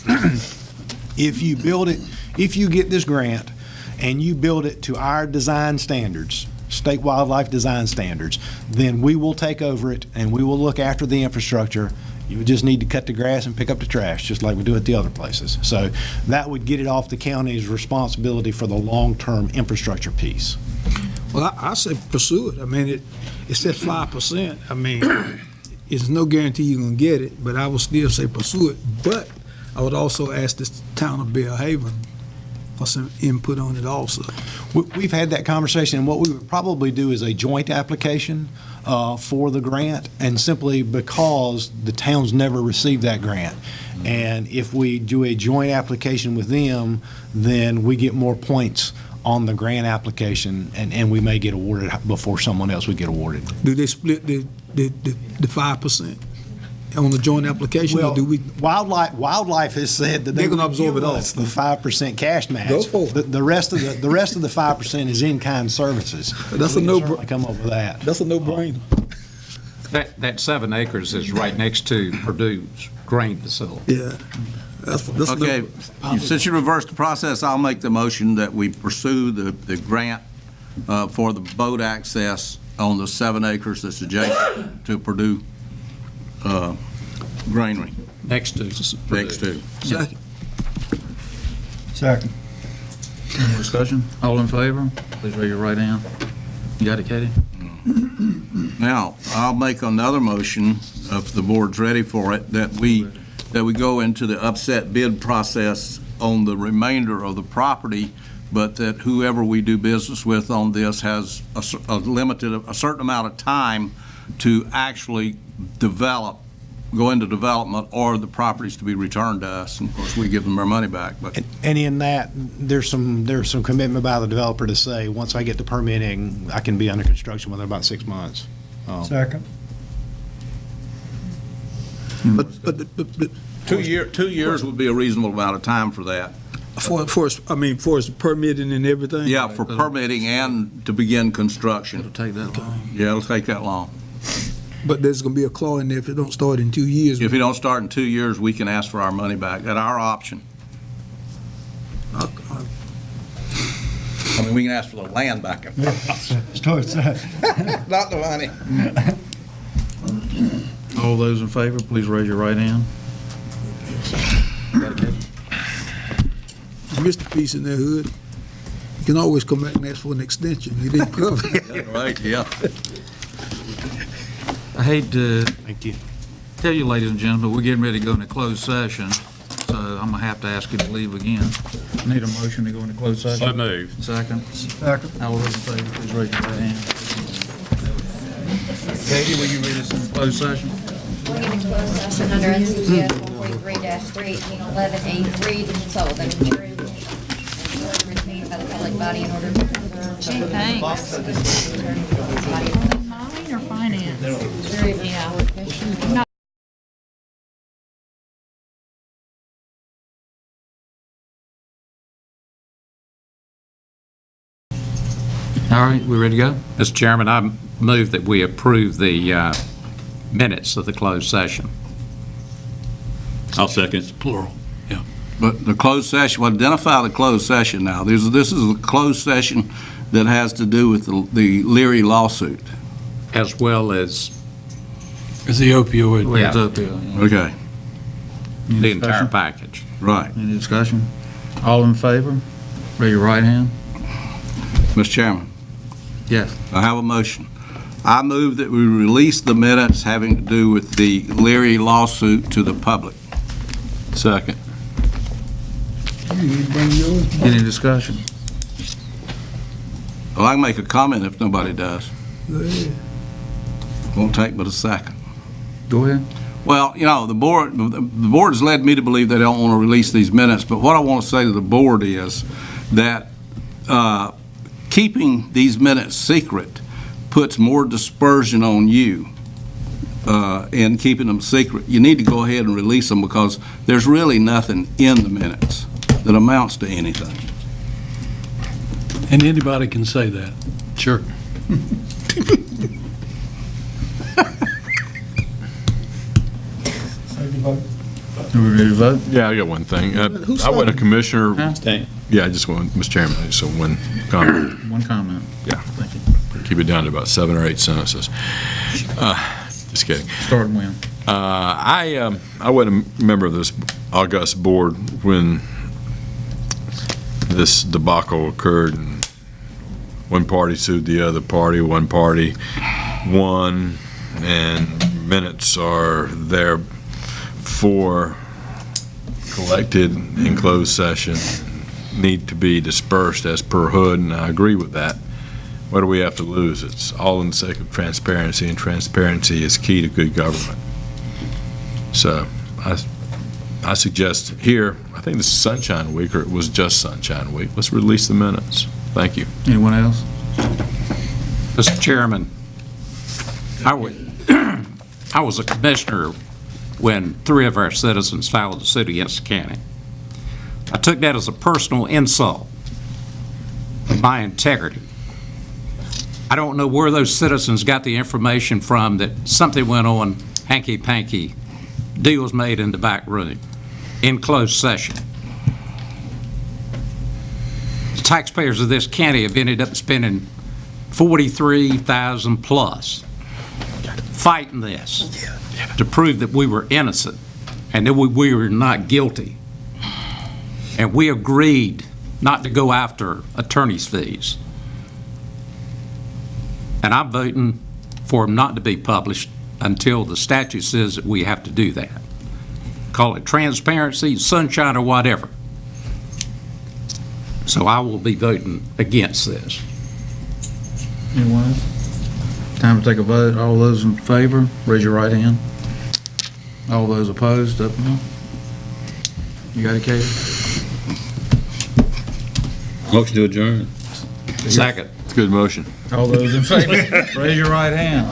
Speaker 16: if you build it, if you get this grant and you build it to our design standards, state wildlife design standards, then we will take over it and we will look after the infrastructure. You would just need to cut the grass and pick up the trash, just like we do at the other places. So that would get it off the county's responsibility for the long-term infrastructure piece.
Speaker 3: Well, I say pursue it. I mean, it's at 5%. I mean, it's no guarantee you're going to get it, but I would still say pursue it. But I would also ask the town of Bellhaven for some input on it also.
Speaker 16: We've had that conversation, and what we would probably do is a joint application for the grant, and simply because the town's never received that grant. And if we do a joint application with them, then we get more points on the grant application, and we may get awarded before someone else would get awarded.
Speaker 3: Do they split the 5% on the joint application?
Speaker 16: Well,
Speaker 3: or do we?
Speaker 16: Wildlife has said that
Speaker 3: They're gonna absorb it all.
Speaker 16: It's the 5% cash match.
Speaker 3: Go for it.
Speaker 16: The rest of the 5% is in-kind services.
Speaker 3: That's a
Speaker 16: We can
Speaker 3: no.
Speaker 16: certainly come up with that.
Speaker 3: That's a no-brainer.
Speaker 12: That 7 acres is right next to Purdue's grain facility.
Speaker 3: Yeah. That's
Speaker 14: Okay, since you reversed the process, I'll make the motion that we pursue the grant for the boat access on the 7 acres that's adjacent to Purdue Granary.
Speaker 12: Next to.
Speaker 14: Next to.
Speaker 3: Second.
Speaker 18: Second.
Speaker 1: Any more discussion? All in favor? Please raise your right hand. You got it, Katie?
Speaker 14: Now, I'll make another motion, if the board's ready for it, that we go into the upset bid process on the remainder of the property, but that whoever we do business with on this has a certain amount of time to actually go into development, or the properties to be returned to us. And of course, we give them our money back. But
Speaker 16: And in that, there's some commitment by the developer to say, once I get the permitting, I can be under construction within about 6 months.
Speaker 18: Second.
Speaker 3: But
Speaker 14: 2 years would be a reasonable amount of time for that.
Speaker 3: for permitting and everything.
Speaker 14: Yeah, for permitting and to begin construction.
Speaker 1: It'll take that long.
Speaker 14: Yeah, it'll take that long.
Speaker 3: But there's going to be a clause in there if it don't start in 2 years.
Speaker 14: If you don't start in 2 years, we can ask for our money back at our option. I mean, we can ask for the land back.
Speaker 18: Start that.
Speaker 14: Not the money.
Speaker 1: All those in favor, please raise your right hand.
Speaker 3: You missed a piece in there, Hood. You can always come back and ask for an extension. You didn't cover it.
Speaker 14: Right, yeah.
Speaker 1: I hate to
Speaker 16: Thank you.
Speaker 1: tell you, ladies and gentlemen, we're getting ready to go into closed session, so I'm going to have to ask you to leave again. Need a motion to go into closed session?
Speaker 12: So moved.
Speaker 1: Second.
Speaker 18: Second.
Speaker 1: All those in favor, please raise your right hand. Katie, will you read us in closed session?
Speaker 13: Going into closed session under NCGS 143-31811A3 to consult with an insurer retained by the public body in order to preserve.
Speaker 20: Gee, thanks. Mine or finance? Yeah.
Speaker 1: All right, we ready to go?
Speaker 12: Mr. Chairman, I move that we approve the minutes of the closed session.
Speaker 2: I'll second.
Speaker 17: Plural.
Speaker 14: But the closed session, well, identify the closed session now. This is the closed session that has to do with the Leary lawsuit.
Speaker 12: As well as
Speaker 17: It's the opioid.
Speaker 1: It's up here.
Speaker 14: Okay.
Speaker 12: the entire package.
Speaker 14: Right.
Speaker 1: Any discussion? All in favor? Raise your right hand.
Speaker 14: Mr. Chairman,
Speaker 1: Yes.
Speaker 14: I have a motion. I move that we release the minutes having to do with the Leary lawsuit to the public.
Speaker 6: Second.
Speaker 1: Any discussion?
Speaker 14: Well, I can make a comment if nobody does.
Speaker 3: Go ahead.
Speaker 14: Won't take but a second.
Speaker 1: Go ahead.
Speaker 14: Well, the board has led me to believe they don't want to release these minutes, but what I want to say to the board is that keeping these minutes secret puts more dispersion on you in keeping them secret. You need to go ahead and release them because there's really nothing in the minutes that amounts to anything.
Speaker 17: And anybody can say that. Sure.
Speaker 1: Are we ready to vote?
Speaker 6: Yeah, I got one thing.
Speaker 3: Who's
Speaker 6: I wasn't a
Speaker 3: second?
Speaker 6: commissioner.
Speaker 2: Stay.
Speaker 6: Yeah, I just want, Mr. Chairman, just one comment.
Speaker 1: One comment.
Speaker 6: Yeah.
Speaker 1: Thank you.
Speaker 6: Keep it down to about 7 or 8 sentences. Just kidding.
Speaker 1: Start when?
Speaker 6: I wasn't a member of this august board when this debacle occurred, and one party sued the other party, one party won, and minutes are therefore collected in closed session, need to be dispersed as per hood, and I agree with that. What do we have to lose? It's all in the sake of transparency, and transparency is key to good government. So I suggest here, I think this is Sunshine Week, or it was just Sunshine Week. Let's release the minutes. Thank you.
Speaker 1: Anyone else?
Speaker 12: Mr. Chairman, I was a commissioner when 3 of our citizens filed a suit against the county. I took that as a personal insult of my integrity. I don't know where those citizens got the information from that something went on hanky-panky, deals made in the back room, in closed session. The taxpayers of this county have ended up spending $43,000 plus fighting this to prove that we were innocent and that we were not guilty. And we agreed not to go after attorney's fees. And I'm voting for them not to be published until the statute says that we have to do that. Call it transparency, sunshine, or whatever. So I will be voting against this.
Speaker 1: Anyone else? Time to take a vote. All those in favor, raise your right hand. All those opposed, up no. You got it, Katie?
Speaker 2: Motion to adjourn.
Speaker 12: Second.
Speaker 6: It's a good motion.
Speaker 1: All those in favor, raise your right hand.